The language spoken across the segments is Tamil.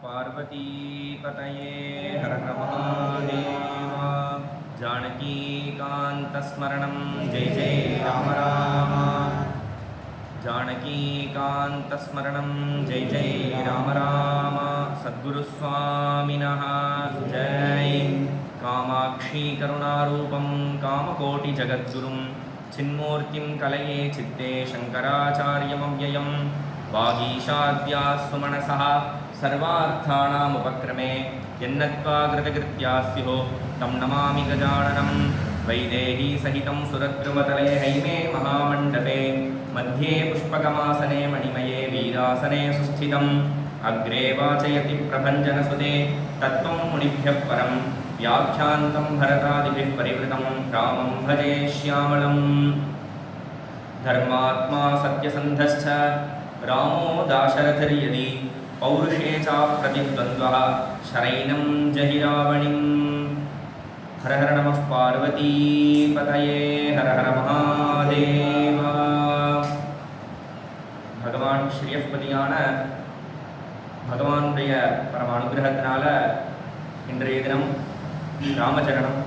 पार्वतीपतये हर हर महादेव। जानकीकान्तस्मरणं जय जय राम राम। जानकीकान्तस्मरणं जय जय राम राम। सद्गुरुस्वामिनः जय। कामाक्षी करुणारूपं कामकोटिजगद्गुरुं चिन्मूर्तिं कलये चित्ते शङ्कराचार्यमव्ययं। वागीशाद्यास्तु मनसः सर्वार्थानामुपक्रमे यन्नत्वा कृतकृत्या स्युः तं नमामि गजाननं। वैदेही सहितं सुरद्रुमतले हैमे महामण्डपे मध्ये पुष्पकमासने मणिमये वीरासने सुस्थितम्। अग्रे वाचयति प्रभञ्जनसुते तत्त्वं मुनिभ्यः परं व्याख्यान्तं भरतादिभिः परिवृतं रामं भजे श्यामलम्। धर्मात्मा सत्यसन्धश्च रामो दाशरथिर्यदि पौरुषे चाप्रतिद्वन्द्वः शरैनं जहि रावणिम्। हर हर नमः पार्वतीपतये हर हर महादेव। भगवान श्रीयस्पतिயான பகவானுடைய பரம அனுகிரகத்தினால இன்றைய தினம் ராமச்சரணம்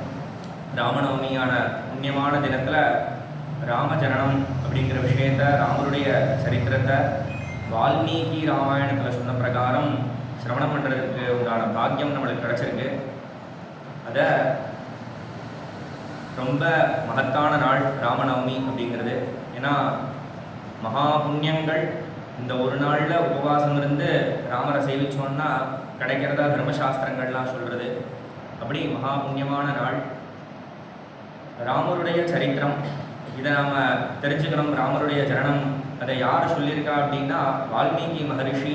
ராமநவமியான புண்ணியமான தினத்தில் ராமச்சரணம் அப்படிங்கிற விஷயத்தை ராமருடைய சரித்திரத்தை வால்மீகி ராமாயணத்தில் சொன்ன பிரகாரம் சிரவணம் பண்ணுறதுக்கு உண்டான பாக்கியம் நம்மளுக்கு கிடச்சிருக்கு. அதை ரொம்ப மகத்தான நாள் ராமநவமி அப்படிங்கிறது. ஏன்னா மகா புண்ணியங்கள் இந்த ஒரு நாளில் உபவாசம் இருந்து ராமரை சேவிச்சோன்னா கிடைக்கிறதா தர்மசாஸ்திரங்கள்லாம் சொல்கிறது. அப்படி மகா புண்ணியமான நாள். ராமருடைய சரித்திரம் இதை நாம் தெரிஞ்சுக்கணும். ராமருடைய ஜனனம் அதை யார் சொல்லியிருக்கா அப்படின்னா வால்மீகி மகரிஷி.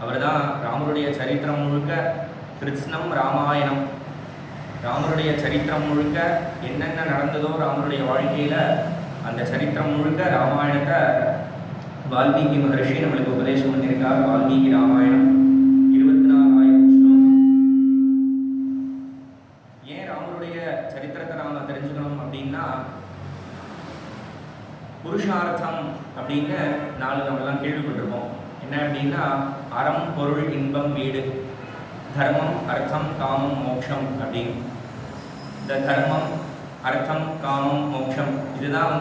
அவர் தான் ராமருடைய சரித்திரம் முழுக்க கிருஷ்ணம் ராமாயணம், ராமருடைய சரித்திரம் முழுக்க என்னென்ன நடந்ததோ ராமருடைய வாழ்க்கையில் அந்த சரித்திரம் முழுக்க ராமாயணத்தை வால்மீகி மகரிஷி நம்மளுக்கு உபதேசம் பண்ணியிருக்கார். வால்மீகி ராமாயணம் 24,000 ஸ்லோகம். ஏன் ராமருடைய சரித்திரத்தை நாம் தெரிஞ்சுக்கணும் அப்படின்னா புருஷார்த்தம் அப்படின்னு நம்மெல்லாம் கேள்விப்பட்டிருப்போம். என்ன அப்படின்னா அறம் பொருள் இன்பம் வீடு, தர்மம் அர்த்தம் காமம் மோட்சம் அப்படின்னு. இந்த தர்மம் அர்த்தம் காமம் மோட்சம் இதுதான்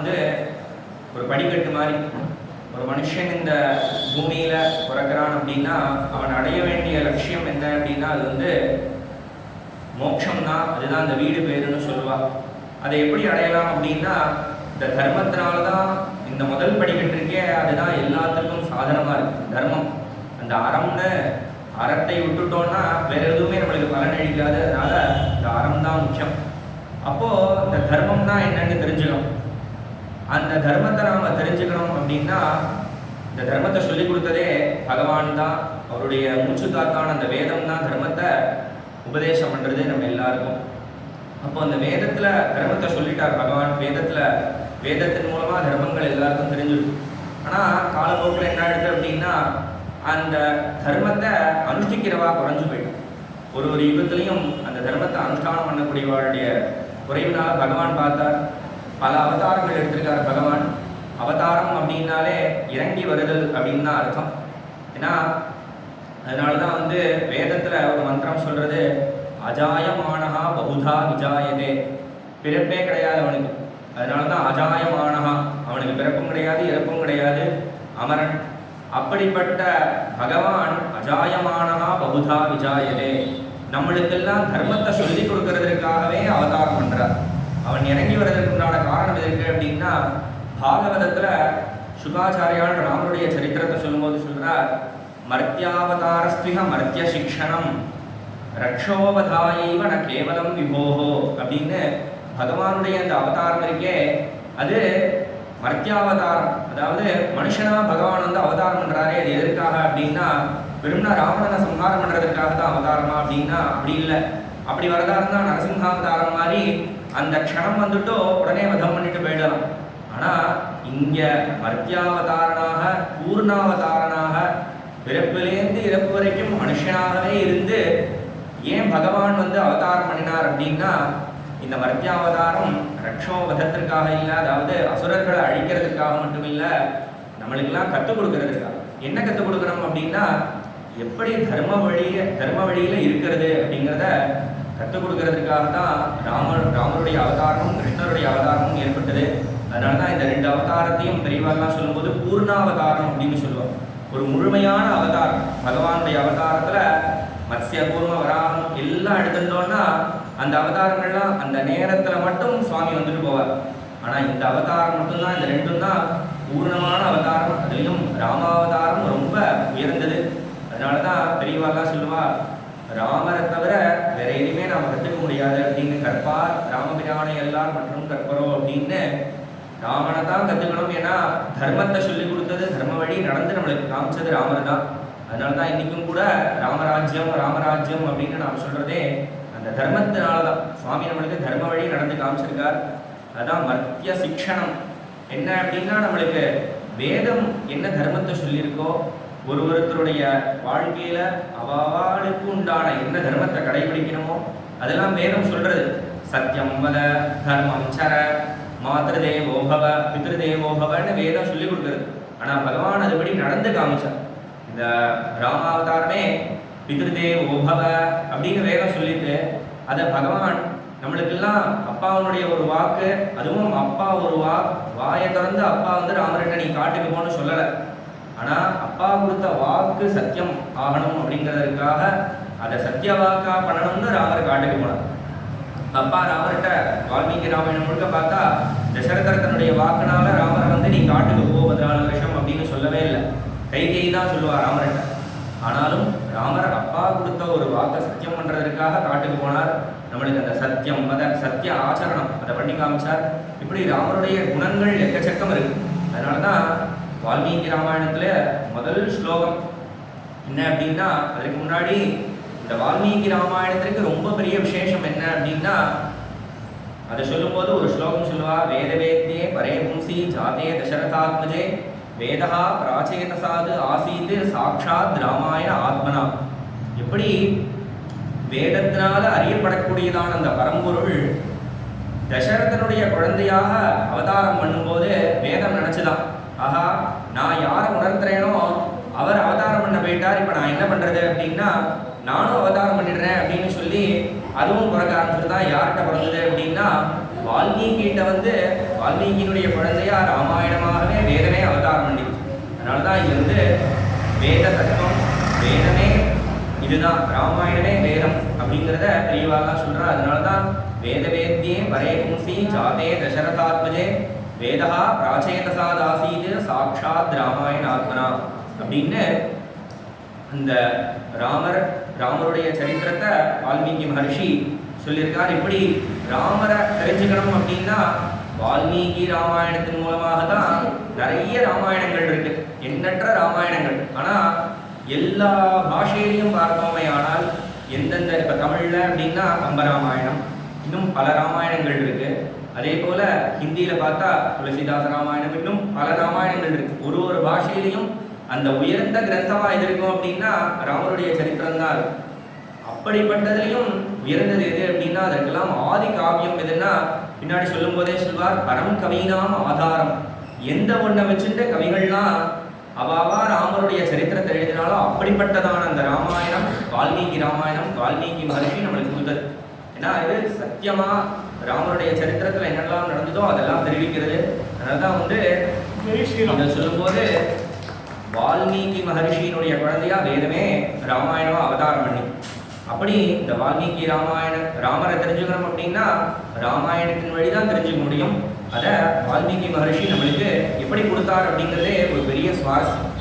ஒரு படிக்கட்டு மாதிரி. ஒரு மனுஷன் இந்த பூமியில் பிறக்கிறான் அப்படின்னா அவன் அடைய வேண்டிய லட்சியம் என்ன அப்படின்னா அது மோட்சம் தான். அதுதான் அந்த வீடு பேருன்னு சொல்லுவாள். அதை எப்படி அடையலாம் அப்படின்னா இந்த தர்மத்தினால தான் இந்த முதல் படிக்கட்டு இருக்கே அதுதான் எல்லாத்துக்கும் சாதனமாக இருக்குது. தர்மம் அந்த அறம்னு அறத்தை விட்டுட்டோன்னா வேற எதுவுமே நம்மளுக்கு பலன் அளிக்காது. அதனால இந்த அறம் தான் முக்கியம். அப்போது இந்த தர்மம் தான் என்னன்னு தெரிஞ்சுக்கணும். அந்த தர்மத்தை நாம் தெரிஞ்சுக்கணும் அப்படின்னா இந்த தர்மத்தை சொல்லிக் கொடுத்ததே பகவான் தான். அவருடைய மூச்சு காத்தான அந்த வேதம் தான் தர்மத்தை உபதேசம் பண்ணுறது நம்ம எல்லாருக்கும். அப்போ அந்த வேதத்தில் தர்மத்தை சொல்லிட்டார் பகவான். வேதத்தின் மூலமாக தர்மங்கள் எல்லாருக்கும் தெரிஞ்சிடும். ஆனால் காலப்போக்கில் என்ன ஆயிடுது அப்படின்னா அந்த தர்மத்தை அனுஷ்டிக்கிறவா குறைஞ்சு போயிடும். ஒரு யுகத்திலையும் அந்த தர்மத்தை அனுஷ்டானம் பண்ணக்கூடியவருடைய குறைவினால் பகவான் பார்த்தார். பல அவதாரங்கள் எடுத்திருக்கார் பகவான். அவதாரம் அப்படின்னாலே இறங்கி வருதல் அப்படின்னு தான் அர்த்தம். ஏன்னா அதனால தான் வேதத்தில் ஒரு மந்திரம் சொல்கிறது, அஜாயமானஹா பகுதா விஜாயதே. பிறப்பே கிடையாது அவனுக்கு. அதனால தான் அஜாயமானஹா, அவனுக்கு பிறப்பும் கிடையாது இறப்பும் கிடையாது, அமரன். அப்படிப்பட்ட பகவான் அஜாயமானஹா பகுதா விஜாயதே. நம்மளுக்கெல்லாம் தர்மத்தை சொல்லி கொடுக்கறதுக்காகவே அவதாரம் பண்ணுறார். அவன் இறங்கி வர்றதுக்கு உண்டான காரணம் எதுக்கு அப்படின்னா பாகவதத்தில் சுகாச்சாரியால் ராமருடைய சரித்திரத்தை சொல்லும்போது சொல்கிறார், மர்த்தியாவதாரஸ்திக மர்த்திய சிக்ஷணம் ரக்ஷோவதாயைவ ந கேவலம் விபோகோ அப்படின்னு பகவானுடைய அந்த அவதாரம் இருக்கே அது மர்த்தியாவதாரம். அதாவது மனுஷனா பகவான் அவதாரம் பண்ணுறாரே அது எதற்காக அப்படின்னா வெறும்னா ராவணனை சம்ஹாரம் பண்ணுறதுக்காக தான் அவதாரமா அப்படின்னா அப்படி இல்லை. அப்படி வரதா இருந்தால் நரசிம்ஹாவதாரம் மாதிரி அந்த க்ஷணம் உடனே வதம் பண்ணிட்டு போயிடலாம். ஆனால் இங்கே மர்த்தியாவதாரனாக பூர்ணாவதாரனாக பிறப்பிலேருந்து இறப்பு வரைக்கும் மனுஷனாகவே இருந்து ஏன் பகவான் அவதாரம் பண்ணினார் அப்படின்னா இந்த மர்த்தியாவதாரம் ரக்ஷோவதத்திற்காக இல்லை, அதாவது அசுரர்களை அழிக்கிறதுக்காக மட்டும் இல்லை, நம்மளுக்கெல்லாம் கற்றுக் கொடுக்கறதுக்காக. என்ன கற்றுக் கொடுக்கணும் அப்படின்னா எப்படி தர்ம வழியில் இருக்கிறது அப்படிங்கிறத கற்றுக் கொடுக்கறதுக்காக தான் ராமருடைய அவதாரமும் கிருஷ்ணருடைய அவதாரமும் ஏற்பட்டது. அதனால தான் இந்த 2 அவதாரத்தையும் பெரியவாள்லாம் சொல்லும்போது பூர்ணாவதாரம் அப்படின்னு சொல்லுவோம். ஒரு முழுமையான அவதாரம். பகவானுடைய அவதாரத்தில் மத்ஸ்ய கூர்ம வராகம் எல்லாம் எடுத்துட்டோம்னா அந்த அவதாரங்கள்லாம் அந்த நேரத்தில் மட்டும் சுவாமி வந்துட்டு போவார். ஆனால் இந்த அவதாரம் மட்டும்தான், இந்த 2ம் தான் பூர்ணமான அவதாரம். அதுலேயும் ராமாவதாரம் ரொம்ப உயர்ந்தது. அதனால தான் பெரியவாள்லாம் சொல்லுவார், ராமரை தவிர வேற எதுவுமே நாம் கற்றுக்க முடியாது அப்படின்னு. கற்பார் ராமபிரானை எல்லார் மற்றும் கற்பரோ அப்படின்னு ராமனை தான் கற்றுக்கணும். ஏன்னா தர்மத்தை சொல்லி கொடுத்தது, தர்ம வழி நடந்து நம்மளுக்கு காமிச்சது ராமர் தான். அதனால தான் இன்றைக்கும் கூட ராமராஜ்யம் அப்படின்னு நாம் சொல்கிறதே அந்த தர்மத்தினால தான். சுவாமி நம்மளுக்கு தர்ம வழி நடந்து காமிச்சிருக்கார். அதுதான் மத்திய சிக்ஷணம். என்ன அப்படின்னா நம்மளுக்கு வேதம் என்ன தர்மத்தை சொல்லியிருக்கோ, ஒருத்தருடைய வாழ்க்கையில அவாளுக்கு உண்டான என்ன தர்மத்தை கடைபிடிக்கணுமோ அதெல்லாம் வேதம் சொல்றது. சத்தியம் வத, தர்மம் சர, மாத்ருதேவோபவ, பித்ருதேவோபவன்னு வேதம் சொல்லி கொடுக்குறது. ஆனா பகவான் அதுபடி நடந்து காமிச்சார். இந்த ராமாவதாரமே பித்ருதேவோபவ அப்படின்னு வேதம் சொல்லிட்டு அதை பகவான் நம்மளுக்கெல்லாம் அப்பாவுடைய ஒரு வாக்கு, அதுவும் அப்பா ஒரு வாயை திறந்து அப்பா ராமர்கிட்ட நீ காட்டுக்கு போன்னு சொல்லலை. ஆனால் அப்பா கொடுத்த வாக்கு சத்தியம் ஆகணும் அப்படிங்கிறதுக்காக அதை சத்திய வாக்கா பண்ணணும்னு ராமர் காட்டுக்கு போனார். அப்பா ராமர்கிட்ட வால்மீகி ராமாயணம் முழுக்க பார்த்தா தசரதர் தன்னுடைய வாக்குனால ராமரை நீ காட்டுக்கு போ 14 வருஷம் அப்படின்னு சொல்லவே இல்லை. கைகேயி தான் சொல்லுவார் ராமர்கிட்ட. ஆனாலும் ராமர் அப்பா கொடுத்த ஒரு வாக்கை சத்தியம் பண்ணுறதுக்காக காட்டுக்கு போனார். நம்மளுக்கு அந்த சத்தியம் சத்திய ஆச்சரணம் அதை பண்ணி காமிச்சார். இப்படி ராமருடைய குணங்கள் எக்கச்சக்கம் இருக்கு. அதனால தான் வால்மீகி ராமாயணத்துல முதல் ஸ்லோகம் என்ன அப்படின்னா, அதுக்கு முன்னாடி இந்த வால்மீகி ராமாயணத்திற்கு ரொம்ப பெரிய விசேஷம் என்ன அப்படின்னா, அதை சொல்லும்போது ஒரு ஸ்லோகம் சொல்லுவா, வேத வேத்யே பரே பும்சி ஜாதே தசரதாத்மஜே வேதா பிராச்சேதசாது ஆசீத் சாட்சாத் ராமாயண ஆத்மனா. எப்படி வேதத்தினால அறியப்படக்கூடியதான அந்த பரம்பொருள் தசரதனுடைய குழந்தையாக அவதாரம் பண்ணும்போது வேதம் நினைச்சுதான், ஆஹா நான் யாரை உணர்த்துறேனோ அவர் அவதாரம் பண்ண போயிட்டார், இப்போ நான் என்ன பண்ணுறது அப்படின்னா நானும் அவதாரம் பண்ணிடுறேன் அப்படின்னு சொல்லி அதுவும் பிறக்க ஆரம்பிச்சுட்டு தான். யார்கிட்ட பிறந்தது அப்படின்னா வால்மீகிட்ட வால்மீகியினுடைய குழந்தையா ராமாயணமாகவே வேதமே அவதாரம் பண்ணிடுச்சு. அதனால தான் இது வேத தத்துவம், வேதமே இதுதான், ராமாயணமே வேதம் அப்படிங்கிறத பெரியவாள்லாம் சொல்கிறா. அதனால தான் வேத வேத்யே பரே பும்சி ஜாதே தசரதாத்மஜே வேதா பிராச்சேதசாதாசீது சாட்சாத் ராமாயண ஆத்மனா அப்படின்னு அந்த ராமருடைய சரித்திரத்தை வால்மீகி மகர்ஷி சொல்லியிருக்கார். இப்படி ராமரை தெரிஞ்சுக்கணும் அப்படின்னா வால்மீகி ராமாயணத்தின் மூலமாக தான் நிறைய ராமாயணங்கள் இருக்கு, எண்ணற்ற ராமாயணங்கள். ஆனால் எல்லா பாஷையிலையும் பார்த்தோமே ஆனால் எந்தெந்த இப்போ தமிழில் அப்படின்னா கம்பராமாயணம், இன்னும் பல ராமாயணங்கள் இருக்கு. அதே போல ஹிந்தியில் பார்த்தா துளசிதாச ராமாயணம், இன்னும் பல ராமாயணங்கள் இருக்கு. ஒரு பாஷையிலையும் அந்த உயர்ந்த கிரந்தமா எது இருக்கும் அப்படின்னா ராமருடைய சரித்திரம் தான் இருக்கும். அப்படிப்பட்டதுலையும் உயர்ந்தது எது அப்படின்னா அதற்கெல்லாம் ஆதி காவியம் எதுன்னா பின்னாடி சொல்லும் போதே சொல்வார், பரம் கவினாம் ஆதாரம். எந்த ஒன்றை வச்சுட்டு கவிகள்லாம் அவாவா ராமருடைய சரித்திரத்தை எழுதினாலும் அப்படிப்பட்டதான அந்த ராமாயணம் வால்மீகி மகர்ஷி நம்மளுக்கு கொடுத்தது. ஏன்னா இது சத்தியமா ராமருடைய சரித்திரத்தில் என்னெல்லாம் நடந்ததோ அதெல்லாம் தெரிவிக்கிறது. அதனால தான் சொல்லும்போது வால்மீகி மகர்ஷியினுடைய குழந்தையா வேதமே ராமாயணமா அவதாரம் பண்ணி, அப்படி இந்த வால்மீகி ராமரை தெரிஞ்சுக்கணும் அப்படின்னா ராமாயணத்தின் வழிதான் தெரிஞ்சுக்க முடியும். அதை வால்மீகி மகர்ஷி நம்மளுக்கு எப்படி கொடுத்தார் அப்படிங்கிறதே ஒரு பெரிய சுவாரஸ்யம்.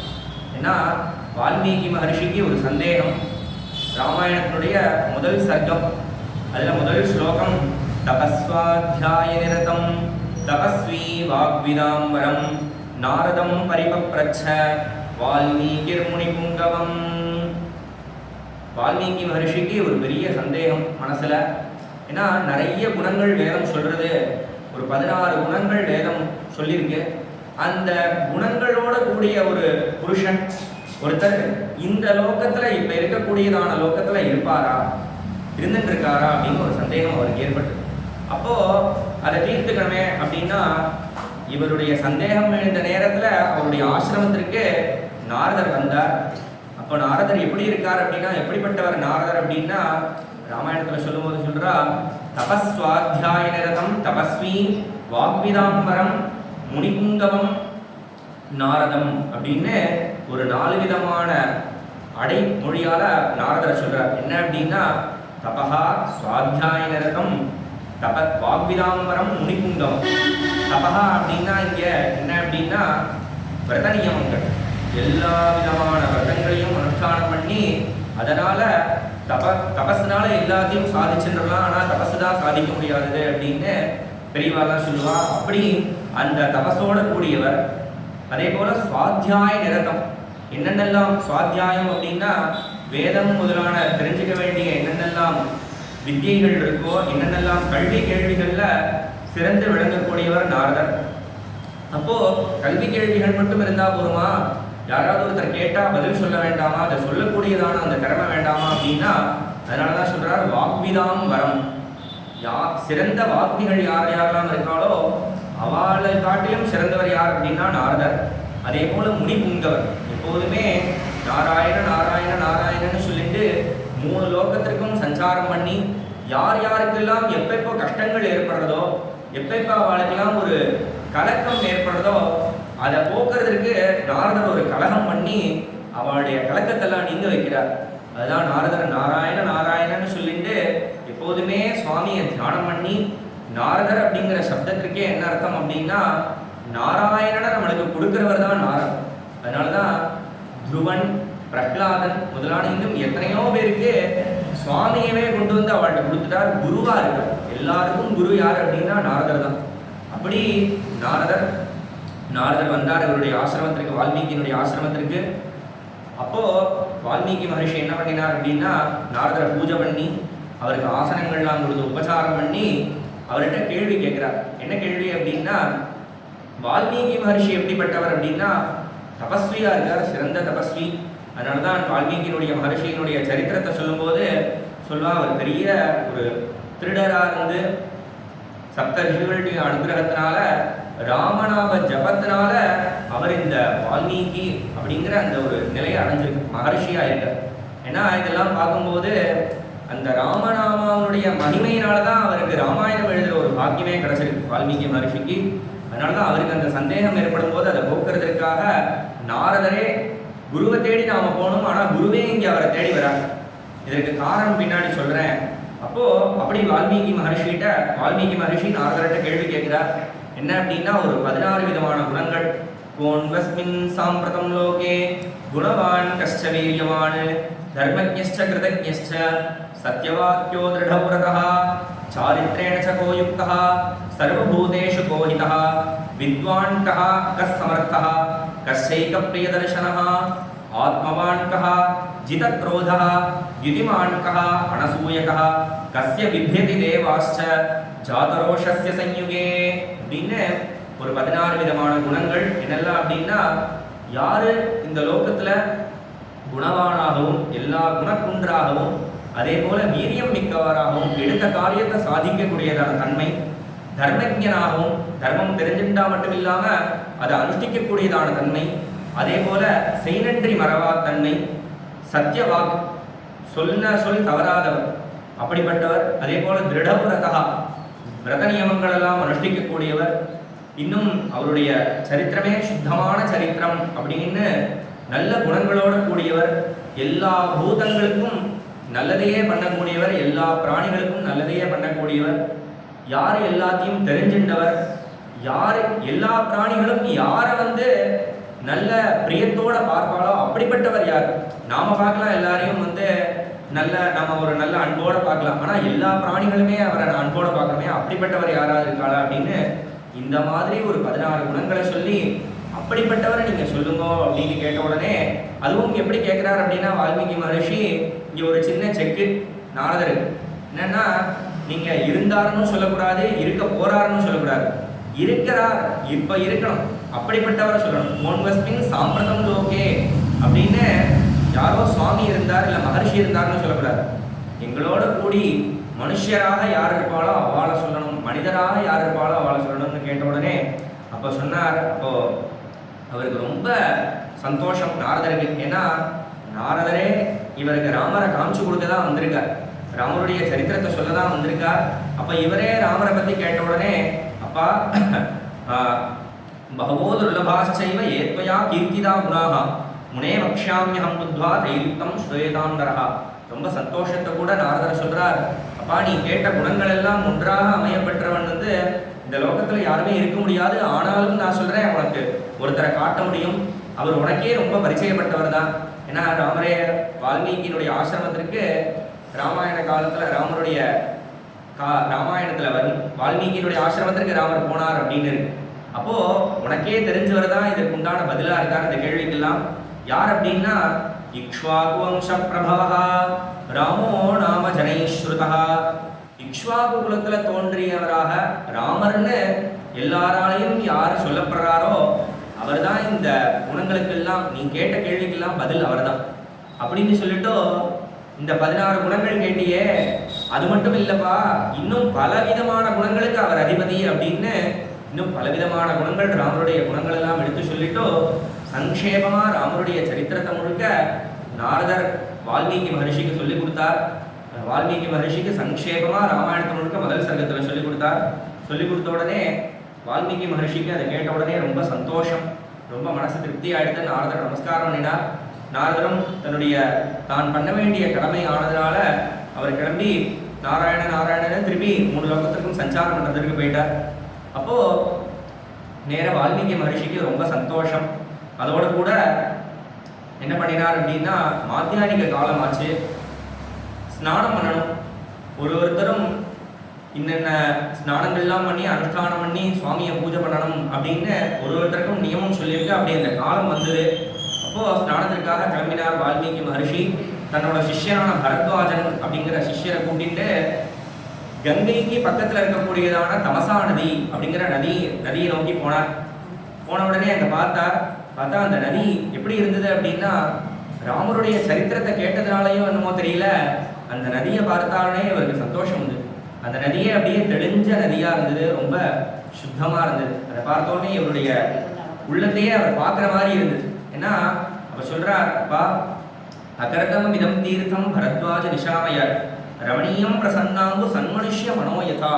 ஏன்னா வால்மீகி மகர்ஷிக்கு ஒரு சந்தேகம். ராமாயணத்தினுடைய முதல் சர்க்கம், அதில் முதல் ஸ்லோகம், தபஸ்வாத்தியாய நிரதம் தபஸ்வி வாக்விதாம்பரம் நாரதம் பரிபப்ரச்ச வால்மீகிர் முனிபுங்கவம். வால்மீகி மகர்ஷிக்கு ஒரு பெரிய சந்தேகம் மனசுல. ஏன்னா நிறைய குணங்கள் வேதம் சொல்றது, ஒரு 16 குணங்கள் வேதம் சொல்லியிருக்கு. அந்த குணங்களோட கூடிய ஒரு புருஷன் ஒருத்தர் இந்த லோகத்துல இப்ப இருக்கக்கூடியதான லோகத்துல இருப்பாரா, இருந்துட்டு இருக்காரா அப்படின்னு ஒரு சந்தேகம் அவருக்கு ஏற்பட்டு, அப்போ அதை தீர்த்துக்கணுமே அப்படின்னா இவருடைய சந்தேகம் எழுந்த நேரத்துல அவருடைய ஆசிரமத்திற்கு நாரதர் வந்தார். அப்ப அப்போ நாரதர் எப்படி இருக்கார் அப்படின்னா, எப்படிப்பட்டவர் நாரதர் அப்படின்னா, ராமாயணத்தில் சொல்லும்போது சொல்றா, தபஸ்வாத்தியாய நிரதம் தபஸ்வி வாக்விதாம்பரம் முனிபுங்கவம் நாரதம் அப்படின்னு ஒரு 4 விதமான அடைமொழியால நாரதர் சொல்றார். என்ன அப்படின்னா, தபஹா சுவாத்தியாய நிரதம் வாக்விதாம்பரம் முனிபுங்கம். தபஹா அப்படின்னா இங்க என்ன அப்படின்னா விரத நியமங்கள், எல்லா விதமான விரதங்களையும் அனுஷ்டானம் பண்ணி அதனால தபஸ்னால எல்லாத்தையும் சாதிச்சுடலாம். ஆனால் தபசு தான் சாதிக்க முடியாதது அப்படின்னு பெரியவாலாம் சொல்லுவா. அப்படி அந்த தபஸோட கூடியவர். அதே போல சுவாத்தியாய நிரதம், என்னென்னலாம் சுவாத்தியாயம் அப்படின்னா வேதம் முதலான தெரிஞ்சுக்க வேண்டிய என்னென்னலாம் வித்தியைகள் இருக்கோ, என்னென்னலாம் கல்வி கேள்விகள்ல சிறந்து விளங்கக்கூடியவர் நாரதர். அப்போ கல்வி கேள்விகள் மட்டும் இருந்தா போருமா? யாராவது ஒருத்தர் கேட்டா பதில் சொல்ல வேண்டாமா? அதை சொல்லக்கூடியதான அந்த திறமை வேண்டாமா அப்படின்னா, அதனாலதான் சொல்றார் வாக்விதாம் வரம். சிறந்த வாக்திகள் யாரெல்லாம் இருக்காளோ அவளை காட்டிலும் சிறந்தவர் யார் அப்படின்னா நாரதர். அதே போல முனிபுங்கவர், எப்போதுமே நாராயண நாராயண நாராயணன்னு சொல்லிட்டு 3 லோகத்திற்கும் சஞ்சாரம் பண்ணி யார் யாருக்கெல்லாம் எப்பப்போ கஷ்டங்கள் ஏற்படுறதோ, எப்பப்போ அவளுக்கெல்லாம் ஒரு கலக்கம் ஏற்படுறதோ அதை போக்குறதுக்கு நாரதர் ஒரு கலகம் பண்ணி அவளுடைய கலக்கத்தெல்லாம் நீங்க வைக்கிறார். அதுதான் நாரதர் நாராயண நாராயணன்னு சொல்லிட்டு எப்போதுமே சுவாமியை தியானம் பண்ணி, நாரதர் அப்படிங்கிற சப்தத்திற்கே என்ன அர்த்தம் அப்படின்னா நாராயணனை நம்மளுக்கு கொடுக்கிறவர் தான் நாரதர். அதனாலதான் துருவன், பிரஹ்லாதன் முதலான இன்னும் எத்தனையோ பேருக்கு சுவாமியவே கொண்டு வந்து அவள்கிட்ட கொடுத்துட்டார். குருவா இருக்கார். எல்லாருக்கும் குரு யார் அப்படின்னா நாரதர் தான். அப்படி நாரதர் வந்தார் இவருடைய ஆசிரமத்திற்கு, வால்மீகியினுடைய ஆசிரமத்திற்கு. அப்போ வால்மீகி மகர்ஷி என்ன பண்ணினார் அப்படின்னா நாரதரை பூஜை பண்ணி அவருக்கு ஆசனங்கள்லாம் கொடுத்து உபசாரம் பண்ணி அவர்கிட்ட கேள்வி கேட்கிறார். என்ன கேள்வி அப்படின்னா, வால்மீகி மகர்ஷி எப்படிப்பட்டவர் அப்படின்னா தபஸ்வியா இருக்கார், சிறந்த தபஸ்வி. அதனாலதான் வால்மீகியினுடைய மகர்ஷியினுடைய சரித்திரத்தை சொல்லும்போது சொல்லுவா, அவர் பெரிய ஒரு திருடராக இருந்து சப்த ரிஷிகளுடைய அனுகிரகத்தினால ராமநாம ஜபத்தினால அவர் இந்த வால்மீகி அப்படிங்கிற அந்த ஒரு நிலையை அடைஞ்சிருக்கு, மகர்ஷியா இருக்கார். ஏன்னா இதெல்லாம் பார்க்கும்போது அந்த ராமநாமாவுடைய மகிமையினாலதான் அவருக்கு ராமாயணம் எழுதுகிற ஒரு பாக்கியமே கிடைச்சிருக்கு வால்மீகி மகர்ஷிக்கு. அதனாலதான் அவருக்கு அந்த சந்தேகம் ஏற்படும் போது அதை போக்குறதுக்காக நாரதரே குருவை தேடி நாம போகணும், ஆனா குருவே இங்கே அவரை தேடி வராங்க. இதற்கு காரணம் பின்னாடி சொல்றேன். அப்போ அப்படி வால்மீகி மகர்ஷி நாரதர்கிட்ட கேள்வி கேட்கிறார். என்ன அப்படின்னா ஒரு 16 விதமான குணங்கள். கோன்வஸ்மின் சாம்பிரதம் லோகே குணவான் கஷ்ட வீரியவான் தர்மஜ்ஞஸ்ச கிருதஜ்ஞஸ்ச சத்யவாக்யோ திருடவ்ரதः சாரித்ரேண ச கோ யுக்தः சர்வபூதேஷு கோ ஹிதः வித்வான் கः கஸ் சமர்த்தः கஸ்யைக பிரியதர்சனः ஆத்மவான் கः ஜிதக்ரோதः யுதிமான் கः அனசூயகः கஸ்ய விப்யதி தேவாஸ்ச ஜாதரோஷஸ்ய சஞ்யுகே அப்படின்னு ஒரு 16 விதமான குணங்கள். என்னெல்லாம் அப்படின்னா, யாரு இந்த லோகத்துல குணவானாகவும் எல்லா குணக்குன்றாகவும் அதே போல வீரியம் மிக்கவராகவும் எடுத்த காரியத்தை சாதிக்கக்கூடியதான தன்மை, தர்மஜனாகவும் தர்மம் தெரிஞ்சுட்டா மட்டும் இல்லாம அதை அனுஷ்டிக்கக்கூடியதான தன்மை, அதே போல செய்நன்றி மறவா தன்மை, சத்தியவாக் சொல் தவறாதவர் அப்படிப்பட்டவர். அதே போல திருடவ்ரதா விரத நியமங்கள் எல்லாம் அனுஷ்டிக்கக்கூடியவர். இன்னும் அவருடைய சரித்திரமே சுத்தமான சரித்திரம் அப்படின்னு நல்ல குணங்களோடு கூடியவர். எல்லா பூதங்களுக்கும் நல்லதையே பண்ணக்கூடியவர், எல்லா பிராணிகளுக்கும் நல்லதையே பண்ணக்கூடியவர். யார் எல்லாத்தையும் தெரிஞ்சின்றவர், யார் எல்லா பிராணிகளும் யாரை நல்ல பிரியத்தோட பார்ப்பாளோ அப்படிப்பட்டவர் யார். நாம பார்க்கலாம் எல்லாரையும் நம்ம ஒரு நல்ல அன்போட பார்க்கலாம், ஆனா எல்லா பிராணிகளுமே அவரை அன்போட பார்க்கணுமே, அப்படிப்பட்டவர் யாராவது இருக்காளா அப்படின்னு இந்த மாதிரி ஒரு 16 குணங்களை சொல்லி அப்படிப்பட்டவரை நீங்க சொல்லுங்க அப்படின்னு கேட்ட உடனே, அதுவும் எப்படி கேட்கிறார் அப்படின்னா வால்மீகி மகர்ஷி இங்க ஒரு சின்ன செக்கு நாரதர் என்னன்னா, நீங்க இருந்தாருன்னு சொல்லக்கூடாது, இருக்க போறாருன்னு சொல்லக்கூடாது, இருக்கிறார் இப்ப இருக்கணும் அப்படிப்பட்டவரை சொல்லணும். மோன்வஸ்மின் சாம்பிரதம் லோகே அப்படின்னு யாரோ சுவாமி இருந்தார் இல்ல மகர்ஷி இருந்தார்னு சொல்லக்கூடாது. எங்களோட கூடி மனுஷராக யார் இருப்பாளோ அவளை சொல்லணும், மனிதராக யார் இருப்பாளோ அவளை சொல்லணும்னு கேட்ட உடனே அப்போ சொன்னார். அப்போ அவருக்கு ரொம்ப சந்தோஷம் நாரதருக்கு. ஏன்னா நாரதரே இவருக்கு ராமரை காமிச்சு கொடுக்க தான் வந்திருக்கார், ராமருடைய சரித்திரத்தை சொல்ல தான் வந்திருக்கார். அப்ப இவரே ராமரை பத்தி கேட்ட உடனே அப்பா பகவோ துர்லபாச்சைவ ஏத்வயா கீர்த்திதா குணாக முனே வக்ஷாமியகம் புத்வா தையுக்தம் ஸ்வேதாந்தரா. ரொம்ப சந்தோஷத்தை கூட நாரதர் சொல்றார், அப்பா நீ கேட்ட குணங்கள் எல்லாம் ஒன்றாக அமையப்பெற்றவன் இந்த லோகத்துல யாருமே இருக்க முடியாது. ஆனாலும் நான் சொல்றேன், உனக்கு ஒருத்தரை காட்ட முடியும், அவர் உனக்கே ரொம்ப பரிச்சயப்பட்டவர் தான். ஏன்னா ராமரே வால்மீகியினுடைய ஆசிரமத்திற்கு ராமாயண காலத்துல ராமருடைய ராமாயணத்துல வரும் வால்மீகியினுடைய ஆசிரமத்திற்கு ராமர் போனார் அப்படின்னு இருக்கு. அப்போ உனக்கே தெரிஞ்சவர் தான் இதற்கு உண்டான பதிலா இருக்கார் இந்த கேள்விக்கெல்லாம். யார் அப்படின்னா இக்ஷ்வாகு வம்ச பிரபவா ராமோ நாம ஜனைஸ்ருதா. இக்ஷ்வாகு குலத்துல தோன்றியவராக ராமர்னு எல்லாராலையும் யார் சொல்லப்படுறாரோ அவர் தான் இந்த குணங்களுக்கெல்லாம், நீ கேட்ட கேள்விக்கெல்லாம் பதில் அவர் தான் அப்படின்னு சொல்லிட்டு இந்த 16 குணங்கள் கேட்டியே, அது மட்டும் இல்லப்பா, இன்னும் பலவிதமான குணங்களுக்கு அவர் அதிபதி அப்படின்னு இன்னும் பலவிதமான குணங்கள் ராமருடைய குணங்கள் எல்லாம் எடுத்து சொல்லிட்டு சங்கேபமா ராமருடைய சரித்திரத்தை முழுக்க நாரதர் வால்மீகி மகர்ஷிக்கு சொல்லி கொடுத்தார். வால்மீகி மகர்ஷிக்கு சங்கேபமா ராமாயணத்தை முழுக்க முதல் சர்க்கத்தில் சொல்லி கொடுத்தார். சொல்லி கொடுத்த உடனே வால்மீகி மகர்ஷிக்கு அதை கேட்ட உடனே ரொம்ப சந்தோஷம், ரொம்ப மனசு திருப்தி ஆயிடுத்து. நாரதர் நமஸ்காரம் பண்ணினார். நாரதரும் தன்னுடைய தான் பண்ண வேண்டிய கடமை ஆனதுனால அவர் கிளம்பி நாராயணன் திரும்பி 3 லோகத்திற்கும் சஞ்சாரம் பண்ணுறதுக்கு போயிட்டார். அப்போ நேர வால்மீகி மகர்ஷிக்கு ரொம்ப சந்தோஷம். அதோட கூட என்ன பண்ணினார் அப்படின்னா, மாத்தியானிக காலம் ஆச்சு, ஸ்நானம் பண்ணணும். ஒருத்தரும் இன்னென்ன ஸ்நானங்கள்லாம் பண்ணி அனுஷ்டானம் பண்ணி சுவாமியை பூஜை பண்ணணும் அப்படின்னு ஒருத்தருக்கும் நியமம் சொல்லியிருக்கு. அப்படி அந்த காலம் வந்தது. அப்போ ஸ்நானத்திற்காக கிளம்பினார் வால்மீகி மகர்ஷி. தன்னோட சிஷ்யனான பரத்வாஜன் அப்படிங்கிற சிஷ்யரை கூட்டிட்டு கங்கைக்கு பக்கத்துல இருக்கக்கூடியதான தமசா நதி அப்படிங்கிற நதியை நோக்கி போனார். போன உடனே அங்க பார்த்தா அந்த நதி எப்படி இருந்தது அப்படின்னா, ராமருடைய சரித்திரத்தை கேட்டதுனாலையும் என்னமோ தெரியல, அந்த நதியை பார்த்தாலே இவருக்கு சந்தோஷம் வந்து. அந்த நதியே அப்படியே தெளிஞ்ச நதியா இருந்தது, ரொம்ப சுத்தமா இருந்தது. அதை பார்த்தோன்னே இவருடைய உள்ளத்தையே அவர் பார்க்குற மாதிரி இருந்தது. ஏன்னா அவர் சொல்றார், அப்பா அகர்தம் இதம் தீர்த்தம் பரத்வாஜ நிஷாமய ரமணீயம் பிரசன்னாங்கு சன்மனுஷ்ய மனோயதா.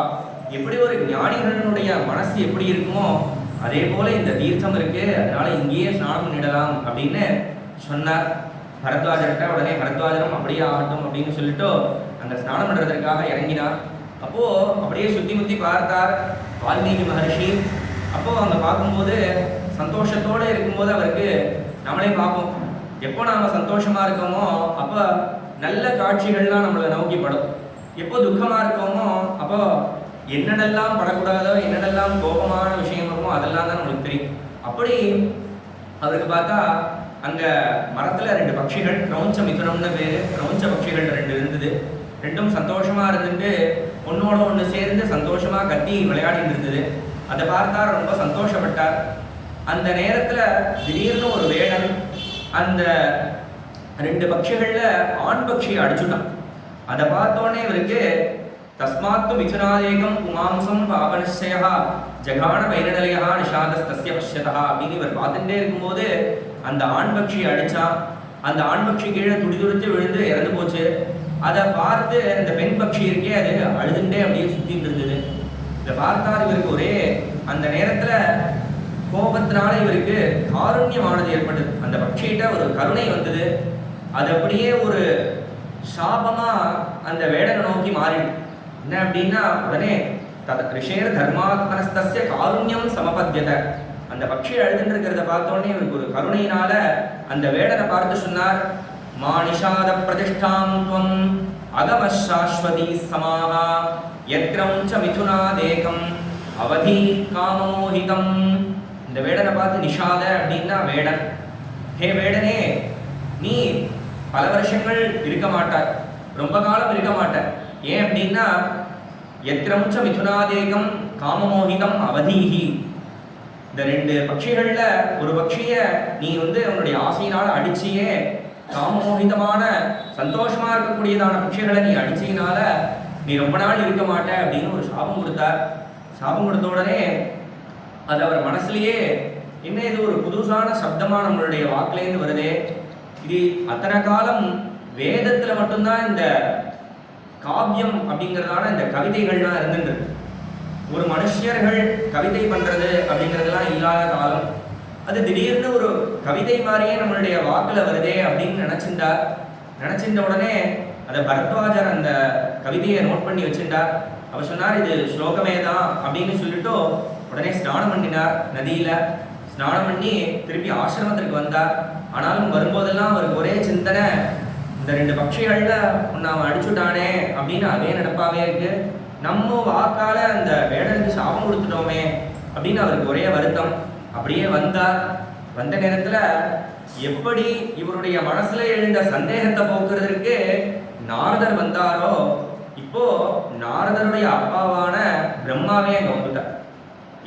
எப்படி ஒரு ஞானிகளுடைய மனசு எப்படி இருக்குமோ அதே போல இந்த தீர்த்தம் இருக்கு, அதனால இங்கேயே ஸ்நானம் பண்ணிடலாம் அப்படின்னு சொன்னார் பரத்வாஜர்கிட்ட. உடனே பரத்வாஜரும் அப்படியே ஆகட்டும் அப்படின்னு சொல்லிட்டு அந்த ஸ்நானம் பண்ணுறதுக்காக இறங்கினார். அப்போ அப்படியே சுத்தி முத்தி பார்த்தார் வால்மீகி மகர்ஷி. அப்போ அங்கே பார்க்கும்போது சந்தோஷத்தோடு இருக்கும்போது அவருக்கு நம்மளே பார்ப்போம், எப்போ நாம சந்தோஷமா இருக்கோமோ அப்போ நல்ல காட்சிகள்லாம் நம்மளை நோக்கி படும். எப்போ துக்கமா இருக்கோமோ அப்போ என்னென்னலாம் படக்கூடாதோ என்னென்னலாம் கோபமான விஷயம் இருக்குமோ அதெல்லாம் தான் நம்மளுக்கு தெரியும். அப்படி அவருக்கு பார்த்தா அங்க மரத்துல 2 பட்சிகள், கிரௌஞ்ச மிதுனம்னு பேரு, கிரௌஞ்ச பட்சிகள் 2 இருந்தது. ரெண்டும் சந்தோஷமா இருந்துட்டு ஒன்னோட ஒன்று சேர்ந்து சந்தோஷமா கத்தி விளையாடிட்டு இருந்தது. அதை பார்த்தார், ரொம்ப சந்தோஷப்பட்டார். அந்த நேரத்துல திடீர்னு ஒரு வேடன் அந்த 2 பட்சிகள்ல ஆண் பட்சியை அடிச்சுட்டான். அதை பார்த்தோன்னே இவருக்கு தஸ்மாத்து மிதுனாதேகம் புமாம்சம் பாபனிச்சயா ஜகான வைரநிலையா நிஷாதஸ்தஸ்ய பஷ்யதா அப்படின்னு இவர் பார்த்துட்டே இருக்கும்போது அந்த ஆண் பட்சியை அடிச்சான். அந்த ஆண் பட்சி கீழே துடிதுடித்து விழுந்து இறந்து போச்சு. அதை பார்த்து இந்த பெண் பட்சி இருக்கே அது அழுதுண்டே அப்படியே சுத்திட்டு இருந்தது. இதை பார்த்தார் இவருக்கு ஒரே அந்த நேரத்துல கோபத்தினால இவருக்கு காருண்யமானது ஏற்பட்டது. அந்த பட்சியிட்ட ஒரு கருணை வந்தது. அது அப்படியே ஒரு சாபமா அந்த வேடனை நோக்கி மாறிடு. என்ன அப்படின்னா உடனே ரிஷேர் தர்மாத்மனஸ்தஸ்ய காருண்யம் சமபத்தியத. அந்த பட்சி அழுதுன்னு இருக்கிறத பார்த்தோடனே இவருக்கு ஒரு கருணையினால அந்த வேடனை பார்த்து சொன்னார், மா நிஷாத பிரதிஷ்டாம் துவம் அகமசாஸ்வதி சமாஹா யக்ரௌஞ்ச மிதுனாதேகம் அவதி காமமோஹிதம். இந்த வேடனை பார்த்து நிஷாத அப்படின்னா வேடன், ஹே வேடனே நீ பல வருஷங்கள் இருக்க மாட்டார், ரொம்ப காலம் இருக்க மாட்டார். ஏன் அப்படின்னா யக்ரௌஞ்ச மிதுனாதேகம் காமமோஹிதம் அவதீஹி. இந்த 2 பட்சிகள்ல ஒரு பட்சியை நீ உன்னுடைய ஆசையினால அடிச்சியே, காமமோகிதமான சந்தோஷமா இருக்கக்கூடியதான பட்சிகளை நீ அடிச்சதுனால நீ ரொம்ப நாள் இருக்க மாட்ட அப்படின்னு ஒரு சாபம் கொடுத்தார். சாபம் கொடுத்த உடனே அது அவர் மனசுலயே, என்ன இது ஒரு புதுசான சப்தமா நம்மளுடைய வாக்குலேருந்து வருதே, இது அத்தனை காலம் வேதத்துல மட்டும்தான் இந்த காவியம் அப்படிங்கிறதான இந்த கவிதைகள்லாம் இருந்துருக்கு. ஒரு மனுஷர்கள் கவிதை பண்றது அப்படிங்கிறதுலாம் இல்லாத காலம். அது திடீர்னு ஒரு கவிதை மாதிரியே நம்மளுடைய வாக்குல வருதே அப்படின்னு நினைச்சிருந்த உடனே அதை பரத்வாஜர் அந்த கவிதையை நோட் பண்ணி வச்சுட்டார். அவர் சொன்னார், இது ஸ்லோகமே தான் அப்படின்னு சொல்லிட்டு உடனே ஸ்நானம் பண்ணினார். நதியில ஸ்நானம் பண்ணி திருப்பி ஆசிரமத்திற்கு வந்தார். ஆனாலும் வரும்போதெல்லாம் அவருக்கு ஒரே சிந்தனை, இந்த 2 பட்சிகள்ல அவன் அடிச்சுட்டானே அப்படின்னு அதே நடப்பாவே இருக்கு. நம்ம வாக்கால அந்த வேடனுக்கு சாபம் கொடுத்துட்டோமே அப்படின்னு அவருக்கு ஒரே வருத்தம். அப்படியே வந்தார். வந்த நேரத்துல எப்படி இவருடைய மனசுல எழுந்த சந்தேகத்தை போக்குறதுக்கு நாரதர் வந்தாரோ, இப்போ நாரதருடைய அப்பாவான பிரம்மாவே அங்க வந்துட்டார்.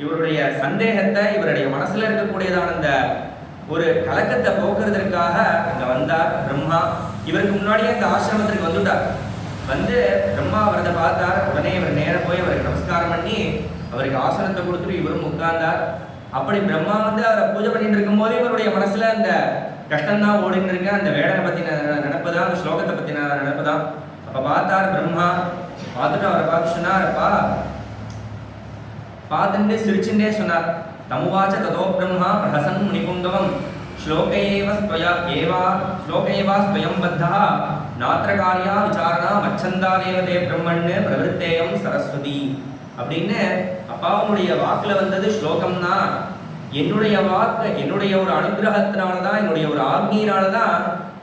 இவருடைய சந்தேகத்தை, இவருடைய மனசுல இருக்கக்கூடியதான அந்த ஒரு கலக்கத்தை போக்குறதுக்காக அங்க வந்தார் பிரம்மா. இவருக்கு முன்னாடியே அந்த ஆசிரமத்திற்கு வந்துட்டார். வந்து பிரம்மா அவரதை பார்த்தார். உடனே இவர் நேரம் போய் அவருக்கு நமஸ்காரம் பண்ணி அவருக்கு ஆசனத்தை கொடுத்துட்டு இவரும் உட்கார்ந்தார். அப்படி பிரம்மா வந்து அவரை பூஜை பண்ணிட்டு இருக்கும்போது இவருடைய மனசுல அந்த கஷ்டம்தான் ஓடிட்டு இருக்கு. அந்த வேடனை பத்தின நினைப்பு தான், அந்த ஸ்லோகத்தை பத்தின நினைப்பு தான். அப்ப பார்த்தார் பிரம்மா. பார்த்துட்டு அவரை பார்த்து சொன்னார்ப்பா, பார்த்துட்டு சிரிச்சுட்டே சொன்னார். தமுவாச்ச ததோ பிரம்மா பிரஹசன் முனிபுங்கவம் ஸ்லோகேவ ஸ்வயம் பத்தா நாத்திர காரியா விசாரணா மச்சந்தாதேவ தே பிரம்மன்னு பிரவருத்தேயம் சரஸ்வதி அப்படின்னு அப்பாவுடைய வாக்குல வந்தது ஸ்லோகம்னா, என்னுடைய வாக்கு, என்னுடைய ஒரு அனுகிரகத்தினாலதான், என்னுடைய ஒரு ஆக்னியினாலதான்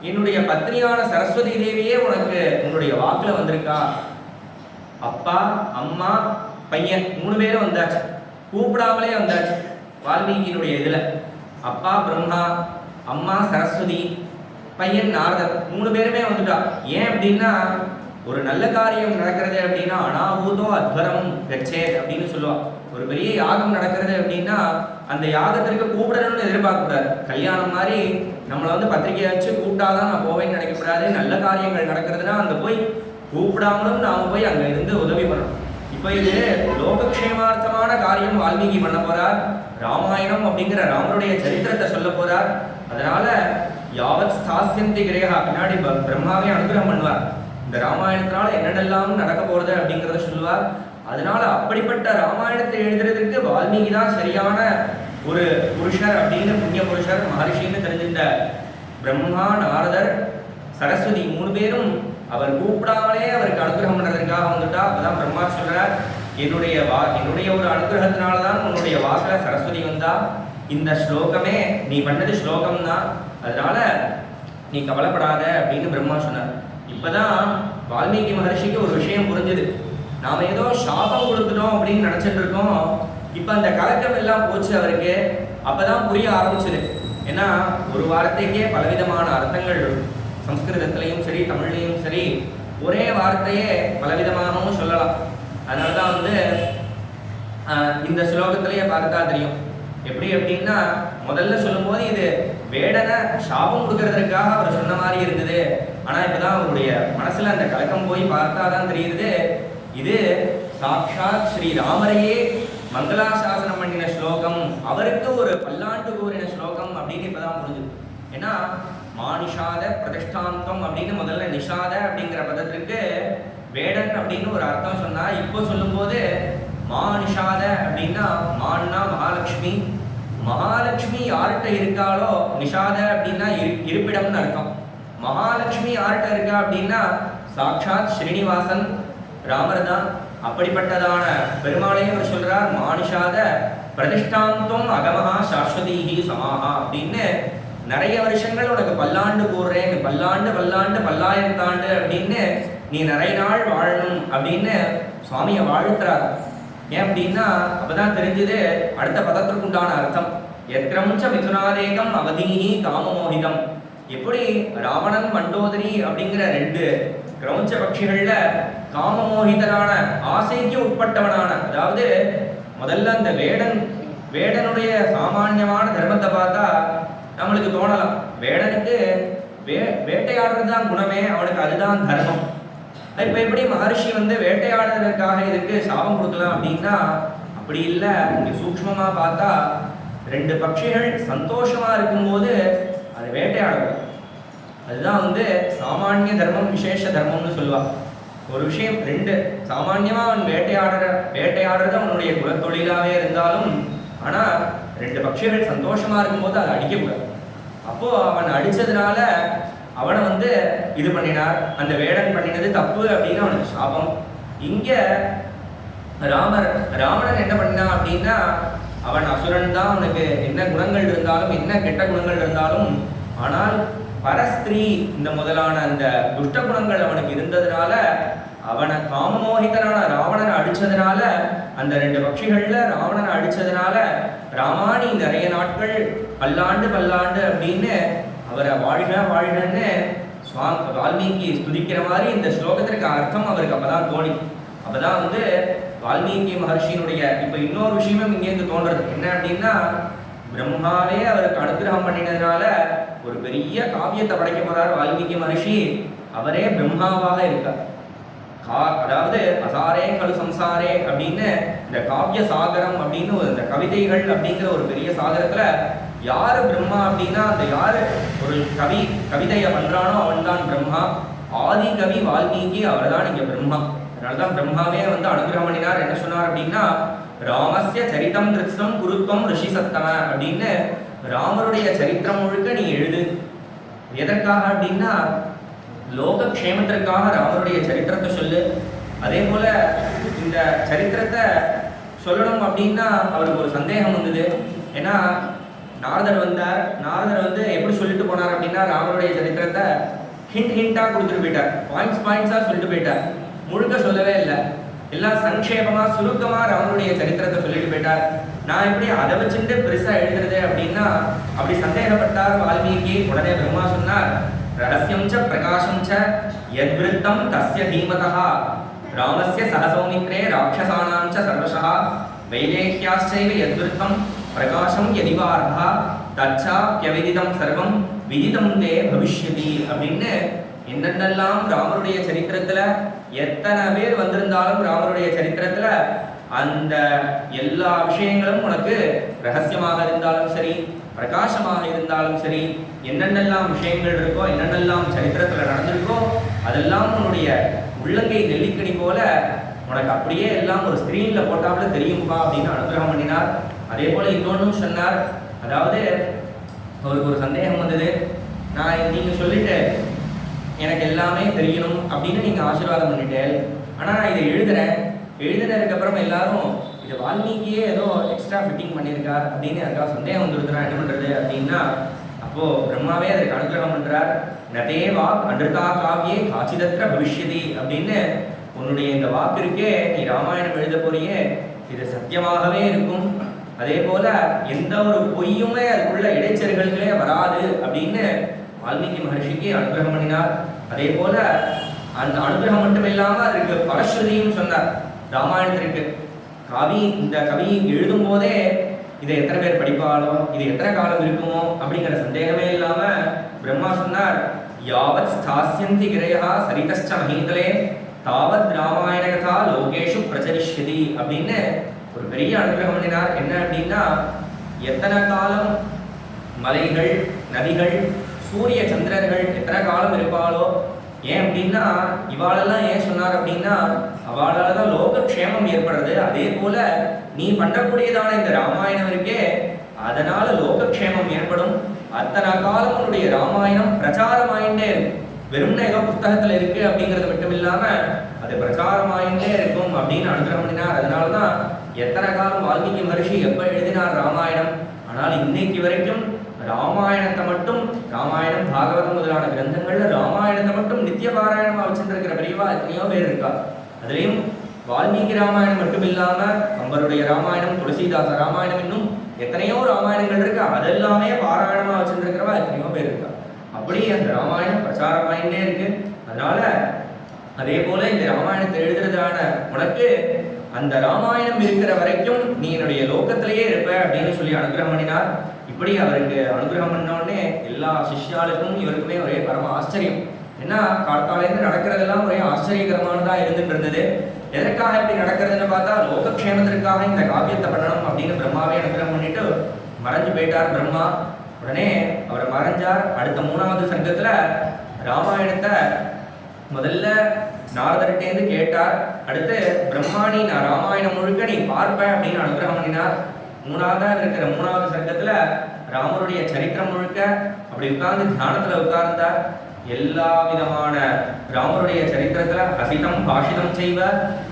என்னுடைய பத்னியான சரஸ்வதி தேவியே உனக்கு உன்னுடைய வாக்குல வந்திருக்கா. அப்பா, அம்மா, பையன் 3 பேரும் வந்தாச்சு. கூப்பிடாமலே வந்தாச்சு. வால்மீகியினுடைய இதுல அப்பா பிரம்மா, அம்மா சரஸ்வதி, பையன் நாரதர் 3 பேருமே வந்துட்டா. ஏன் அப்படின்னா, ஒரு நல்ல காரியம் நடக்கிறது அப்படின்னா அனாபூதோ அத்வரம் கச்சேத் அப்படின்னு சொல்லுவான். ஒரு பெரிய யாகம் நடக்கிறது அப்படின்னா அந்த யாகத்திற்கு கூப்பிடணும்னு எதிர்பார்க்கக்கூடாது. கல்யாணம் மாதிரி நம்மளை வந்து பத்திரிகையை வச்சு கூப்பிட்டாதான் நான் போவேன்னு நினைக்கக்கூடாது. நல்ல காரியங்கள் நடக்கிறதுனா அங்கே போய் கூப்பிடாமலும் நாம் போய் அங்கே இருந்து உதவி பண்ணணும். இப்போ இது லோகக்ஷேமார்த்தமான காரியம் வால்மீகி பண்ண போறார். ராமாயணம் அப்படிங்கிற ராமருடைய சரித்திரத்தை சொல்ல போறார். அதனால யாவத் ஸ்தாஸ்யந்தி கிரேகா, பின்னாடி பிரம்மாவே அனுகிரகம் பண்ணுவார். இந்த ராமாயணத்தினால என்னென்னலாம் நடக்க போறது அப்படிங்கிறத சொல்லுவார். அதனால அப்படிப்பட்ட ராமாயணத்தை எழுதுறதுக்கு வால்மீகி தான் சரியான ஒரு புருஷர் அப்படின்னு, புண்ணிய புருஷர் மகர்ஷின்னு தெரிஞ்சிருந்த பிரம்மா, நாரதர், சரஸ்வதி 3 பேரும் அவர் கூப்பிடாமலே அவருக்கு அனுகிரகம் பண்ணுறதுக்காக வந்துட்டா. அப்பதான் பிரம்மா சொல்றார், என்னுடைய ஒரு அனுகிரகத்தினால்தான் உன்னுடைய வாக்குல சரஸ்வதி வந்தா. இந்த ஸ்லோகமே நீ பண்ணது ஸ்லோகம் தான், அதனால நீ கவலைப்படாத அப்படின்னு பிரம்மா சொன்னார். இப்பதான் வால்மீகி மகர்ஷிக்கு ஒரு விஷயம் புரிஞ்சுது. நாம ஏதோ சாபம் கொடுத்துட்டோம் அப்படின்னு நினைச்சிட்டு இருக்கோம். இப்ப அந்த கலக்கம் எல்லாம் போச்சு அவருக்கு. அப்பதான் புரிய ஆரம்பிச்சது. ஏன்னா ஒரு வார்த்தைக்கே பலவிதமான அர்த்தங்கள், சம்ஸ்கிருதத்திலையும் சரி தமிழ்லையும் சரி ஒரே வார்த்தையே பலவிதமாகவும் சொல்லலாம். அதனாலதான் வந்து இந்த ஸ்லோகத்திலேயே பார்த்தா தெரியும். எப்படி அப்படின்னா, முதல்ல சொல்லும்போது இது வேடனை சாபம் கொடுக்கறதுக்காக அவர் சொன்ன மாதிரி இருந்தது. ஆனா இப்பதான் அவருடைய மனசுல அந்த கலக்கம் போய் பார்த்தாதான் தெரியுது, இது சாட்சாத் ஸ்ரீராமரையே மங்களாசாசனம் பண்ணின ஸ்லோகம், அவருக்கு ஒரு பல்லாண்டு கூறின ஸ்லோகம் அப்படின்னு இப்பதான் புரிஞ்சுது. ஏன்னா மானிஷாத பிரதிஷ்டாந்தம் அப்படின்னு முதல்ல நிஷாத அப்படிங்கிற பதத்திற்கு வேடன் அப்படின்னு ஒரு அர்த்தம் சொன்னா, இப்போ சொல்லும்போது மானிஷாத அப்படின்னா மான்னா மகாலட்சுமி, மகாலட்சுமி யார்கிட்ட இருக்காளோ நிஷாத அப்படின்னா இருப்பிடம்னு அர்த்தம். மகாலட்சுமி யார்கிட்ட இருக்கா அப்படின்னா சாட்சாத் ஸ்ரீனிவாசன் ராமர் தான். அப்படிப்பட்டதான பெருமாளையும் அவர் சொல்றார், மானிஷாத பிரதிஷ்டாந்தம் அகமஹா சாஸ்வதீஹி சமாஹா அப்படின்னு நிறைய வருஷங்கள் உனக்கு பல்லாண்டு கூறுறேன், பல்லாண்டு பல்லாண்டு பல்லாயிரத்தாண்டு அப்படின்னு நீ நிறைய நாள் வாழணும் அப்படின்னு சுவாமியை வாழ்த்துறார். ஏன் அப்படின்னா அப்பதான் தெரிஞ்சது அடுத்த பதத்திற்குண்டான அர்த்தம். எத்திரம்ச மிதுனாதேகம் அவதீஹி காமமோகிதம். எப்படி ராவணன் மண்டோதரி அப்படிங்கிற 2 கிரௌஞ்ச பட்சிகள்ல காமமோகிதனான ஆசைக்கு உட்பட்டவனான, அதாவது முதல்ல அந்த வேடனுடைய சாமான்யமான தர்மத்தை பார்த்தா நம்மளுக்கு தோணலாம், வேடனுக்கு வேட்டையாடுறது தான் குணமே, அவனுக்கு அதுதான் தர்மம். இப்ப எப்படி மகர்ஷி வந்து வேட்டையாடுறதுக்காக இதுக்கு சாபம் கொடுக்கலாம் அப்படின்னா அப்படி இல்லை. இங்க சூக்ஷ்மமா பார்த்தா 2 பட்சிகள் சந்தோஷமா இருக்கும்போது அது வேட்டையாடணும். அதுதான் வந்து சாமானிய தர்மம் விசேஷ தர்மம்னு சொல்லுவாள். ஒரு விஷயம் ரெண்டு, சாமான்யமாக அவன் வேட்டையாடுறது அவனுடைய குலத்தொழிலாகவே இருந்தாலும், ஆனால் ரெண்டு பட்சிகள் சந்தோஷமாக இருக்கும்போது அதை அடிக்கக்கூடாது. அப்போது அவன் அடித்ததுனால அவனை வந்து இது பண்ணினார், அந்த வேடன் பண்ணினது தப்பு அப்படின்னு அவனுக்கு சாபம். இங்கே ராவணன் என்ன பண்ணான் அப்படின்னா, அவன் அசுரன் தான், அவனுக்கு என்ன குணங்கள் இருந்தாலும் என்ன கெட்ட குணங்கள் இருந்தாலும், ஆனால் பரஸ்திரீ இந்த முதலான அந்த துஷ்ட குணங்கள் அவனுக்கு இருந்ததுனால அவனை காமமோகிதனான ராவணனை அடித்ததுனால, அந்த ரெண்டு பட்சிகளில் ராவணனை அடித்ததுனால ராமானி நிறைய நாட்கள் பல்லாண்டு பல்லாண்டு அப்படின்னு அவரை வாழ்க வாழ்கன்னு வால்மீகி ஸ்துதிக்கிற மாதிரி இந்த ஸ்லோகத்திற்கு அர்த்தம் அவருக்கு அப்பதான் தோணி. அப்பதான் வந்து வால்மீகி மகர்ஷியினுடைய இப்போ இன்னொரு விஷயமும் இங்கேருந்து தோன்றது என்ன அப்படின்னா, பிரம்மாவே அவருக்கு அனுகிரகம் பண்ணினதுனால ஒரு பெரிய காவியத்தை படைக்க போறார் வால்மீகி மகர்ஷி. அவரே பிரம்மாவாக இருக்கார். அதாவது அசாரே கலு சம்சாரே அப்படின்னு இந்த காவிய சாகரம் அப்படின்னு இந்த கவிதைகள் அப்படிங்கிற ஒரு பெரிய சாகரத்துல யாரு பிரம்மா அப்படின்னா, அந்த யாரு ஒரு கவிதையை பண்றானோ அவன் தான் பிரம்மா. ஆதி கவி வால்மீகி அவர் தான் இங்க பிரம்மா. அதனால்தான் பிரம்மாவே வந்து அனுகிரகம் பண்ணினார். என்ன சொன்னார் அப்படின்னா, ராமஸ்ய சரிதம் கிருஷ்ணம் குருத்வம் ரிஷி சத்தம அப்படின்னு ராமருடைய சரித்திரம் முழுக்க நீ எழுது. எதற்காக அப்படின்னா, லோகக்ஷேமத்திற்காக ராமருடைய சரித்திரத்தை சொல்லு. அதே போல இந்த சரித்திரத்தை சொல்லணும் அப்படின்னா அவருக்கு ஒரு சந்தேகம் வந்தது. ஏன்னா நாரதர் வந்தார். நாரதர் வந்து எப்படி சொல்லிட்டு போனார் அப்படின்னா, ராமருடைய சரித்திரத்தை ஹிண்டாக கொடுத்துட்டு போயிட்டார், பாயிண்ட்ஸாக சொல்லிட்டு போயிட்டார். முழுக்க சொல்லவே இல்லை, எல்லாம் சங்கேபமாக சுருக்கமாக ராமருடைய சரித்திரத்தை சொல்லிட்டு போயிட்டார். நான் எப்படி அதை வச்சுட்டு பெருசாக எழுதுறது அப்படின்னா அப்படி சந்தேகப்பட்டார் வால்மீகி. உடனே பிரம்மா சொன்னார், ரகசியம் ச பிரகாசம் ச யத்விருத்தம் தஸ்ய தீமதः ராமஸ்ய சஹசௌமித்ரே ராட்சசானாம் ச சர்வசः வைலேஹ்யாஸ்சைவ யத்விருத்தம் பிரகாசம் யதிவார்த்தா தச்சாப்யவிதிதம் சர்வம் விதிதம் தே பவிஷ்யதி அப்படின்னு என்னென்னலாம் ராமருடைய சரித்திரத்துல எத்தனை பேர் வந்திருந்தாலும் ராமருடைய சரித்திரத்துல அந்த எல்லா விஷயங்களும் உனக்கு ரகசியமாக இருந்தாலும் சரி, பிரகாசமாக இருந்தாலும் சரி, என்னென்னலாம் விஷயங்கள் இருக்கோ, என்னென்னலாம் சரித்திரத்துல நடந்திருக்கோ அதெல்லாம் உன்னுடைய உள்ளங்கை நெல்லிக்கனி போல உனக்கு அப்படியே எல்லாம் ஒரு ஸ்கிரீன்ல போட்டாப்புல தெரியும்பா அப்படின்னு அனுகிரகம் பண்ணினார். அதே போல இன்னொன்னும் சொன்னார். அதாவது அவருக்கு ஒரு சந்தேகம் வந்தது. நான் நீங்க சொல்லிட்டு எனக்கு எல்லாமே தெரியணும் அப்படின்னு நீங்க ஆசீர்வாதம் பண்ணிட்டேன், ஆனா நான் இதை எழுதுனதுக்கு அப்புறம் எல்லாரும் இது வால்மீகியே ஏதோ எக்ஸ்ட்ரா ஃபிட்டிங் பண்ணியிருக்கார் அப்படின்னு யாருக்காவது சந்தேகம் வந்துருதுன்னா என்ன பண்றது அப்படின்னா, அப்போ பிரம்மாவே அதற்கு அனுகிரகம் பண்றார். நதே வாக் அன்றுதா காவியே காட்சிதத்திர பவிஷ்யதி அப்படின்னு உன்னுடைய இந்த வாக்கு இருக்கே, நீ ராமாயணம் எழுத போறியே இது சத்தியமாகவே இருக்கும். அதே போல எந்த ஒரு பொய்யுமே அதுக்குள்ள இடைச்சல்களே வராது அப்படின்னு வால்மீகி மகர்ஷிக்கு அனுகிரகம் பண்ணினார். அதே போல அந்த அனுகிரகம் மட்டும் இல்லாம அதற்கு பரஸ்ருதியும் சொன்னார். ராமாயணத்திற்கு இந்த கவி எழுதும் போதே இதை எத்தனை பேர் படிப்பாளோ, இது எத்தனை காலம் இருக்குமோ அப்படிங்கிற சந்தேகமே இல்லாம பிரம்மா சொன்னார், யாவத் ஸ்தாஸ்யந்தி கிரயா சரிதஸ்ச மஹீதலே தாவத் ராமாயண கதா லோகேஷு பிரச்சரிஷ்யதி அப்படின்னு ஒரு பெரிய அனுகிரகம் பண்ணினார். என்ன அப்படின்னா, எத்தனை காலம் மலைகள் நதிகள் சூரிய சந்திரர்கள் எத்தனை காலம் இருப்பாளோ, ஏன் அப்படின்னா இவாளெல்லாம் ஏன் சொன்னார் அப்படின்னா அவளால தான் லோகக்ஷேமம் ஏற்படுறது. அதே போல நீ பண்ணக்கூடியதான இந்த ராமாயணம் இருக்கே அதனால லோகக்ஷேமம் ஏற்படும். அத்தனை காலம் உன்னுடைய ராமாயணம் பிரச்சாரமாயிட்டே இருக்கும். வெறும்னா ஏதோ புஸ்தகத்துல இருக்கு அப்படிங்கிறது மட்டும் இல்லாம அது பிரச்சாரமாயிட்டே இருக்கும் அப்படின்னு அனுகிரகம் பண்ணினார். அதனாலதான் எத்தனை காலம் வால்மீகி மகர்ஷி எப்ப எழுதினார் ராமாயணம், ஆனால் இன்னைக்கு வரைக்கும் ராமாயணத்தை மட்டும், ராமாயணம் பாகவதம் முதலான கிரந்தங்கள்ல ராமாயணத்தை மட்டும் நித்திய பாராயணமா வச்சுருக்கிற பெரியவா எத்தனையோ பேர் இருக்கா. அதுலேயும் வால்மீகி ராமாயணம் மட்டும் இல்லாம கம்பருடைய ராமாயணம், துளசிதாச ராமாயணம், இன்னும் எத்தனையோ ராமாயணங்கள் இருக்கா. அதெல்லாமே பாராயணமா வச்சுருக்கிறவா எத்தனையோ பேர் இருக்கா. அப்படி அந்த ராமாயணம் பிரச்சாரமாயிட்டே இருக்கு. அதனால அதே போல இந்த ராமாயணத்தை எழுதுறதான உனக்கு அந்த ராமாயணம் இருக்கிற வரைக்கும் நீ என்னுடைய லோகத்திலேயே இருப்ப அப்படின்னு சொல்லி அனுகிரகம் பண்ணினார். இப்படி அவருக்கு அனுகிரகம் பண்ணோடனே எல்லா சிஷ்யாளுக்கும் இவருக்குமே ஒரே பரம ஆச்சரியம். ஏன்னா காலத்தாலேருந்து நடக்கிறதெல்லாம் ஒரே ஆச்சரியகரமானதாக இருந்துட்டு இருந்தது. எதற்காக இப்படி நடக்கிறதுன்னு பார்த்தா லோகக்ஷேமத்திற்காக இந்த காவியத்தை பண்ணணும் அப்படின்னு பிரம்மாவே அனுகிரகம் பண்ணிட்டு மறைஞ்சு போயிட்டார் பிரம்மா. உடனே அவர் மறைஞ்சார். அடுத்த 3வது சர்க்கத்துல ராமாயணத்தை முதல்ல நாரதர்கிட்டேருந்து கேட்டார். அடுத்து பிரம்மாணி நான் ராமாயணம் முழுக்க நீ பார்ப்பேன் அப்படின்னு அனுகிரகம் பண்ணினார். 3வது இருக்கிற 3வது சர்க்கத்துல ராமருடைய சரித்திரம் முழுக்க அப்படி உட்கார்ந்து தியானத்துல உட்கார்ந்தார். எல்லா விதமான ராமருடைய சரித்திரத்துல ஹசிதம் பாஷிதம் செய்வ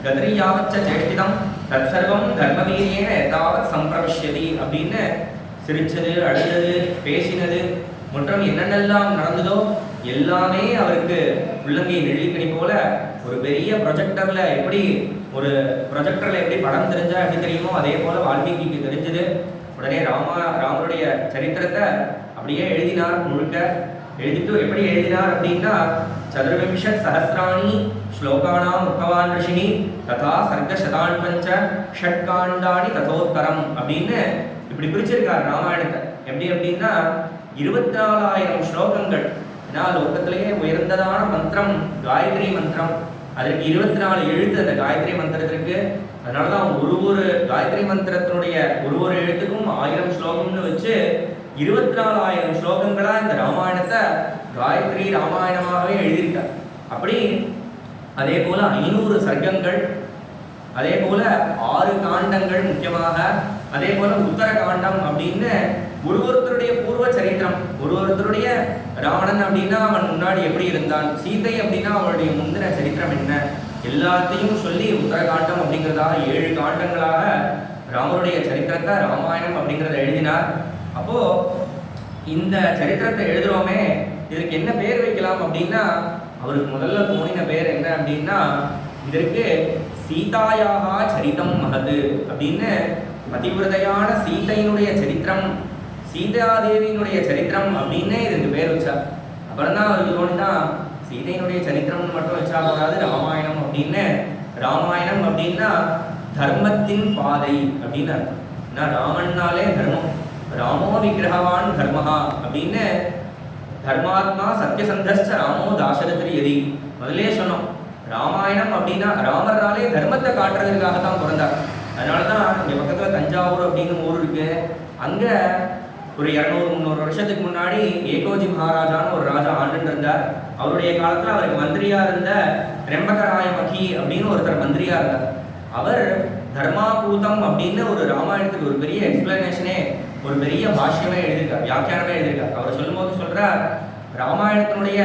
கதரியாவச்ச சேஷ்டிதம் தத் சர்வம் தர்மவீரியேன யதாவத் சம்பிரவிஷ்யதி அப்படின்னு சிரிச்சது, அழுதது, பேசினது மற்றும் என்னென்னலாம் நடந்ததோ எல்லாமே அவருக்கு உள்ளங்கை நெல்லிக்கனி போல ஒரு பெரிய ப்ரொஜெக்டர்ல எப்படி படம் தெரிஞ்சா எப்படி தெரியுமோ அதே போல வால்மீகிக்கு தெரிஞ்சது. உடனே ராமருடைய சரித்திரத்தை அப்படியே எழுதினார். முழுக்க எழுதிட்டு எப்படி எழுதினார் அப்படின்னா சதுர்விம்சத் சஹஸ்ராணி ஸ்லோகானாம் உத்பவான் ரிஷினி ததா சர்க்கசதான் பஞ்ச ஷட்காண்டானி ததோத்தரம் அப்படின்னு இப்படி பிரிச்சிருக்கார் ராமாயணத்தை. எப்படி அப்படின்னா 24,000 ஸ்லோகங்கள். ஏன்னா லோகத்திலேயே உயர்ந்ததான மந்திரம் காயத்ரி மந்திரம். அதற்கு 24 எழுத்து அந்த காயத்ரி மந்திரத்திற்கு. அதனாலதான் ஒரு காயத்ரி மந்திரத்தினுடைய ஒரு எழுத்துக்கும் 1000 ஸ்லோகம்னு வச்சு 24,000 ஸ்லோகங்களா இந்த ராமாயணத்தை காயத்ரி ராமாயணமாகவே எழுதியிருக்கார். அப்படி அதே போல 500 சர்க்கங்கள், அதே போல 6 காண்டங்கள் முக்கியமாக, அதே போல உத்தர காண்டம் அப்படின்னு ஒருவருத்தருடைய பூர்வ சரித்திரம். ஒருவருத்தருடைய ராவணன் அப்படின்னா அவன் முன்னாடி எப்படி இருந்தான், சீதை அப்படின்னா அவனுடைய முந்தின சரித்திரம் என்ன, எல்லாத்தையும் சொல்லி உத்தரகாண்டம் அப்படிங்கிறதாக 7 காண்டங்களாக ராமருடைய சரித்திரத்தை ராமாயணம் அப்படிங்கிறத எழுதினார். அப்போ இந்த சரித்திரத்தை எழுதுறோமே இதற்கு என்ன பேர் வைக்கலாம் அப்படின்னா அவருக்கு முதல்ல தோணின பேர் என்ன அப்படின்னா இதற்கு சீதாயாக சரிதம் மகது அப்படின்னு பதிவிரதையான சீதையினுடைய சரித்திரம், சீதாதேவியினுடைய சரித்திரம் அப்படின்னு இதுக்கு பேர் வச்சார். அப்புறம் தான் அவருக்கு தோணிதான் சீதையினுடைய சரித்திரம்னு மட்டும் வச்சா போடாது ராமாயணம் அப்படின்னு. ராமாயணம் அப்படின்னா தர்மத்தின் பாதை அப்படின்னு அர்த்தம். ஏன்னா ராமன்னாலே தர்மம், ராமோ விக்கிரகவான் தர்மஹா அப்படின்னு தர்மாத்மா சத்யசந்தஸ்ச ராமோ தாசரதிரி எதி முதலே சொன்னோம். ராமாயணம் அப்படின்னா ராமர்னாலே தர்மத்தை காட்டுறதுக்காக தான் பிறந்தார். அதனால தான் இங்கே பக்கத்தில் தஞ்சாவூர் அப்படின்னு ஊர் இருக்கு. அங்கே ஒரு 200-300 வருஷத்துக்கு முன்னாடி ஏகோஜி மகாராஜான்னு ஒரு ராஜா ஆண்டுன்னு இருந்தார். அவருடைய காலத்தில் அவருக்கு மந்திரியா இருந்த ரெம்பகராய மகி அப்படின்னு ஒருத்தர் மந்திரியா இருந்தார். அவர் தர்மாபூதம் அப்படின்னு ஒரு ராமாயணத்துக்கு ஒரு பெரிய எக்ஸ்பிளனேஷனே, ஒரு பெரிய பாஷ்யமே எழுதியிருக்கார், வியாக்கியானமே எழுதியிருக்கார். அவர் சொல்லும்போது சொல்றார், ராமாயணத்தினுடைய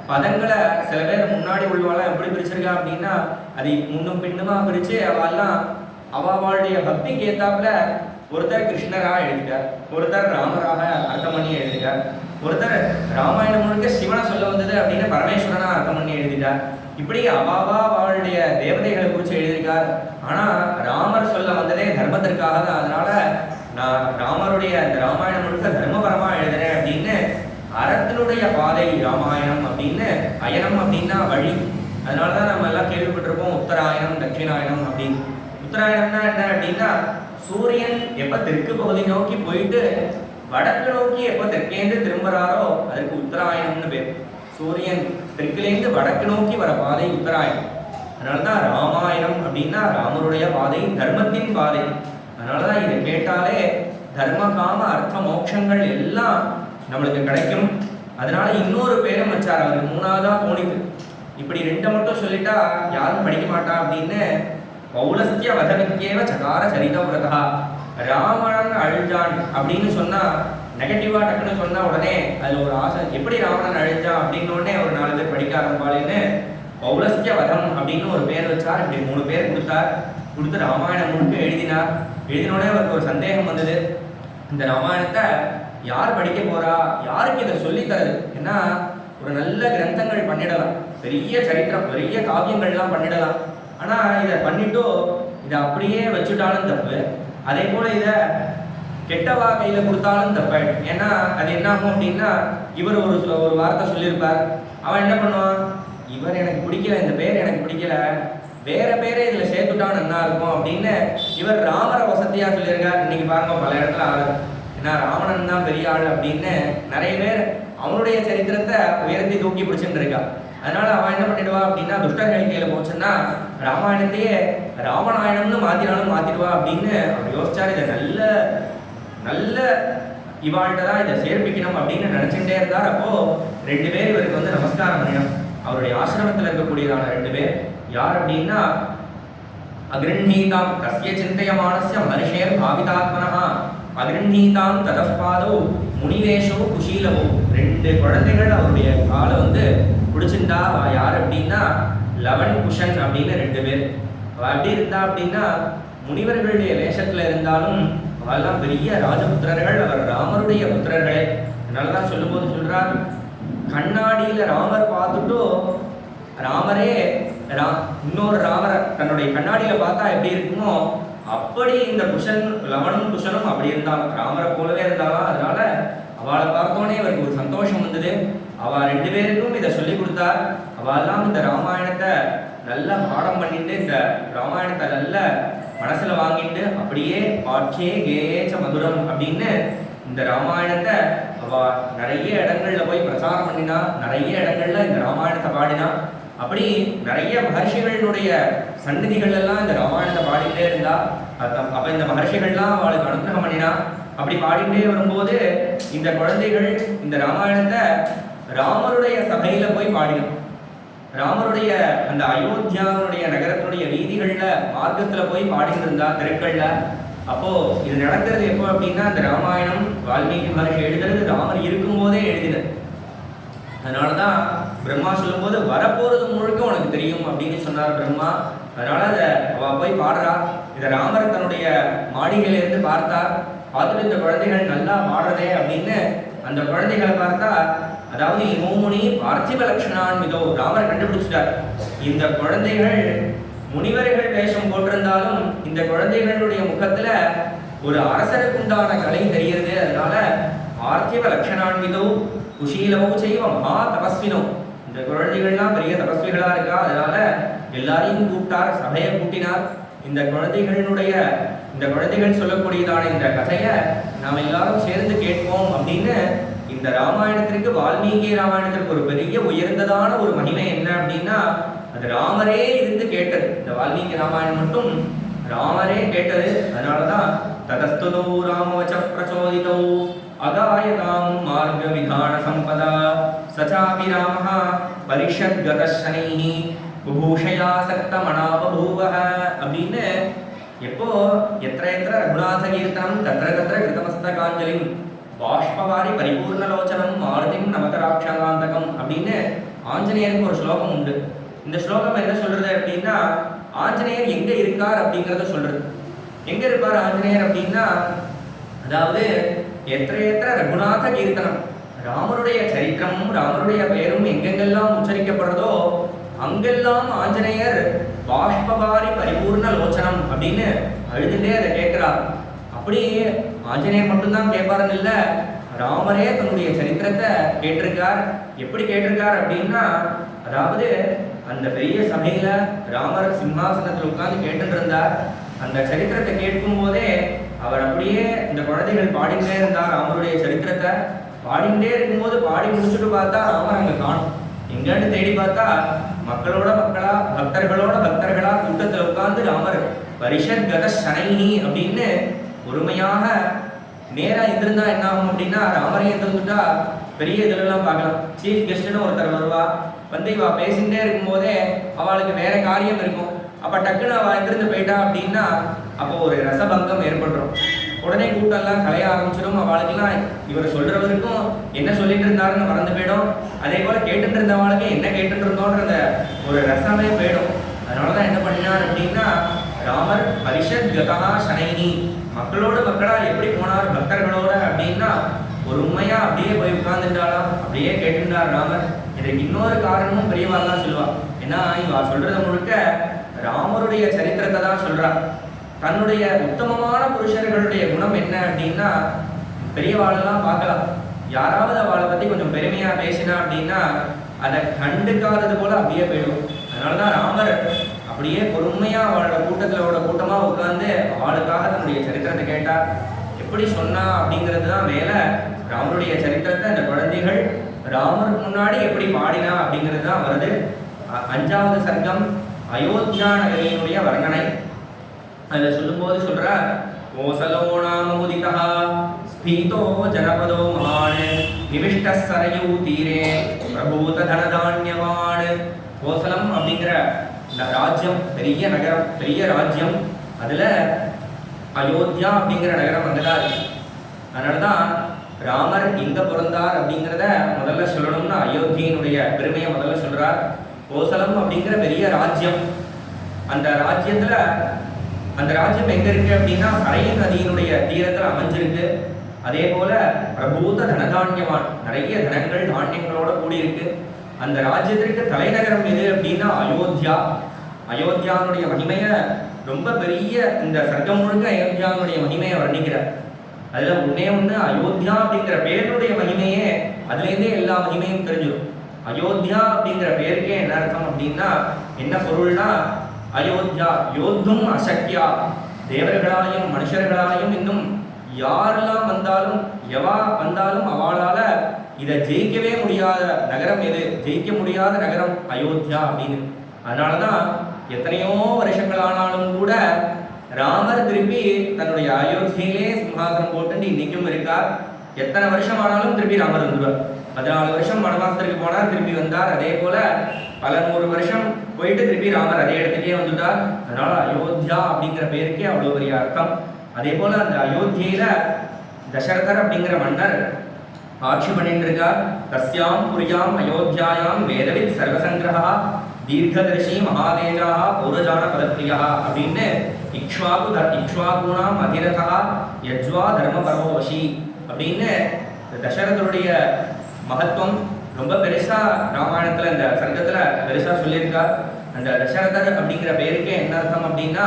பதங்களை சில பேர் முன்னாடி உள்ளவாலாம் எப்படி பிரிச்சிருக்கா அப்படின்னா அதை முன்னும் பின்னுமா பிரிச்சு அவளுடைய பக்திக்கு ஏத்தாப்புல ஒருத்தர் கிருஷ்ணரா எழுதிட்டார், ஒருத்தர் ராமராக அர்த்தம் பண்ணி எழுதிட்டார், ஒருத்தர் ராமாயணம் முழுக்க சிவனை சொல்ல வந்தது அப்படின்னு பரமேஸ்வரனா அர்த்தம் பண்ணி எழுதிட்டார். இப்படி அவளுடைய தேவதைகளை குறித்து எழுதியிருக்கார். ஆனா ராமர் சொல்ல வந்ததே தர்மத்திற்காக தான். அதனால நான் ராமருடைய அந்த ராமாயணம் முழுக்க தர்மபரமா எழுதுறேன் அப்படின்னு அறத்தினுடைய பாதை ராமாயணம் அப்படின்னு. அயனம் அப்படின்னா வழி. அதனாலதான் நம்ம எல்லாம் கேள்விப்பட்டிருப்போம் உத்தராயணம் தட்சிணாயணம் அப்படின்னு. உத்தராயணம்னா என்ன அப்படின்னா சூரியன் எப்ப தெற்கு பகுதி நோக்கி போயிட்டு வடக்கு நோக்கி எப்ப தெற்கேந்து திரும்புறாரோ அதுக்கு உத்தராயணம்னு பேர். சூரியன் தெற்குலேருந்து வடக்கு நோக்கி வர பாதை உத்தராயணம். அதனாலதான் ராமாயணம் அப்படின்னா ராமருடைய பாதை, தர்மத்தின் பாதை. அதனாலதான் இதை கேட்டாலே தர்ம காம அர்த்த மோட்சங்கள் எல்லாம் நம்மளுக்கு கிடைக்கும். அதனால இன்னொரு பேரும் வச்சார். அவருக்கு 3வதா தோணிது. இப்படி 2 மட்டும் சொல்லிட்டா யாரும் படிக்க மாட்டா அப்படின்னு பௌலஸ்திய வதவிக்கேவ சகார சரிதவிரதா. ராவணன் அழிஞ்சான் அப்படின்னு சொன்னா நெகட்டிவா டக்குன்னு சொன்னா உடனே அதுல ஒரு ஆசை, எப்படி ராவணன் அழிஞ்சான் அப்படின்னு உடனே ஒரு 4 பேர் படிக்க ஆரம்பிப்பாளேன்னு பௌலஸ்திய வதம் அப்படின்னு ஒரு பேர் வச்சார். இப்படி 3 பேர் கொடுத்து ராமாயணம் முழுக்க எழுதினார். எழுதினோடனே அவருக்கு ஒரு சந்தேகம் வந்தது, இந்த ராமாயணத்தை யார் படிக்க போறா, யாருக்கு இதை சொல்லித்தரது? ஏன்னா ஒரு நல்ல கிரந்தங்கள் பண்ணிடலாம், பெரிய சரித்திரம் பெரிய காவியங்கள்லாம் பண்ணிடலாம். ஆனா இதை பண்ணிட்டோ இதை அப்படியே வச்சுட்டாலும் தப்பு, அதே போல இதை கெட்டவா கையில கொடுத்தாலும் தப்பாயிடும். ஏன்னா அது என்ன ஆகும் அப்படின்னா இவர் ஒரு வார்த்தை சொல்லியிருப்பார், அவன் என்ன பண்ணுவான், இவர் எனக்கு பிடிக்கல, இந்த பேர் எனக்கு பிடிக்கல, வேற பேரை இதுல சேர்த்துட்டான்னு என்ன இருக்கும் அப்படின்னு இவர் ராமரை வசதியா சொல்லியிருக்கார். இன்னைக்கு பாருங்க பல இடத்துல ஆகுது. ஏன்னா ராவணன் தான் பெரிய ஆள் அப்படின்னு நிறைய பேர் அவனுடைய சரித்திரத்தை உயர்த்தி தூக்கி பிடிச்சுட்டு இருக்கா. அதனால அவன் என்ன பண்ணிடுவா அப்படின்னா துஷ்டர்கள் கையில போச்சுன்னா ராமாயணத்தையே ராவணாயணம்னு மாத்தினாலும் மாத்திடுவா அப்படின்னு அவர் யோசிச்சார். இதை நல்ல இவாள்கிட்ட தான் இதை சேர்ப்பிக்கணும் அப்படின்னு நினைச்சுட்டே இருந்தார். அப்போ 2 பேர் இவருக்கு வந்து நமஸ்காரம் பண்ணிடும். அவருடைய ஆசிரமத்தில் இருக்கக்கூடியதான 2 பேர் யார் அப்படின்னா, அகிருண்ணீதாம் தஸ்ய சிந்தையமானஸ்ய மனுஷேர் பாவிதாத்மனஹா அகிருண்ணீதாம் ததப்பாதோ முனிவேஷோ குஷீலவோ. 2 குழந்தைகள் அவருடைய காலை வந்து பிடிச்சிருந்தா. யார் அப்படின்னா லவன் குஷன் அப்படின்னு 2 பேர். அப்படி இருந்தா அப்படின்னா முனிவர்களுடைய வேஷத்துல இருந்தாலும் அவெல்லாம் பெரிய ராஜபுத்திரர்கள், அவர் ராமருடைய புத்திரர்களே. அதனாலதான் சொல்லும்போது சொல்றார், கண்ணாடியில ராமர் பார்த்துட்டு ராமரே இன்னொரு ராமரை தன்னுடைய கண்ணாடியில பார்த்தா எப்படி இருக்குமோ அப்படி இந்த குஷன் லவனும் குஷனும் அப்படி இருந்தாலும் ராமரை போலவே இருந்தாலும். அதனால அவளை பார்த்தோன்னே அவருக்கு ஒரு சந்தோஷம் வந்தது. அவ 2 பேருக்கும் இதை சொல்லி கொடுத்தார். அவெல்லாம் இந்த ராமாயணத்தை நல்லா பாடம் பண்ணிட்டு இந்த ராமாயணத்தை நல்ல மனசுல வாங்கிட்டு அப்படியே பாட்சே கேச்ச மதுரம் அப்படின்னு இந்த ராமாயணத்தை அவ நிறைய இடங்கள்ல போய் பிரச்சாரம் பண்ணினா, நிறைய இடங்கள்ல இந்த ராமாயணத்தை பாடினா. அப்படி நிறைய மகர்ஷிகளுடைய சன்னதிகள் எல்லாம் இந்த ராமாயணத்தை பாடிட்டே இருந்தா. அப்ப இந்த மகர்ஷிகள்லாம் அவளுக்கு அனுகிரகம் பண்ணினா. அப்படி பாடிட்டே வரும்போது இந்த குழந்தைகள் இந்த ராமாயணத்தை ராமருடைய சபையில போய் பாடினோம். ராமருடைய அந்த அயோத்தியாவுடைய நகரத்தினுடைய வீதிகள்ல மார்க்கத்துல போய் பாடிட்டு இருந்தா, தெருக்கள்ல. அப்போ இது நடக்கிறது எப்போ அப்படின்னா, இந்த ராமாயணம் வால்மீகி மகர்ஷி எழுதுறது ராமர் இருக்கும் போதே எழுதினது. அதனாலதான் பிரம்மா சொல்லும் போது வரப்போறது முழுக்க உனக்கு தெரியும் அப்படின்னு சொன்னார் பிரம்மா. அதனால அதை அவ போய் பாடுறா. இதை ராமர் தன்னுடைய மாளிகையில இருந்து பார்த்தார். பார்த்துட்டு இந்த குழந்தைகள் நல்லா பாடுறதே அப்படின்னு அந்த குழந்தைகளை பார்த்தா, அதாவது இமோமுனி பார்த்திப லட்சணான் மிதோ ராமர் கண்டுபிடிச்சிட்டார். இந்த குழந்தைகள் முனிவர்கள் வேஷம் போட்டிருந்தாலும் இந்த குழந்தைகளுடைய முகத்துல ஒரு அரசருக்குண்டான கலை தெரிகிறது. அதனால பார்த்திப லட்சணான் மிதோ குஷீலவும் செய்வ மகா தபஸ்வினோ. இந்த குழந்தைகள்லாம் பெரிய தபஸ்விகளா இருக்கா. அதனால எல்லாரையும் கூப்பிட்டார், சபையை கூட்டினார். இந்த குழந்தைகள் சொல்லக்கூடியதான இந்த கதையை நாம் எல்லாரும் சேர்ந்து கேட்போம் அப்படின்னு இந்த ராமாயணத்திற்கு, வால்மீகி ராமாயணத்திற்கு ஒரு பெரிய உயர்ந்ததான ஒரு மகிமை என்ன அப்படின்னா, அது ராமரே இருந்து கேட்டது. இந்த வால்மீகி ராமாயணம் மட்டும் ராமரே கேட்டது. அதனாலதான் ததஸ்துதோ ராமவச பிரச்சோதிதோ அகாயதாம் மார்க விதான சம்பதா சச்சாபி ராமஹ பரிஷத்கத சனைஹி புபூஷயா சக்தமனா பபூவஹ அப்படின்னு எப்போ எத்திர எத்திர ரகுநாத கீர்த்தனம் தத்திர தத்திர கிருதமஸ்தகாஞ்சலிம் பாஷ்பவாரி பரிபூர்ணலோச்சனம் மாருதிம் நமகராட்சகாந்தகம் அப்படின்னு ஆஞ்சநேயருக்கு ஒரு ஸ்லோகம் உண்டு. இந்த ஸ்லோகம் என்ன சொல்றது அப்படின்னா, ஆஞ்சநேயர் எங்க இருக்கார் அப்படிங்கிறத சொல்றது. எங்க இருப்பார் ஆஞ்சநேயர் அப்படின்னா, அதாவது எத்திர எத்திர ரகுநாத கீர்த்தனம், ராமருடைய சரித்திரமும் ராமருடைய பெயரும் எங்கெங்கெல்லாம் உச்சரிக்கப்படுறதோ அங்கெல்லாம் ஆஞ்சநேயர் பாஷ்பவாரி பரிபூர்ண லோச்சனம் அப்படின்னு அழுதுட்டே அதை கேட்கிறார். அப்படி ஆஞ்சநேயர் மட்டும்தான் கேட்பாருன்னு இல்லை, ராமரே தன்னுடைய சரித்திரத்தை கேட்டிருக்கார். எப்படி கேட்டிருக்கார் அப்படின்னா, அதாவது அந்த பெரிய சபையில ராமர் சிம்மாசனத்தில் உட்கார்ந்து கேட்டுட்டு இருந்தார். அந்த சரித்திரத்தை கேட்கும் போதே அவர் அப்படியே இந்த குழந்தைகள் பாடிட்டே இருந்தார். ராமருடைய சரித்திரத்தை பாடிட்டே இருக்கும்போது பாடி முடிச்சுட்டு பார்த்தா ராமர் அங்க காணும். எங்கன்னு தேடி பார்த்தா மக்களோட மக்களா பக்தர்களோட பக்தர்களா கூட்டத்தில் உட்கார்ந்து ராமர் பரிஷத் கத சனைஹி அப்படின்னு பொறுமையாக நேரா இருந்திருந்தா என்ன ஆகும் அப்படின்னா, ராமரையே இருந்துட்டா பெரிய இதெல்லாம் பார்க்கலாம். சீஃப் கெஸ்ட்னு ஒருத்தர் வருவா, வந்து இவா பேசிகிட்டே இருக்கும்போதே அவளுக்கு வேற காரியம் இருக்கும். அப்போ டக்குன்னு அவள் எந்திருந்து போயிட்டா அப்படின்னா அப்போ ஒரு ரசபங்கம் ஏற்படுறோம். உடனே கூட்டம்லாம் கலைய ஆரம்பிச்சிடும். அவளுக்கெல்லாம் இவர் சொல்றவருக்கும் என்ன சொல்லிட்டு இருந்தாருன்னு மறந்து போயிடும். அதே போல கேட்டுட்டு இருந்தவளுக்கு என்ன கேட்டுட்டு இருந்தோன்ற ஒரு ரசமே போயிடும். அதனாலதான் என்ன பண்ணினார் அப்படின்னா, ராமர் பரிஷத் கதா சனைனி மக்களோட மக்களா எப்படி போனார் பக்தர்களோட அப்படின்னா பொறுமையா அப்படியே போய் உட்கார்ந்துட்டாலாம். அப்படியே கேட்டுட்டார் ராமர். இதுக்கு இன்னொரு காரணமும் பெரியவாள் சொல்லுவா. ஏன்னா இவா சொல்றத முழுக்க ராமருடைய சரித்திரத்தை தான் சொல்றா. தன்னுடைய உத்தமமான புருஷர்களுடைய குணம் என்ன அப்படின்னா, பெரியவாளெல்லாம் பார்க்கலாம், யாராவது அவளை பத்தி கொஞ்சம் பெருமையா பேசினா அப்படின்னா அதை கண்டுக்காதது போல அப்படியே போயிடும். அதனாலதான் ராமர் அப்படியே பொறுமையா அவளோட கூட்டமா உட்கார்ந்து அவளுக்காக தன்னுடைய சரித்திரத்தை கேட்டார். எப்படி சொன்னா அப்படிங்கிறது தான் வேலை. ராமருடைய சரித்திரத்தை அந்த குழந்தைகள் ராமருக்கு முன்னாடி எப்படி பாடினா அப்படிங்கிறது தான் வருது. 5வது சர்க்கம் அயோத்தியா நகரியினுடைய வர்ணனை. அதில் சொல்லும்போது சொல்ற, கோசலோ நாம முதிதா பீதோ ஜனபதோ மகான் நிவிஷ்ட சரயூ தீரே பிரபூத தனதான்யவான். கோசலம் அப்படிங்கிற ராஜ்யம், பெரிய நகரம், பெரிய ராஜ்யம். அதில் அயோத்தியா அப்படிங்கிற நகரம் அங்கதான் இருக்கு. அதனாலதான் ராமர் எங்க பிறந்தார் அப்படிங்கிறத முதல்ல சொல்லணும்னா அயோத்தியினுடைய பெருமையை முதல்ல சொல்றார். கோசலம் அப்படிங்கிற பெரிய ராஜ்யம், அந்த ராஜ்யத்துல அந்த ராஜ்யம் எங்க இருக்கு அப்படின்னா சரை நதியினுடைய தீரத்தில் அமைஞ்சிருக்கு. அதே போல பிரபூத தனதான்யவான், நிறைய தனங்கள் தானியங்களோட கூடியிருக்கு. அந்த ராஜ்யத்திற்கு தலைநகரம் எது அப்படின்னா அயோத்தியா. அயோத்தியாவுடைய மகிமையை ரொம்ப பெரிய, இந்த சர்க்கம் முழுக்க அயோத்தியாவுடைய மகிமையை வர்ணிக்கிறார். அதுல ஒண்ணு அயோத்தியா அப்படிங்கிற பேருடைய மகிமையே அதுலேருந்தே எல்லா மகிமையும் தெரிஞ்சிடும். அயோத்தியா அப்படிங்கிற பேருக்கே என்ன அர்த்தம் அப்படின்னா என்ன பொருள்னா, அயோத்தியா யோத்தும் அசக்கியா, தேவர்களாலையும் மனுஷர்களாலையும் இன்னும் யாரெல்லாம் வந்தாலும் எவா வந்தாலும் அவளால இதை ஜெயிக்கவே முடியாத நகரம் எது, ஜெயிக்க முடியாத நகரம் அயோத்தியா அப்படின்னு. அதனாலதான் எத்தனையோ வருஷங்கள் ஆனாலும் கூட ராமர் திருப்பி தன்னுடைய அயோத்தியிலே சிம்ஹாசனம் போட்டு இன்னைக்கும் இருக்கார். எத்தனை வருஷம் ஆனாலும் திருப்பி ராமர் வந்துடுவார். 14 வருஷம் வனவாசத்திற்கு போனார், திருப்பி வந்தார். அதே போல பல 100 வருஷம் போயிட்டு திருப்பி ராமர் அதே இடத்துக்கே வந்துட்டார். அதனால அயோத்தியா அப்படிங்கிற பேருக்கே அவ்வளவு பெரிய அர்த்தம். அதே போல அந்த அயோத்தியில தசரதர் அப்படிங்கிற மன்னர் ஆட்சி பண்ணிட்டு இருக்கார். தஸ்யாம் புரியாம் அயோத்தியாயாம் வேதவித் சர்வசங்கிரஹா தீர்க்கதர்ஷி மகாதேஜா பௌரஜான பதப்பிரியா அப்படின்னு இக்ஷ்வாகுணாம் அதிரதா யஜ்வா தர்ம பரமோவசி அப்படின்னு தசரதருடைய மகத்துவம் ரொம்ப பெருசா ராமாயணத்துல இந்த சர்க்கத்துல பெருசா சொல்லியிருக்கார். அந்த தசரதர் அப்படிங்கிற பேருக்கே என்ன அர்த்தம் அப்படின்னா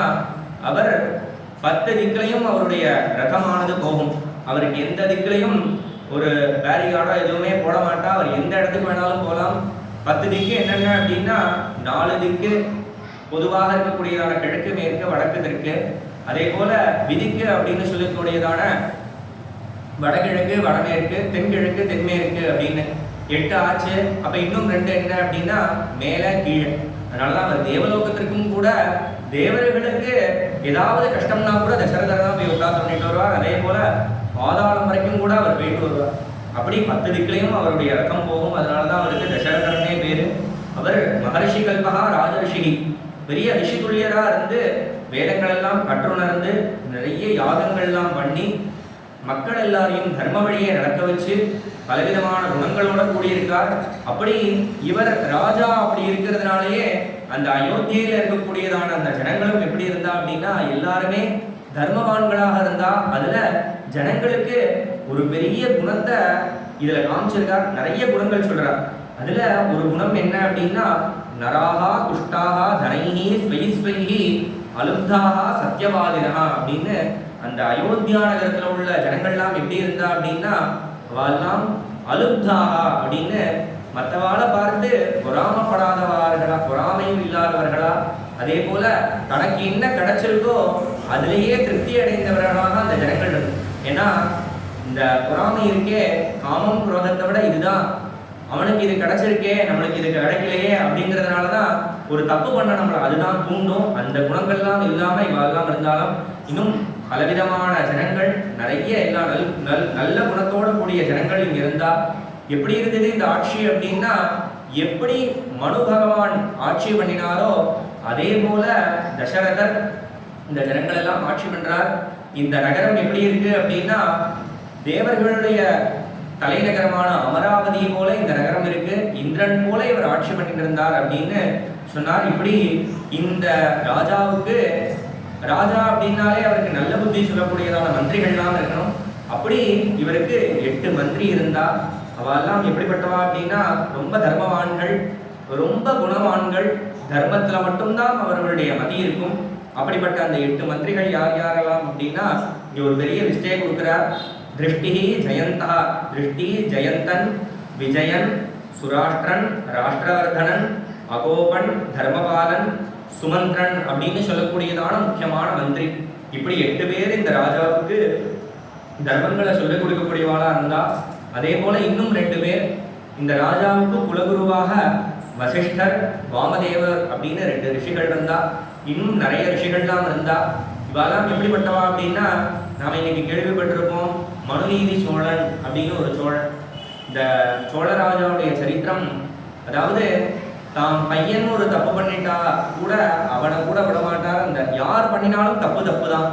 அவர் 10 திக்கிலையும் அவருடைய ரதமானது போகும். அவருக்கு எந்த திக்கிலையும் ஒரு பேரிகார்டோ எதுவுமே போட மாட்டா. அவர் எந்த இடத்துக்கு வேணாலும் போகலாம். 10 திக்கு என்னென்ன அப்படின்னா 4 திக்கு பொதுவாக இருக்கக்கூடியதான கிழக்கு, மேற்கு, வடக்கு, தெற்கு. அதே போல விதிக்கு அப்படின்னு சொல்லக்கூடியதான வடகிழக்கு, வடமேற்கு, தென்கிழக்கு, தென்மேற்கு அப்படின்னு 8 ஆச்சு. அப்ப இன்னும் 2 என்ன அப்படின்னா மேலே கீழே. அதனாலதான் அவர் தேவலோகத்திற்கும் கூட தேவர்களுக்கு ஏதாவது கஷ்டம்னா கூட தசரதர் தான் போய் உத்தா சொல்லிட்டு வருவார். அதே போல பாதாளம் வரைக்கும் கூட அவர் போயிட்டு வருவார். அப்படி 10 திக்கிலையும் அவருடைய ரத்தம் போகும். அதனாலதான் அவருக்கு தசரதரனே பேரு. அவர் மகர்ஷி கல்பகா ராஜரிஷி, பெரிய ரிஷி துல்லியரா இருந்து வேதங்கள் எல்லாம் கற்றுணர்ந்து நிறைய யாகங்கள்லாம் பண்ணி மக்கள் எல்லாரையும் தர்ம வழியை நடக்க வச்சு பலவிதமான குணங்களோட கூடியிருக்கார். அப்படி இவர் ராஜா அப்படி இருக்கிறதுனாலேயே அந்த அயோத்தியில இருக்கக்கூடியதான அந்த ஜனங்களும் எப்படி இருந்தா அப்படின்னா எல்லாருமே தர்மவான்களாக இருந்தா. அதுல ஜனங்களுக்கு ஒரு பெரிய குணத்தை இதுல காமிச்சிருக்கார். நிறைய குணங்கள் சொல்றார். அதுல ஒரு குணம் என்ன அப்படின்னா நராகா குஷ்டாகா தனைஹி ஸ்வைஸ்வைஹி அலுப்தாகா சத்யவாதினா அப்படின்னு அந்த அயோத்தியா நகரத்துல உள்ள ஜனங்கள்லாம் எப்படி இருந்தா அப்படின்னா அவெல்லாம் அலுப்தாகா அப்படின்னு மற்றவாளை பார்த்து பொறாமப்படாதவர்களா, பொறாமையும் இல்லாதவர்களா, அதே போல தனக்கு என்ன கிடைச்சிருக்கோ அதிலேயே திருப்தி அடைந்தவர்களாக அந்த ஜனங்கள் இருக்கும். ஏன்னா இந்த பொறாமை இருக்கே, காமம் குரோதத்தை விட இதுதான், அவனுக்கு இது கிடைச்சிருக்கே நம்மளுக்கு இது கிடைக்கலையே அப்படிங்கிறதுனாலதான் ஒரு தப்பு பண்ண நம்மளை அதுதான் தூண்டும். அந்த குணங்கள்லாம் இல்லாம இவெல்லாம் இருந்தாலும் இன்னும் பலவிதமான ஜனங்கள் நிறைய எல்லா நல்ல குணத்தோட கூடிய ஜனங்கள் இங்க இருந்தா. எப்படி இருந்தது இந்த ஆட்சி அப்படின்னா, எப்படி மனு பகவான் ஆட்சி பண்ணினாரோ அதே போல தசரதர் இந்த ஜனங்கள் எல்லாம் ஆட்சி பண்றார். இந்த நகரம் எப்படி இருக்கு அப்படின்னா தேவர்களுடைய தலைநகரமான அமராவதி போல இந்த நகரம் இருக்கு. இந்திரன் போல இவர் ஆட்சி பண்ணிட்டு இருந்தார் அப்படின்னு சொன்னார். இப்படி இந்த ராஜாவுக்கு, ராஜா அப்படின்னாலே அவருக்கு நல்ல புத்தி சொல்லக்கூடியதான மந்திரிகள்லாம் இருக்கணும். அப்படி இவருக்கு 8 மந்திரி இருந்தா. அவெல்லாம் எப்படிப்பட்டவா அப்படின்னா ரொம்ப தர்மவான்கள், ரொம்ப குணவான்கள், தர்மத்துல மட்டும்தான் அவர்களுடைய மதி இருக்கும். அப்படிப்பட்ட அந்த 8 மந்திரிகள் யார் யாரெல்லாம் அப்படின்னா இங்க ஒரு பெரிய லிஸ்டே கொடுக்கிறார். திருஷ்டி ஜெயந்தா, திருஷ்டி ஜெயந்தன், விஜயன், சுராஷ்டிரன், ராஷ்டிரவர்தனன், அகோபன், தர்மபாலன், சுமந்திரன் அப்படின்னு சொல்லக்கூடியதான முக்கியமான மந்திரி. இப்படி 8 பேர் இந்த ராஜாவுக்கு தர்மங்களை சொல்லிக் கொடுக்கக்கூடியவாளா இருந்தா. அதே போல இன்னும் 2 பேர் இந்த ராஜாவுக்கு குலகுருவாக வசிஷ்டர், வாமதேவர் அப்படின்னு 2 ரிஷிகள் இருந்தா. இன்னும் நிறைய ரிஷிகள்லாம் இருந்தா. இவெல்லாம் எப்படிப்பட்டவா அப்படின்னா நாம இன்னைக்கு கேள்விப்பட்டிருப்போம் மனுநீதி சோழன் அப்படின்னு ஒரு சோழன். இந்த சோழராஜாவுடைய சரித்திரம், அதாவது தாம் பையன் ஒரு தப்பு பண்ணிட்டா கூட அவனை கூட விட மாட்டார். அந்த யார் பண்ணினாலும் தப்பு தப்பு தான்.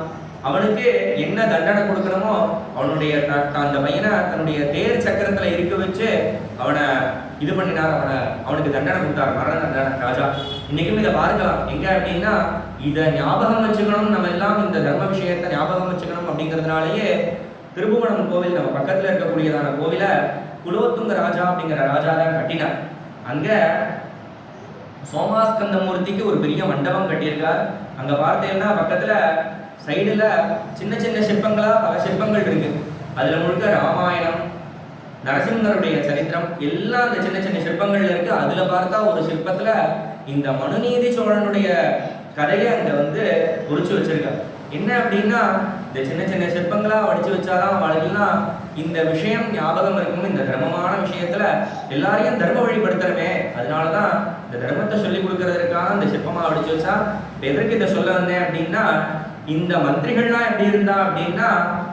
அவனுக்கு என்ன தண்டனை கொடுக்கணுமோ அவனுடைய அந்த பையனை தன்னுடைய தேர் சக்கரத்துல இருக்க வச்சு அவனை இது பண்ணினார். அவனுக்கு தண்டனை கொடுத்தார், மரண தண்டனை ராஜா. இன்னைக்கும் இதை பார்க்கலாம். எங்க அப்படின்னா இதை ஞாபகம் வச்சுக்கணும், நம்ம எல்லாம் இந்த தர்ம விஷயத்தை ஞாபகம் வச்சுக்கணும் அப்படிங்கிறதுனாலயே திருப்புவனம் கோவில் நம்ம பக்கத்துல இருக்கக்கூடியதான கோவில குலோத்துங்க ராஜா அப்படிங்கிற ராஜா தான் கட்டினார். அங்க சோமாஸ்கந்த மூர்த்திக்கு ஒரு பெரிய மண்டபம் கட்டியிருக்கார். அங்க பார்த்தீங்கன்னா பக்கத்துல சைடுல சின்ன சின்ன சிற்பங்களா பல சிற்பங்கள் இருக்கு. அதுல முழுக்க ராமாயணம், நரசிம்மருடைய சரித்திரம் எல்லாம் அந்த சின்ன சின்ன சிற்பங்கள்ல இருக்கு. அதுல பார்த்தா ஒரு சிற்பத்துல இந்த மனுநீதி சோழனுடைய கதையை அங்க குறிச்சு வச்சிருக்காங்க. என்ன அப்படின்னா இந்த சின்ன சின்ன சிற்பங்களா வடிச்சு வச்சாதான் அவளுக்கெல்லாம் இந்த விஷயம் ஞாபகம் இருக்கும். இந்த தர்மமான விஷயத்துல எல்லாரையும் தர்ம வழிபடுத்துறமே, அதனாலதான் இந்த தர்மத்தை சொல்லி கொடுக்கறதுக்காக இந்த சிற்பமா வடிச்சு வச்சா. எதற்கு இதை சொல்ல வந்தேன் அப்படின்னா, இந்த மந்திரிகள்லாம் எப்படி இருந்தா அப்படின்னா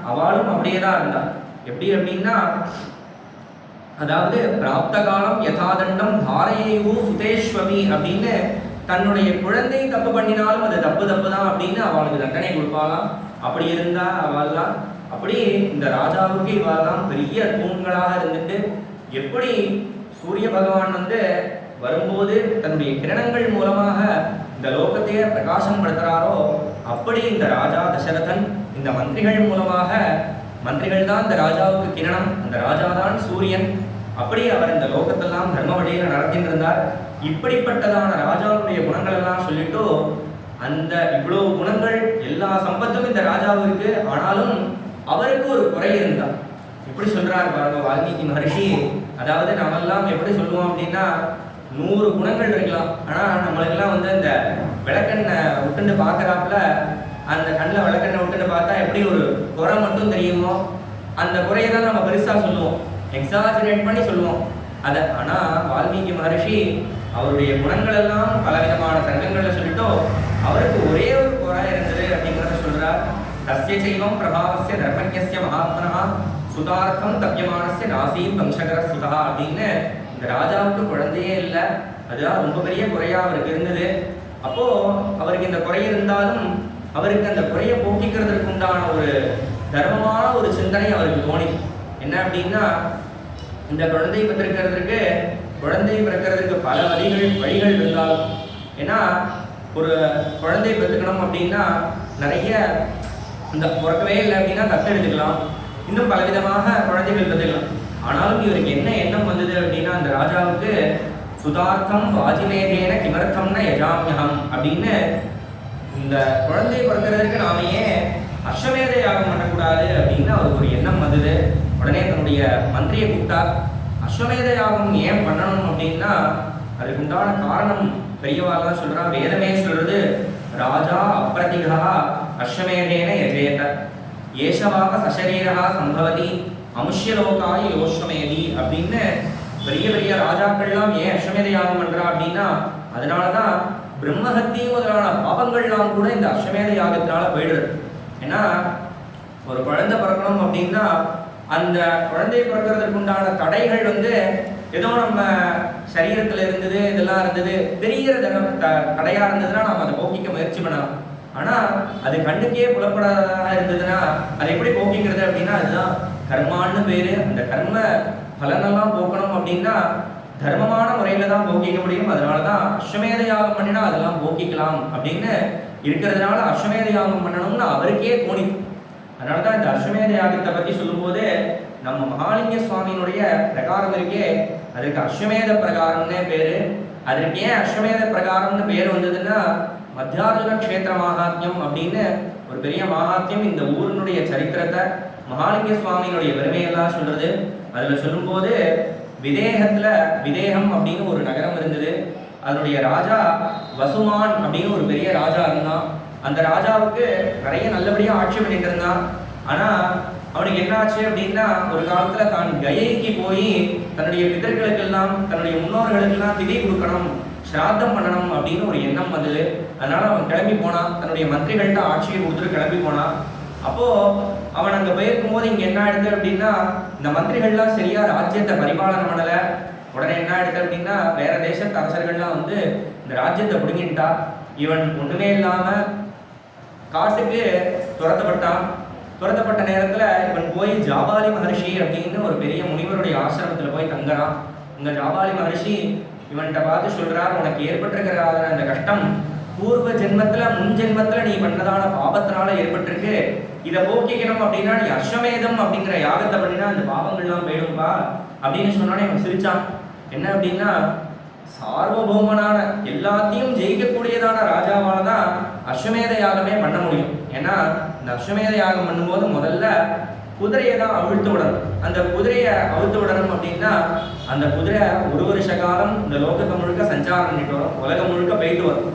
அவளும் அப்படியேதான் இருந்தா. எப்படி அப்படின்னா, அதாவது பிராப்த காலம் யதாதண்டம் தாரையு சுதேஸ்வமி அப்படின்னு தன்னுடைய குழந்தை தப்பு பண்ணினாலும் அது தப்பு தப்பு தான் அப்படின்னு அவளுக்கு தண்டனை கொடுப்பாளாம். அப்படி இருந்தா அவள்லாம் அப்படி இந்த ராஜாவுக்கு இவாள்லாம் பெரிய தூண்களாக இருந்துட்டு, எப்படி சூரிய பகவான் வரும்போது தன்னுடைய கிரணங்கள் மூலமாக இந்த லோகத்தையே பிரகாசம் படுத்துறாரோ, அப்படி இந்த ராஜா தசரதன் இந்த மந்திரிகள் மூலமாக, மந்திரிகள் தான் இந்த ராஜாவுக்கு கிரணம், அந்த ராஜா தான் சூரியன். அப்படி அவர் இந்த லோகத்தெல்லாம் தர்ம வழியில நடத்திட்டு இருந்தார். இப்படிப்பட்டதான ராஜாவுடைய குணங்கள் எல்லாம் சொல்லிட்டு, அந்த இவ்வளவு குணங்கள் எல்லா சம்பத்தும் இந்த ராஜாவுக்கு, ஆனாலும் அவருக்கு ஒரு குறை இருந்தா. எப்படி சொல்றார் பாருங்க வால்மீகி மகர்ஷி. அதாவது நம்மெல்லாம் எப்படி சொல்லுவோம் அப்படின்னா 100 குணங்கள் இருக்கலாம், ஆனா நம்மளுக்கெல்லாம் இந்த விளக்கெண்ணை விட்டுன்னு பாக்குறாப்புல அந்த கண்ணில் விளக்கெண்ணை விட்டுன்னு பார்த்தா எப்படி ஒரு குறை மட்டும் தெரியுமோ அந்த குறையை தான் நம்ம பெருசா சொல்லுவோம், எக்ஸாஜரேட் பண்ணி சொல்லுவோம் அதை. ஆனா வால்மீகி மகர்ஷி அவருடைய குணங்கள் எல்லாம் பலவிதமான சங்கங்கள்ல சொல்லிட்டோ அவருக்கு ஒரே ஒரு குறை இருந்தது அப்படிங்கிறத சொல்றார். தஸ்ய சைவம் பிரபாவஸ்ய தர்மஜ்ஞஸ்ய மகாத்மனஹ சுதார்த்தம் தப்யமானஸ்ய நாசீம் வம்சகர சுதா அப்படின்னு இந்த ராஜாவுக்கு குழந்தையே இல்லை, அதுதான் ரொம்ப பெரிய குறையா அவருக்கு இருந்தது. அப்போ அவருக்கு இந்த குறை இருந்தாலும் அவருக்கு அந்த குறையை போக்கிக்கிறதுக்கு உண்டான ஒரு தர்மமான ஒரு சிந்தனை அவருக்கு தோணி. என்ன அப்படின்னா, இந்த குழந்தை பிறக்கிறதுக்கு பல வழிகள் இருந்தாலும், ஏன்னா ஒரு குழந்தை பெற்றுக்கணும் அப்படின்னா நிறைய இந்த பிறக்கவே இல்லை அப்படின்னா தத்தெடுத்துக்கலாம், இன்னும் பலவிதமாக குழந்தைகள் பெற்றுக்கலாம். ஆனாலும் இவருக்கு என்ன எண்ணம் வந்தது அப்படின்னா, அந்த ராஜாவுக்கு சுதார்த்தம் வாஜிமேதேன கிமர்த்தம்னா யஜாமியம் அப்படின்னு, இந்த குழந்தை பிறக்கிறதுக்கு நாம ஏன் அஸ்வமேத யாகம் பண்ணக்கூடாது அப்படின்னு அவருக்கு ஒரு எண்ணம் வந்தது. உடனே தன்னுடைய மந்திரியை கூப்பிட்டார். அஸ்வமேத யாகம் ஏன் பண்ணணும் அப்படின்னா அதுக்கு உண்டான காரணம் பெரியவாள்லாம் சொல்றா. வேதமே சொல்றது, ராஜா அப்பிரதிகா அஸ்வமேதேன யஜேத ஏஷவாக சசரீரா சம்பவதி அமுஷ்யலோகாய யோஸ்வமேதி அப்படின்னு. பெரிய பெரிய ராஜாக்கள்லாம் ஏன் அஸ்வமேத யாகம் பண்றா அப்படின்னா, அதனாலதான் பிரம்மஹத்தி முதலான பாபங்கள்லாம் கூட இந்த அஸ்வமேத யாகத்தினால போயிடுறது. ஏன்னா ஒரு குழந்தை பிறக்கணும் அப்படின்னா அந்த குழந்தை பிறக்கிறதுக்கு உண்டான தடைகள் ஏதோ நம்ம சரீரத்துல இருந்தது, இதெல்லாம் இருந்தது, பெரிய தடையா இருந்ததுன்னா நம்ம அதை போக்கிக்க முயற்சி பண்ணலாம். ஆனா அது கண்ணுக்கே புலப்படாததாக இருந்ததுன்னா அதை எப்படி போக்கிக்கிறது அப்படின்னா, அதுதான் கர்மான்னு பேரு. அந்த கர்ம பலனெல்லாம் போக்கணும் அப்படின்னா தர்மமான முறையில தான் போக்கிக்க முடியும். அதனாலதான் அஸ்வமேத யாகம் பண்ணினா அதெல்லாம் போக்கிக்கலாம் அப்படின்னு இருக்கிறதுனால அஸ்வமேத யாகம் பண்ணணும்னு அவருக்கே தோணி. அதனாலதான் இந்த அஸ்வமேத யாகத்தை பத்தி சொல்லும்போது நம்ம மகாலிங்க சுவாமியினுடைய பிரகாரம் இருக்கே, அதுக்கு அஸ்வமேத பிரகாரம்னே பேரு. அதற்கு ஏன் அஸ்வமேத பிரகாரம்னு பேர் வந்ததுன்னா, மத்தியார்ஜுன க்ஷேத்திர மகாத்மியம் அப்படின்னு ஒரு பெரிய மகாத்மியம் இந்த ஊரினுடைய சரித்திரத்தை மகாலிங்க சுவாமியினுடைய பெருமையெல்லாம் சொல்றது. அதுல சொல்லும்போது விதேகம் அப்படின்னு ஒரு நகரம் இருந்தது. அதனுடைய ராஜா வசுமான் அப்படின்னு ஒரு பெரிய ராஜா இருந்தான். அந்த ராஜாவுக்கு நிறைய நல்லபடியா ஆட்சி பண்ணிட்டு இருந்தான். ஆனா அவனுக்கு என்ன ஆச்சு அப்படின்னா, ஒரு காலத்துல தான் கயைக்கு போய் தன்னுடைய பிதர்களுக்கெல்லாம் தன்னுடைய முன்னோர்களுக்கெல்லாம் திதி கொடுக்கணும், ஸ்ராத்தம் பண்ணணும் அப்படின்னு ஒரு எண்ணம் வந்தது. அதனால அவன் கிளம்பி போனான், தன்னுடைய மந்திரிகள்கிட்ட ஆட்சியை கொடுத்துட்டு கிளம்பி போனான். அப்போ அவன் அங்கே போயிருக்கும் போது இங்கே என்ன ஆயிடுது அப்படின்னா இந்த மந்திரிகள்லாம் சரியா ராஜ்யத்தை பரிபாலனை பண்ணலை. உடனே என்ன ஆயிடுது அப்படின்னா வேற தேசத்து அரசர்கள்லாம் வந்து இந்த ராஜ்யத்தை பிடுங்கிட்டா. இவன் ஒன்றுமே இல்லாமல் காட்டுக்கு துரத்தப்பட்டான். துரத்தப்பட்ட நேரத்தில் இவன் போய் ஜாபாலி மகர்ஷி அப்படின்னு ஒரு பெரிய முனிவருடைய ஆசிரமத்தில் போய் தங்குறான். இங்கே ஜாபாலி மகர்ஷி இவன்கிட்ட பார்த்து சொல்கிறார், உனக்கு ஏற்பட்டிருக்கிற அந்த கஷ்டம் பூர்வ ஜென்மத்தில் முன் ஜென்மத்தில் நீ பண்ணதான பாபத்தினால ஏற்பட்டிருக்கு. இதை போக்கிக்கணும் அப்படின்னா நீ அஸ்வமேதம் அப்படிங்கிற யாகத்தை பண்ணினா அந்த பாவங்கள்லாம் போயிடும்பா அப்படின்னு சொன்னானே இவன் சிரிச்சான். என்ன அப்படின்னா சார்வபௌமனான எல்லாத்தையும் ஜெயிக்கக்கூடியதான ராஜாவால தான் அஸ்வமேத யாகமே பண்ண முடியும். ஏன்னா இந்த அஸ்வமேத யாகம் பண்ணும்போது முதல்ல குதிரையை தான் அவிழ்த்து விடணும். அந்த குதிரையை அவிழ்த்து விடணும் அப்படின்னா அந்த குதிரை ஒரு வருஷ காலம் இந்த லோகத்தை முழுக்க சஞ்சாரம் பண்ணிட்டு வரும், உலகம் முழுக்க போயிட்டு வரும்.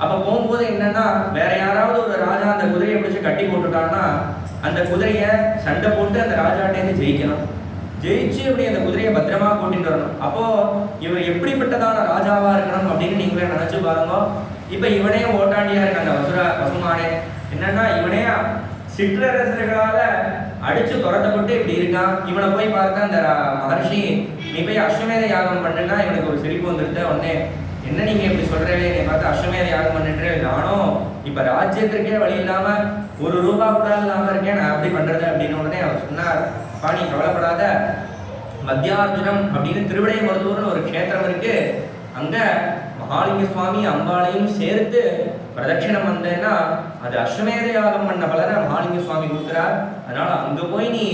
அப்போ போகும்போது என்னன்னா வேற யாராவது ஒரு ராஜா அந்த குதிரையை பிடிச்சி கட்டி போட்டுட்டான்னா அந்த குதிரையை சண்டை போட்டு அந்த ராஜாட்டேருந்து ஜெயிக்கணும். ஜெயிச்சு இப்படி அந்த குதிரையை பத்திரமா கூட்டிட்டு வரணும். அப்போ இவர் எப்படிப்பட்டதான ராஜாவா இருக்கணும் அப்படின்னு நீங்களே நினைச்சு பாருங்க. இப்ப இவனே ஓட்டாண்டியா இருக்க அந்த பசுமானே என்னன்னா இவனே சிற்றரசர்களால அடிச்சு துரத்தப்பட்டு இப்படி இருக்கான். இவனை போய் பார்த்தா அந்த மகர்ஷி நீ போய் அஸ்வமேத யாகம் பண்ணுன்னா இவனுக்கு ஒரு சிரிப்பு வந்துருத்த. உடனே என்ன நீங்க இப்படி சொல்றவே, நீ பார்த்து அஸ்வமேத யாகம் பண்ணிட்டு நானும் இப்ப ராஜ்யத்திற்கே வழி இல்லாம ஒரு ரூபா கூட இல்லாம இருக்கேன், நான் அப்படி பண்றது அப்படின்னு. உடனே அவர் சொன்னார், பாணி கவலைப்படாத, மத்தியார்ஜுனம் அப்படின்னு திருவிடைமருதூர்னு ஒரு க்ஷேத்திரம் இருக்கு. அங்க மகாலிங்க சுவாமி அம்பாளையும் சேர்த்து பிரதட்சிணம் வந்தேன்னா அது அஸ்வமேத யாகம் பண்ண பலரை மகாலிங்க சுவாமி கொடுக்குறார். அதனால அங்க போய் நீ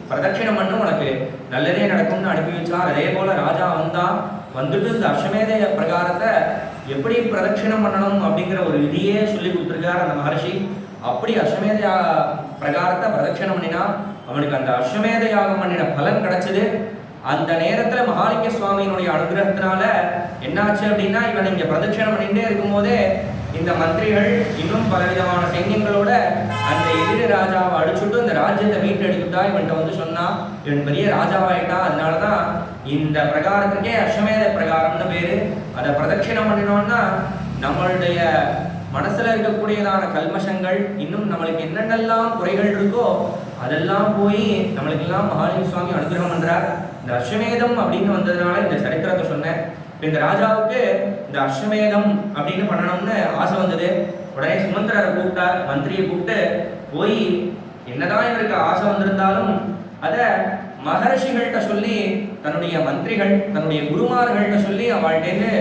பிரதட்சிணம் பண்ணு, உனக்கு நல்லதே நடக்கும்னு அனுப்பி வச்சார். அதே போல ராஜா வந்துட்டு இந்த அஸ்வமேத பிரகாரத்தை எப்படி பிரதட்சிணம் பண்ணணும் அப்படிங்கிற ஒரு விதியே சொல்லி கொடுத்துருக்கார் அந்த மகர்ஷி. அப்படி அஸ்வமேத பிரகாரத்தை பிரதட்சிணம் பண்ணினா அவனுக்கு அந்த அஸ்வமேத யாகம் பண்ணின பலன் கிடைச்சது. அந்த நேரத்தில் மகாலிங்க சுவாமியினுடைய அனுகிரகத்தினால என்னாச்சு அப்படின்னா இவன் இங்கே பிரதட்சிணம் பண்ணிகிட்டே இருக்கும்போதே இந்த மந்திரிகள் இன்னும் பலவிதமான சைன்யங்களோட அந்த எதிரி ராஜாவை அடிச்சுட்டு இந்த ராஜ்யத்தை மீட்டு எடுத்துட்டா. இவன்கிட்ட வந்து சொன்னா இவன் பெரிய ராஜாவாயிட்டான். அதனாலதான் இந்த பிரகாரத்துக்கே அஸ்வமேத பிரகாரம்னு பேரு. அதை பிரதட்சிணம் பண்ணினோம்னா நம்மளுடைய மனசுல இருக்கக்கூடியதான கல்மஷங்கள் இன்னும் நம்மளுக்கு என்னென்னலாம் குறைகள் இருக்கோ அதெல்லாம் போய் நம்மளுக்கு எல்லாம் மகாலிங்க சுவாமி அனுகிரகம் பண்றார். இந்த அஸ்வமேதம் அப்படின்னு வந்ததுனால இந்த சரித்திரத்தை சொன்னேன். இந்த ராஜாவுக்கு இந்த அஸ்வமேதம் அப்படின்னு பண்ணணும்னு ஆசை வந்தது. உடனே சுமந்திரரை கூப்பிட்டார், மந்திரியை கூப்பிட்டு போய் என்னதான் இவருக்கு ஆசை வந்திருந்தாலும் அதை மகர்ஷிகள்கிட்ட சொல்லி தன்னுடைய மந்திரிகள் தன்னுடைய குருமார்கள்ட்ட சொல்லி அவள்கிட்டேருந்து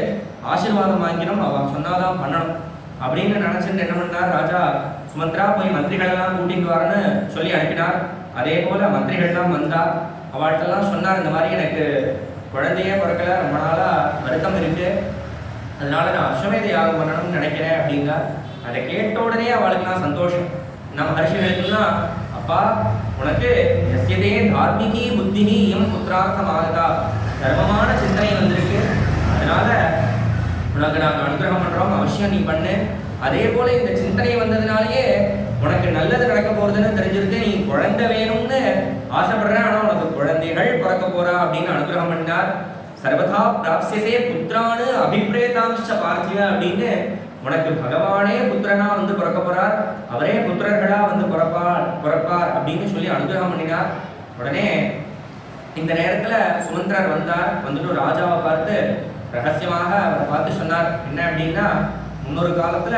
ஆசீர்வாதம் வாங்கினோம், அவள் சொன்னாதான் பண்ணணும் அப்படின்னு நினைச்சிட்டு என்ன பண்ணார் ராஜா, சுமந்திரா போய் மந்திரிகளெல்லாம் கூட்டிட்டு வரன்னு சொல்லி அனுப்பினார். அதே போல மந்திரிகள்லாம் வந்தா அவள்கிட்டலாம் சொன்னார், இந்த மாதிரி எனக்கு குழந்தையே பிறக்கல, ரொம்ப நாளா வருத்தம் இருக்கு, அதனால நான் அஸ்வமேத யாகம் பண்ணணும்னு நினைக்கிறேன் அப்படிங்க. அதை கேட்ட உடனே அவளுக்குலாம் சந்தோஷம். நம்ம மகர்ஷிகளுக்குன்னா அப்பா உனக்கு எஸ்யதே தார்மிகி புத்தினி எம் புத்திரார்த்தம் ஆகுதா, தர்மமான சிந்தனை வந்திருக்கு, அதனால உனக்கு நாங்கள் அனுகிரகம் பண்றோம், அவசியம் நீ பண்ணு. அதே போல இந்த சிந்தனை வந்ததுனாலேயே உனக்கு நல்லது நடக்க போறதுன்னு தெரிஞ்சிருக்கு, நீ குழந்தை வேணும்னு ஆசைப்படுறேன், ஆனா உனக்கு குழந்தைகள் பிறக்க போறா அப்படின்னு அனுகிரகம் பண்ணார். சர்வதா பிராப்சியசே புத்திரானு அபிப்ரேதாம்ச பார்த்திவ அப்படின்னு உனக்கு பகவானே புத்திரனா வந்து பிறக்க போறார், அவரே புத்திரர்களா வந்து பிறப்பார் அப்படின்னு சொல்லி அனுகிரகம் பண்ணினார். உடனே இந்த நேரத்துல சுமந்திரர் வந்தார். வந்துட்டு ராஜாவை பார்த்து ரகசியமாக அவரை பார்த்து சொன்னார், என்ன அப்படின்னா முன்னொரு காலத்துல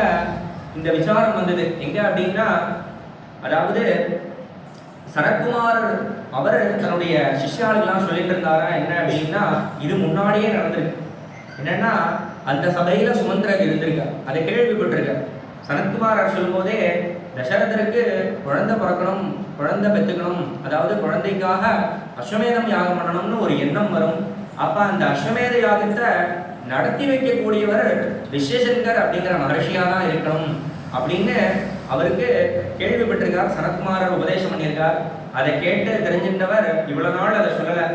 இந்த விசாரம் வந்தது எங்க அப்படின்னா, அதாவது சனத்குமாரர் அவர் தன்னுடைய சிஷ்யாளுக்கெல்லாம் சொல்லிட்டு இருந்தாரா என்ன அப்படின்னா, இது முன்னாடியே நடந்திருக்கு. என்னன்னா அந்த சபையில சுமந்திரர் இருந்திருக்க, அதை கேள்விப்பட்டிருக்க. சனத்குமாரர் சொல்லும் போதே தசரதருக்கு குழந்தை பிறக்கணும், குழந்தை பெற்றுக்கணும், அதாவது குழந்தைக்காக அஸ்வமேதம் யாகம் பண்ணணும்னு ஒரு எண்ணம் வரும். அப்ப அந்த அஸ்வமேத யாகத்தை நடத்தி வைக்கக்கூடியவர் ரிஷிசங்கர் அப்படிங்கிற மகர்ஷியா தான் இருக்கணும் அப்படின்னு அவருக்கு கேள்விப்பட்டிருக்கார். சனத்குமாரர் உபதேசம் பண்ணியிருக்கார். அதை கேட்டு தெரிஞ்சின்றவர் இவ்வளவு நாள் அதை சொல்லலை.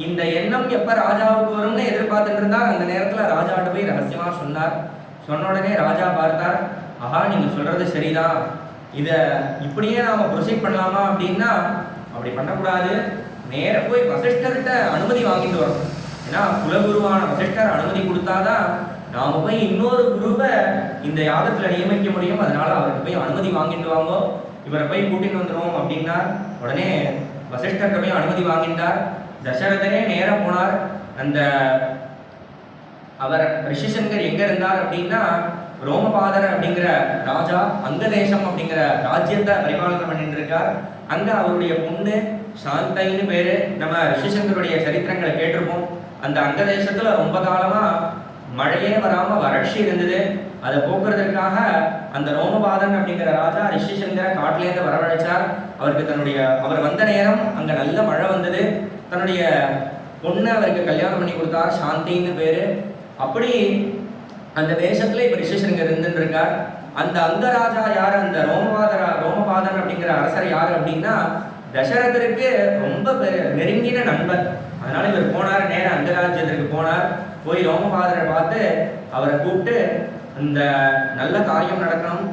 இந்த எண்ணம் எப்ப ராஜாவுக்கு வரும்னு எதிர்பார்த்துட்டு இருந்தார். அந்த நேரத்துல ராஜாட்ட போய் ரகசியமா சொன்னார். சொன்ன உடனே ராஜா பார்த்தார், ஆஹா நீங்க சொல்றது சரிதான், இதை இப்படியே நாம ப்ரொசீட் பண்ணலாமா அப்படின்னா, அப்படி பண்ணக்கூடாது, நேர போய் வசிஷ்டர்கிட்ட அனுமதி வாங்கிட்டு வரும். ஏன்னா குலகுருவான வசிஷ்டர் அனுமதி கொடுத்தாதான் நாம போய் இன்னொரு குருவை இந்த யாகத்துல நியமிக்க முடியும். அதனால அவருக்கு போய் அனுமதி வாங்கிட்டு வாங்கோ. இவரை போய் கூட்டிட்டு வந்துடும் அப்படின்னா உடனே வசிஷ்டர் போய் அனுமதி வாங்கிட்டார். தசரதனே நேரம் போனார். அந்த அவர் ரிஷிசங்கர் எங்க இருந்தார் அப்படின்னா ரோமபாதர் அப்படிங்கிற ராஜா அங்கதேசம் அப்படிங்கிற ராஜ்யத்தை பரிபாலனம் பண்ணிட்டு இருக்கார். அங்க அவருடைய பொண்ணு சாந்தைன்னு பேரு. நம்ம ரிஷிசங்கருடைய சரித்திரங்களை கேட்டிருப்போம். அந்த அங்கதேசத்துல ரொம்ப காலமா மழையே வராம வறட்சி இருந்தது. அதை போக்குறதுக்காக அந்த ரோமபாதன் அப்படிங்கிற ராஜா ரிஷிசங்கரை காட்டிலேருந்து வரவழைச்சார். அவர் வந்த நேரம் அங்க நல்ல மழை வந்தது. தன்னுடைய பொண்ணு அவருக்கு கல்யாணம் பண்ணி கொடுத்தார், சாந்தின்னு பேரு. அப்படி அந்த தேசத்துல இப்ப ரிஷிசங்கர் இருந்துட்டு இருக்கார். அந்த அங்கராஜா யாரு, அந்த ரோமபாதன் அப்படிங்கிற அரசர் யாரு அப்படின்னா தசரதருக்கு ரொம்ப நெருங்கின நண்பர். அதனால இவர் போனார், நேரம் அங்கராஜ்யத்திற்கு போனார். போய் ரோமபாதரை பார்த்து அவரை கூப்பிட்டு இந்த நல்ல காரியம் நடக்கணும்,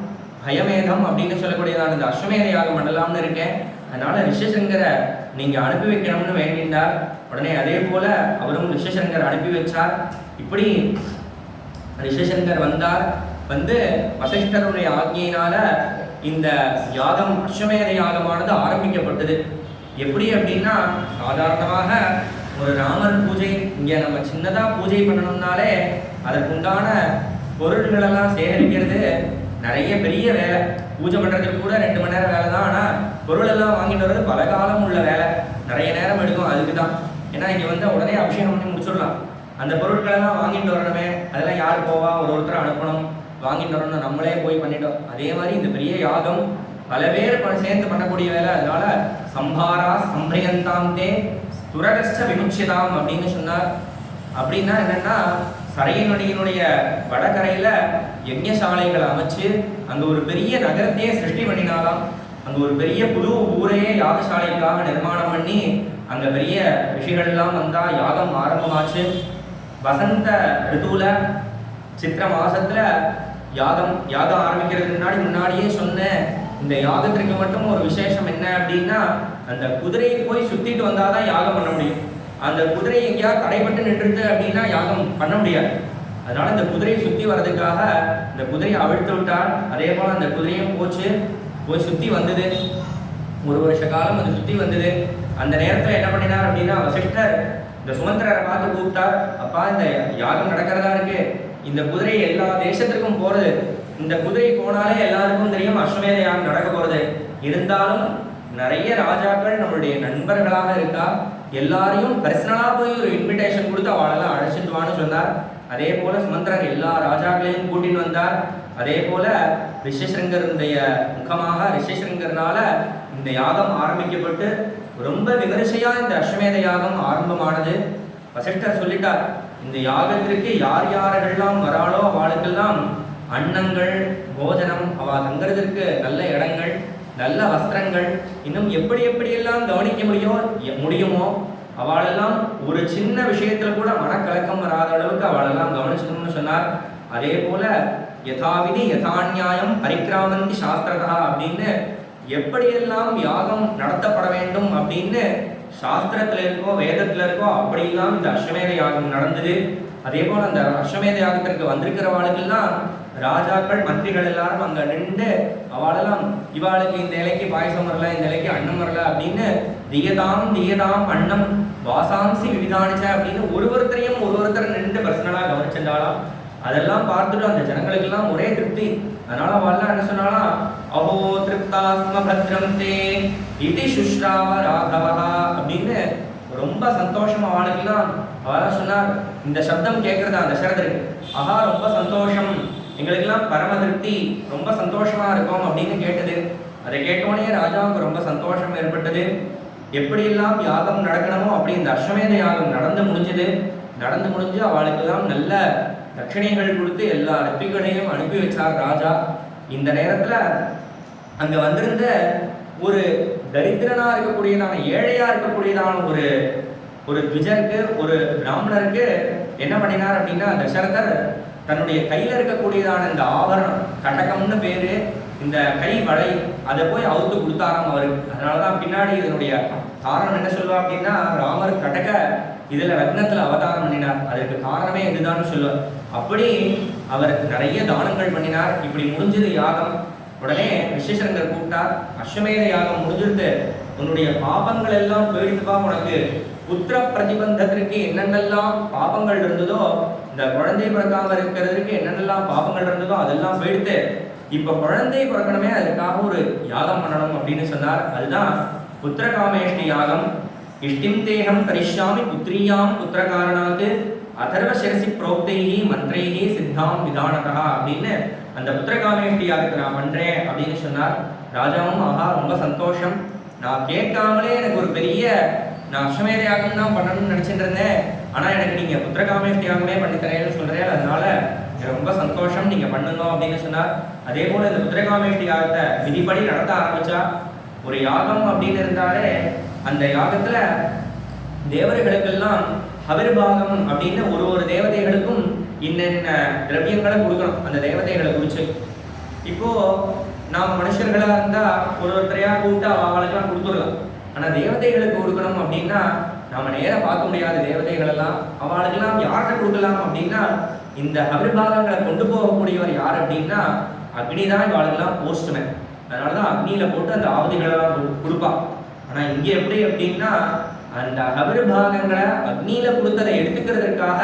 பயமேதம் அப்படின்னு சொல்லக்கூடியதான இந்த அஸ்வமேத யாகம் பண்ணலாம்னு இருக்கேன், அதனால ரிஷிசங்கரை நீங்க அனுப்பி வைக்கணும்னு வேண்டினார். உடனே அதே போல அவரும் ரிஷிசங்கர் அனுப்பி வச்சார். இப்படி ரிஷிசங்கர் வந்தார். வந்து வசிஷ்டருடைய ஆக்ஞையினால இந்த யாகம் அஸ்வமேத யாகமானது ஆரம்பிக்கப்பட்டது. எப்படி அப்படின்னா சாதாரணமாக ஒரு ராமர் பூஜை இங்கே நம்ம சின்னதாக பூஜை பண்ணணும்னாலே அதற்குண்டான பொருள்களெல்லாம் சேகரிக்கிறது நிறைய பெரிய வேலை. பூஜை பண்ணுறதுக்கு கூட 2 மணி நேரம் வேலை தான். ஆனால் பொருளெல்லாம் வாங்கிட்டு வர்றது பல காலம் உள்ள வேலை, நிறைய நேரம் எடுக்கும். அதுக்கு தான் ஏன்னா இங்கே வந்து உடனே அபிஷேகம் பண்ணி முடிச்சிடலாம். அந்த பொருட்களெல்லாம் வாங்கிட்டு வரணுமே, அதெல்லாம் யார் போவா, ஒருத்தரை அனுப்பணும், வாங்கிட்டு வரணும், நம்மளே போய் பண்ணிட்டோம். அதே மாதிரி இந்த பெரிய யாகம் பல பேர் சேர்ந்து பண்ணக்கூடிய வேலை. அதனால சம்ஹாரா சம்பிரியந்தாந்தே துரகஸ்ட விமுட்சிதாம் அப்படின்னு சொன்னார். அப்படின்னா என்னன்னா சரையனுடைய வடகரையில யஜ்ஞசாலைகளை அமைச்சு அங்க ஒரு பெரிய நகரத்தையே சிருஷ்டி பண்ணினாலாம். அங்க ஒரு பெரிய புது ஊரையே யாகசாலைக்காக நிர்மாணம் பண்ணி அங்க பெரிய ரிஷிகள்லாம் வந்தா யாகம் ஆரம்பமாச்சு. வசந்த ரிதுல சித்திர மாசத்துல யாகம் ஆரம்பிக்கிறதுக்கு முன்னாடியே சொன்னேன். இந்த யாகத்திற்கு மட்டும் ஒரு விசேஷம் என்ன அப்படின்னா அந்த குதிரையை போய் சுத்திட்டு வந்தாதான் யாகம் பண்ண முடியும். அந்த குதிரை எங்கேயாவது தடைப்பட்டு நின்றுது அப்படின்னா யாகம் பண்ண முடியாது. அதனால இந்த குதிரையை சுத்தி வர்றதுக்காக இந்த குதிரையை அவிழ்த்து விட்டார். அதே போல அந்த குதிரையும் போய் சுத்தி வந்தது. 1 வருஷ காலம் அது சுத்தி வந்தது. அந்த நேரத்துல என்ன பண்ணினார் அப்படின்னா வசிஷ்டர் இந்த சுமந்திரரை பார்த்து கூப்பிட்டார். அப்பா, இந்த யாகம் நடக்கிறதா இருக்கு, இந்த குதிரை எல்லா தேசத்திற்கும் போறது, இந்த குதிரை போனாலே எல்லாருக்கும் தெரியும் அஸ்வமேத யாகம் நடக்க போறது. இருந்தாலும் நிறைய ராஜாக்கள் நம்மளுடைய நண்பர்களாக இருக்கா, எல்லாரையும் பர்சனலா போய் ஒரு இன்விடேஷன் கொடுத்து அவளெல்லாம் அழைச்சிட்டு வான்னு சொன்னார். அதே போல சுமந்திரர் எல்லா ராஜாக்களையும் கூட்டின்னு வந்தார். அதே போல ரிஷிசங்கருடைய முகமாக ரிஷிசங்கர்னால இந்த யாகம் ஆரம்பிக்கப்பட்டு ரொம்ப விமரிசையா இந்த அஸ்வமேத யாகம் ஆரம்பமானது. வசிஷ்டர் சொல்லிட்டார், இந்த யாகத்திற்கு யார் யாரெல்லாம் வராளோ அவளுக்கெல்லாம் அன்னங்கள், போஜனம், அவ தங்குறதற்கு நல்ல இடங்கள், நல்ல வஸ்திரங்கள், இன்னும் எப்படியெல்லாம் கவனிக்க முடியுமோ அவளெல்லாம் ஒரு சின்ன விஷயத்துல கூட மனக்கலக்கம் வராத அளவுக்கு அவளெல்லாம் கவனிச்சுக்கணும்னு சொன்னார். அதே போல யதாவிதி யதாநியாயம் பரிக்கிராமந்தி சாஸ்திரதா அப்படின்னு எப்படியெல்லாம் யாகம் நடத்தப்பட வேண்டும் அப்படின்னு சாஸ்திரத்துல இருக்கோ வேதத்துல இருக்கோ அப்படியெல்லாம் இந்த அஸ்வமேத யாகம் நடந்தது. அதே போல அந்த அஸ்வமேத யாகத்திற்கு வந்திருக்கிறவாளுக்கெல்லாம் ராஜாக்கள் மந்திரிகள் எல்லாரும் அங்க நின்று அவளெல்லாம் இவாளுக்கு இந்த இலைக்கு பாயசம் வரல, இந்த இலைக்கு அன்னம் வரல அப்படின்னு தியதாம் அன்னம் வாசாம்சி விவிதானிச்ச அப்படின்னு ஒருத்தர் நின்று பர்சனலா கவனிச்சிருந்தாலாம். அதெல்லாம் பார்த்துட்டு அந்த ஜனங்களுக்கெல்லாம் ஒரே திருப்தி. அதனால அவள்லாம் என்ன சொன்னாலாம், அஹோ திருப்தாஸ்ம பத்ரம் தே இதி சுஷ்ராவ ராகவா அப்படின்னு ரொம்ப சந்தோஷமா அவளுக்கெல்லாம் அவெல்லாம் சொன்னார். இந்த சப்தம் கேட்கறதா அந்த சரதருக்கு, ஆஹா ரொம்ப சந்தோஷம், எங்களுக்கெல்லாம் பரம திருப்தி, ரொம்ப சந்தோஷமா இருக்கும் அப்படின்னு கேட்டது. அதை கேட்டோடனே ராஜாவுக்கு ரொம்ப சந்தோஷம் ஏற்பட்டது. எப்படியெல்லாம் யாகம் நடக்கணுமோ அப்படி இந்த அஸ்வமேத யாகம் நடந்து முடிஞ்சு அவளுக்கெல்லாம் நல்ல தட்சிணைகள் கொடுத்து எல்லா ரிப்பிகளையும் அனுப்பி வச்சார் ராஜா. இந்த நேரத்துல அங்க வந்திருந்த ஒரு தரித்திரனா இருக்கக்கூடியதான ஏழையா இருக்கக்கூடியதான ஒரு த்விஜருக்கு, ஒரு பிராமணருக்கு என்ன பண்ணினார் அப்படின்னா தசரதர் தன்னுடைய கையில இருக்கக்கூடியதான இந்த ஆபரணம், கடகம்னு பேரு, இந்த கை வளை, அதை போய் அவுத்து கொடுத்தாராம் அவருக்கு. அதனாலதான் பின்னாடி இதனுடைய காரணம் என்ன சொல்லுவா அப்படின்னா ராமர் கடக இதுல லக்னத்துல அவதாரம் பண்ணினார், அதற்கு காரணமே இதுதான் சொல்லுவார். அப்படி அவர் நிறைய தானங்கள் பண்ணினார். இப்படி முடிஞ்சது யாகம். உடனே ரிஷிசங்கர் கூப்பிட்டார், அஸ்வமேத யாகம் முடிஞ்சிருந்து உன்னுடைய பாபங்கள் எல்லாம் போயிடுதுப்பா, உனக்கு புத்திர பிரதிபந்தத்திற்கு என்னென்னலாம் பாபங்கள் இருந்ததோ, இந்த குழந்தை பிறக்காம இருக்கிறதுக்கு என்னென்னலாம் பாபங்கள் இருந்ததோ அதெல்லாம் போயிடுத்து, இப்ப குழந்தை பிறக்கணுமே, அதுக்காக ஒரு யாகம் பண்ணணும் அப்படின்னு சொன்னார். அதுதான் புத்திரகாமேஷ்டி யாகம். இஷ்டிம் தேகம் கரிஷ்யாமி புத்திரியாம் புத்திர காரணாத்து அதர்வ சிரசி புரோக்தைஹி மந்திரைஹி சித்தாம் விதானகா அப்படின்னு அந்த புத்திரகாமேஷ்டி யாகத்தை நான் பண்றேன் அப்படின்னு சொன்னார். ராஜாவும் ஆஹா ரொம்ப சந்தோஷம், நான் கேட்காமலே எனக்கு ஒரு பெரிய, நான் அஸ்வமேத யாகம் தான் பண்ணணும்னு நினைச்சிட்டு இருந்தேன், ஆனா எனக்கு நீங்க புத்திரகாமேஷ்டி யாகமே பண்ணித்தரேன்னு சொல்றேன், அதனால ரொம்ப சந்தோஷம், நீங்க பண்ணுங்க அப்படின்னு சொன்னார். அதே போல இந்த புத்திரகாமேஷ்டி யாகத்தை விதிப்படி நடத்த ஆரம்பிச்சா. ஒரு யாகம் அப்படின்னு இருந்தாலே அந்த யாகத்துல தேவர்களுக்கெல்லாம் ஹவிர்பாகம் அப்படின்னு ஒரு தேவதைகளுக்கும் இன்னென்ன திரவியங்களை கொடுக்கணும் அந்த தேவதைகளை குறிச்சு. இப்போ நாம் மனுஷர்களா இருந்தா ஒருத்தரையா கூப்பிட்டு அவளுக்கெல்லாம் கொடுத்துடலாம். ஆனா தேவதைகளுக்கு கொடுக்கணும் அப்படின்னா நாம நேர பார்க்க முடியாத தேவதைகள் எல்லாம் அவளுக்கெல்லாம் யார்கிட்ட கொடுக்கலாம் அப்படின்னா, இந்த ஹவிர்பாகங்களை கொண்டு போகக்கூடியவர் யார் அப்படின்னா அக்னி தான் இவாளுக்கெல்லாம் போஸ்ட்மேன். அதனாலதான் அக்னியில போட்டு அந்த ஆவதிகளெல்லாம் கொடுப்பான். ஆனா இங்க எப்படி அப்படின்னா அந்த ஹவிர்பாகங்களை அக்னியில கொடுத்ததை எடுத்துக்கிறதுக்காக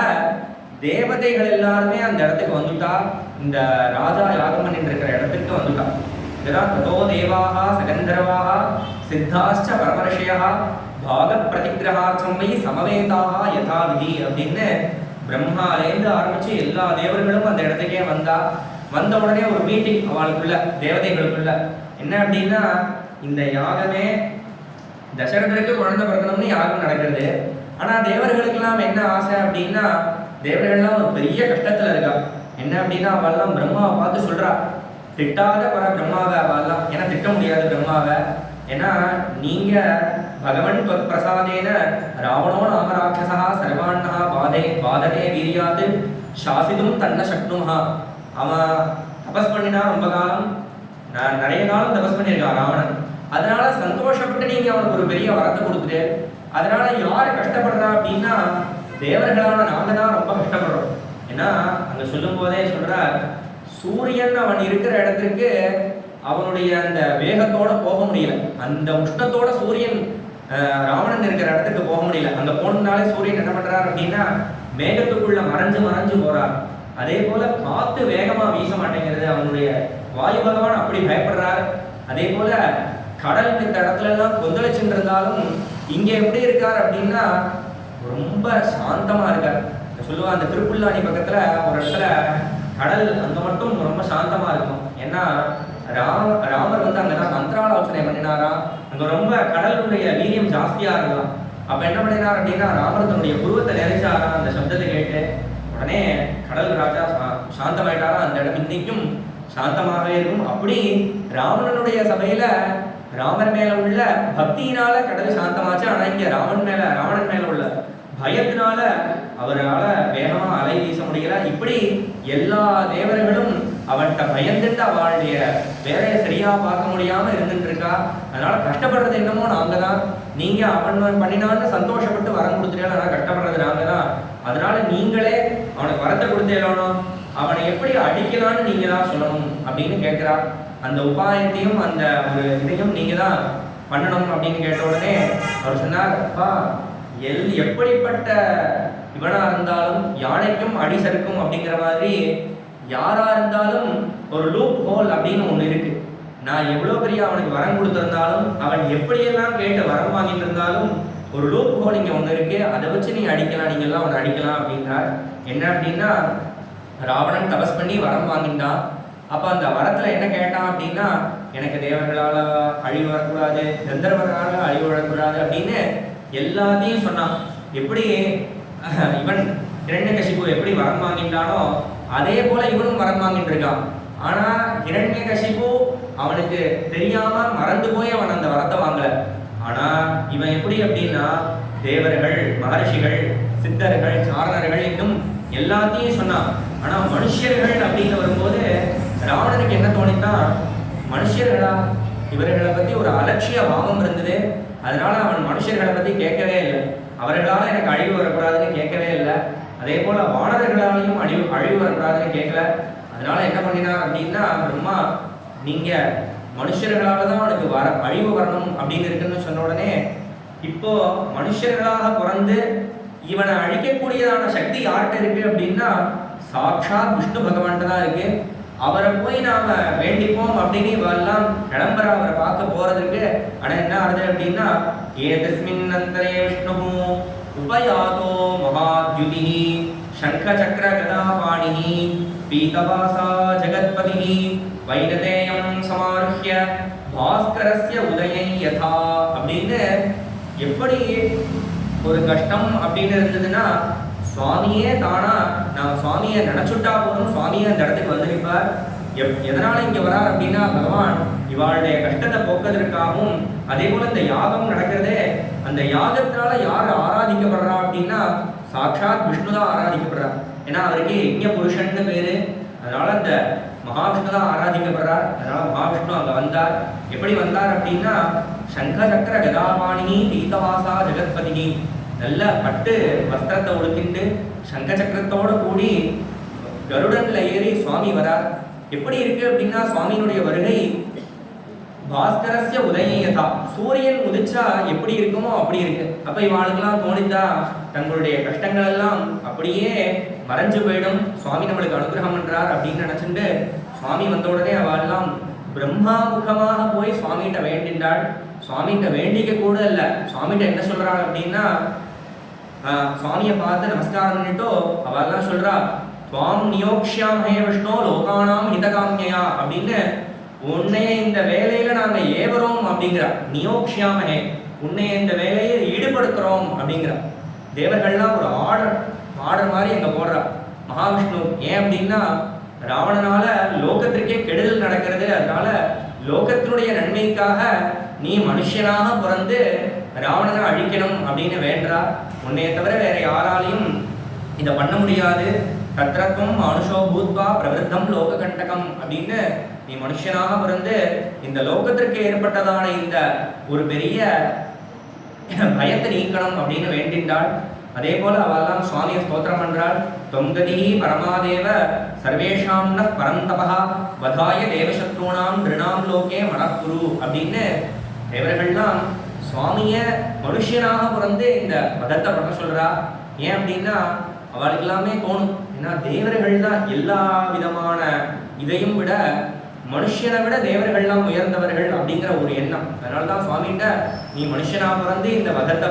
தேவதைகள் எல்லாருமே அந்த இடத்துக்கு வந்துட்டா. இந்த ராஜா யாகம் பண்ணிட்டு இருக்கிற இடத்துக்கு வந்துட்டா. இதுதான் ததோ தேவாக சகந்தர்வாக சித்தாச்ச பரமர்ஷயா பாக பிரதிகிரகார்த்தம் வை சமவேதாக யதாவிதி அப்படின்னு பிரம்மாலேருந்து ஆரம்பிச்சு எல்லா தேவர்களும் அந்த இடத்துக்கே வந்தா. வந்த உடனே ஒரு மீட்டிங் அவளுக்குள்ள தேவதைகளுக்குள்ள. என்ன அப்படின்னா, இந்த யாகமே தசரதருக்கு குழந்தை பிறக்கணும்னு யாகம் நடக்கிறது. ஆனா தேவர்களுக்கெல்லாம் என்ன ஆசை அப்படின்னா, தேவர்கள்லாம் ஒரு பெரிய கஷ்டத்துல இருக்கா. என்ன அப்படின்னா அவெல்லாம் பிரம்மாவை பார்த்து சொல்றா, திட்டாத வர பிரம்மாவை அவெல்லாம், ஏன்னா திட்ட முடியாது பிரம்மாவை, ஏன்னா நீங்க பகவன் பிரசாதேன ராவணோ நாம ராட்சசா சர்வாண்ணா பாதனே வீரியாது சாசிதும் தன்ன சக்னுமா. அவன் தபஸ் பண்ணினா ரொம்ப காலம், நான் நிறைய காலம் தபஸ் பண்ணியிருக்கான் ராவணன். அதனால சந்தோஷப்பட்டு நீங்க அவனுக்கு ஒரு பெரிய வரத்தை கொடுத்துட்டு, அதனால யார் கஷ்டப்படுறா அப்படின்னா தேவர்களான நாங்க தான் ரொம்ப கஷ்டப்படுறோம். ஏன்னா அங்க சொல்லும் போதே சொல்ற, சூரியன் அவன் இருக்கிற இடத்திற்கு அவனுடைய அந்த வேகத்தோட போக முடியல, அந்த உஷ்ணத்தோட சூரியன் ராவணன் இருக்கிற இடத்துக்கு போக முடியல. அங்க போனதுனாலே சூரியன் என்ன பண்றார் அப்படின்னா மேகத்துக்குள்ள மறைஞ்சு போறார். அதே போல காத்து வேகமா வீச மாட்டேங்கிறது, அவனுடைய வாயு பகவான் அப்படி பயப்படுறார். அதே போல கடல் இந்த இடத்துல எல்லாம் கொந்தளிச்சுட்டு இருந்தாலும் இங்க எப்படி இருக்கார் அப்படின்னா ரொம்ப சாந்தமா இருக்கார். சொல்லுவா அந்த திருப்புல்லாணி பக்கத்துல ஒரு இடத்துல கடல் அங்க மட்டும் ரொம்ப சாந்தமா இருக்கும். ஏன்னா ராமர் வந்து அங்கதான் மந்திராலோசனை பண்ணினாராம். அங்க ரொம்ப கடலுடைய வீரியம் ஜாஸ்தியா இருக்கலாம். அப்ப என்ன பண்ணினார் அப்படின்னா ராமர் தன்னுடைய புருவத்தை நிறைச்சாராம் அந்த சப்தத்தை கேட்டு. உடனே கடல் ராஜா சாந்தமாயிட்டாரா. அந்த இடம் இன்னைக்கும் சாந்தமாகவே இருக்கும். அப்படி ராவணனுடைய சபையில ராமர் மேல உள்ள பக்தியினால கடல் சாந்தமாச்சு. ஆனா இங்க ராவணன் மேல உள்ள பயத்தினால அவரால வேகமா அலை வீச முடியல. இப்படி எல்லா தேவர்களும் அவன்கிட்ட பயந்துட்டு அவளுடைய வேலையை சரியா பார்க்க முடியாம இருந்துட்டு இருக்கா. அதனால கஷ்டப்படுறது என்னமோ நாங்க தான். நீங்க அவன் பண்ணினான்னு சந்தோஷப்பட்டு வரம் கொடுத்துட்டேன், ஆனா கஷ்டப்படுறது நாங்க தான். அதனால நீங்களே அவனுக்கு வரத்தை கொடுத்தேலணும், அவனை எப்படி அடிக்கலான்னு நீங்க தான் சொல்லணும் அப்படின்னு கேட்கிறா. அந்த உபாயத்தையும் அந்த ஒரு இதையும் நீங்க தான் பண்ணணும் அப்படின்னு கேட்ட உடனே அவர் சொன்னார், அப்பா எப்படிப்பட்ட இவனா இருந்தாலும் யானைக்கும் அடி சறுக்கும் அப்படிங்கிற மாதிரி யாரா இருந்தாலும் ஒரு லூப் ஹோல் அப்படின்னு ஒண்ணு இருக்கு. நான் எவ்வளவு பெரிய அவனுக்கு வரம் கொடுத்திருந்தாலும் அவன் எப்படியெல்லாம் கேட்டு வரம் வாங்கிட்டு இருந்தாலும் ஒரு லூப் ஹோல் இங்க ஒண்ணு இருக்கு, அதை வச்சு நீ அடிக்கலாம், நீங்க எல்லாம் அவனை அடிக்கலாம் அப்படின்றார். என்ன அப்படின்னா ராவணன் தபஸ் பண்ணி வரம் வாங்கிட்டான். அப்ப அந்த வரத்துல என்ன கேட்டான் அப்படின்னா, எனக்கு தேவர்களால அழிவு வரக்கூடாது, கந்தர்வர்களால அழிவு வரக்கூடாது அப்படின்னு எல்லாத்தையும் சொன்னான். எப்படி இவன் ஹிரண்யகசிபு எப்படி வரம் வாங்கிட்டானோ அதே போல இவனும் வரம் வாங்கிட்டு இருக்கான். ஆனா ஹிரண்யகசிபு அவனுக்கு தெரியாம மறந்து போய் அவன் அந்த வரத்தை வாங்கல. ஆனா இவன் எப்படி அப்படின்னா தேவர்கள், மகர்ஷிகள், சித்தர்கள், சாரணர்கள் இன்னும் எல்லாத்தையும் சொன்னான். ஆனா மனுஷர்கள் அப்படின்னு வரும்போது ராவணனுக்கு என்ன தோணினா, மனுஷர்களா இவர்களை பத்தி ஒரு அலட்சிய பாவம் இருந்தது. அதனால அவன் மனுஷர்களை பத்தி கேட்கவே இல்லை. அவர்களால எனக்கு அழிவு வரக்கூடாதுன்னு கேட்கவே இல்லை. அதே போல வானர்களாலையும் அழிவு வரக்கூடாதுன்னு கேட்கல. அதனால என்ன பண்ணினார் அப்படின்னா பிரம்மா நீங்கள் மனுஷர்களால் தான் அவனுக்கு அழிவு வரணும் அப்படின்னு இருக்குன்னு சொன்ன உடனே இப்போ மனுஷர்களாக பிறந்து இவனை அழிக்கக்கூடியதான சக்தி யார்கிட்ட இருக்கு அப்படின்னா சாட்சாத் விஷ்ணு பகவான்கிட்ட தான் இருக்கு. அவரை போய் நாம வேண்டிப்போம் அப்படின்னு இவெல்லாம் கிளம்புற அவரை பார்க்க போறதுக்கு. ஆனா என்ன ஆகுது அப்படின்னா ஏதஸ்மின் அந்தரே விஷ்ணு உபயாதோ மகாத்யுதி சங்க சக்கர கதாபாணி பீதவாசா ஜெகத்பதி வைனதேயம் சமாருஹ்ய பாஸ்கரஸ்ய உதயை யதா அப்படின்னு எப்படி ஒரு கஷ்டம் அப்படின்னு இருந்ததுன்னா சுவாமியே தானா நான் சுவாமியை நினைச்சுட்டா போதும் சுவாமியை அந்த இடத்துக்கு வந்திருப்பார். எதனால இங்க வரார் அப்படின்னா பகவான் இவாளுடைய கஷ்டத்தை போக்குவதற்காகவும் அதே போல இந்த யாகம் நடக்கிறதே அந்த யாகத்தினால யார் ஆராதிக்கப்படுறா அப்படின்னா சாட்சாத் விஷ்ணு தான் ஆராதிக்கப்படுறார். ஏன்னா அவருக்கு யஜ்ஞ புருஷன்னு பேரு. அதனால அந்த மகாவிஷ்ணு தான் ஆராதிக்கப்படுறார். அதனால மகாவிஷ்ணு அங்க வந்தார். எப்படி வந்தார் அப்படின்னா சங்க சக்கர கதாபாணி பீதவாசா ஜெகத்பதி நல்ல பட்டு வஸ்திரத்தை உடுத்திட்டு சங்க சக்கரத்தோடு கூடி கருடன்ல ஏறி சுவாமி வரார். எப்படி இருக்கு அப்படின்னா சுவாமியினுடைய வருகை பாஸ்கரஸ்ய உதயதா சூரியன் உதிச்சா எப்படி இருக்குமோ அப்படி இருக்கு. அப்ப இவாளுக்கெல்லாம் தோணித்தா தங்களுடைய கஷ்டங்கள் எல்லாம் அப்படியே மறைஞ்சு போயிடும், சுவாமி நம்மளுக்கு அனுகிரகம் பண்றார் அப்படின்னு நினைச்சுட்டு சுவாமி வந்த உடனே அவெல்லாம் பிரம்மா முகமாக போய் சுவாமிகிட்ட வேண்டின்றாள். சுவாமிகிட்ட வேண்டிக்க கூட இல்லை, சுவாமிகிட்ட என்ன சொல்றாள் அப்படின்னா சுவாமியை பார்த்து நமஸ்காரம் பண்ணிட்டோ அவெல்லாம் சொல்றா துவாம் நியோக்ஷாமஹே விஷ்ணு லோகானாம் ஹிதகாமியா அப்படின்னு உன்னைய இந்த வேலையில நாங்க ஏவரோம் அப்படிங்கிறா. நியோக்ஷாமஹே உன்னைய இந்த வேலையை ஈடுபடுத்துறோம் அப்படிங்கிறா. தேவர்கள்லாம் ஒரு ஆர்டர் மாதிரி எங்க போடுறா மகாவிஷ்ணு. ஏன் அப்படின்னா ராவணனால லோகத்திற்கே கெடுதல் நடக்கிறது. அதனால லோகத்தினுடைய நன்மைக்காக நீ மனுஷனாக பிறந்து ராவணனை அழிக்கணும் அப்படின்னு வேண்டா. உன்னைய தவிர வேற யாராலையும் இதை பண்ண முடியாது. தத்ரத்வம் மனுஷோ பூத்வா பிரவருத்தம் லோக கண்டகம் அப்படின்னு நீ மனுஷனாக பிறந்து இந்த லோகத்திற்கு ஏற்பட்டதான இந்த ஒரு பெரிய பயத்தை நீக்கணும் அப்படின்னு வேண்டின்றாள். அதே போல அவெல்லாம் சுவாமியை ஸ்தோத்திரம் பண்றாள். தொங்கதி பரமாதேவ சர்வேஷாம் ந பரந்தபா வதாய தேவசத்ருணாம் திருணாம் லோகே மனக்குரு அப்படின்னு தேவர்கள்லாம் சுவாமிய மனுஷனாக பிறந்து இந்த மதத்தை பண்ண சொல்றா. ஏன் அப்படின்னா அவளுக்கு எல்லாமே தோணும், ஏன்னா தேவர்கள் தான் எல்லா விதமான இதையும் விட மனுஷனை விட தேவர்கள்லாம் உயர்ந்தவர்கள் அப்படிங்கிற ஒரு எண்ணம். அதனால தான் சுவாமிகிட்ட நீ மனுஷனா பிறந்து இந்த வதத்தை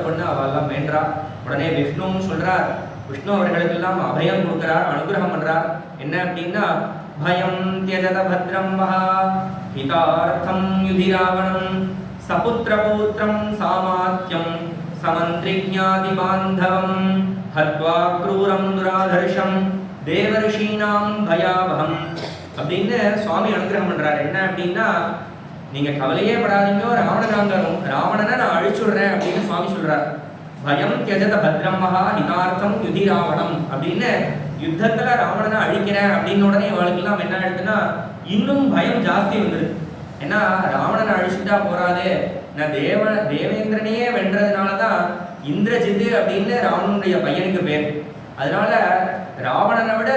பண்ணு அவெல்லாம் வேண்டா. உடனே விஷ்ணுவும் சொல்றார். விஷ்ணு அவர்களுக்கெல்லாம் அபயம் கொடுக்கிறார், அனுகிரகம் பண்றார். என்ன அப்படின்னா பயம் தியஜத பத்ரம் மகா ஹிதார்த்தம் யுதிராவணம் சபுத்திரபௌத்திரம் சாமாத்யம் சமந்திரிஜ்ஞாதி பாந்தவம் ஹத்வா க்ரூரம் துராதர்ஷம் தேவர்ஷீனாம் பயாவகம் அப்படின்னு சுவாமி அனுகிரகம் பண்றாரு. என்ன அப்படின்னா நீங்க கவலையே படாதீங்க, ராவணனை நான் அழிச்சுடுறேன் அப்படின்னு சுவாமி சொல்றார். பயம் தியஜத பத்ரம் மகா ஹிதார்த்தம் யுதிராவணம் அப்படின்னு யுத்தத்துல ராவணனை அழிக்கிறேன் அப்படின்னு உடனே இவளுக்கெல்லாம் என்ன ஆயிடுதுன்னா இன்னும் பயம் ஜாஸ்தி வந்துடுது. ஏன்னா ராவணனை அழிச்சுட்டா போறாது, நான் தேவேந்திரனையே வென்றதுனாலதான் இந்திரஜித்து அப்படின்னு ராவணனுடைய பையனுக்கு பேர். அதனால ராவணனை விட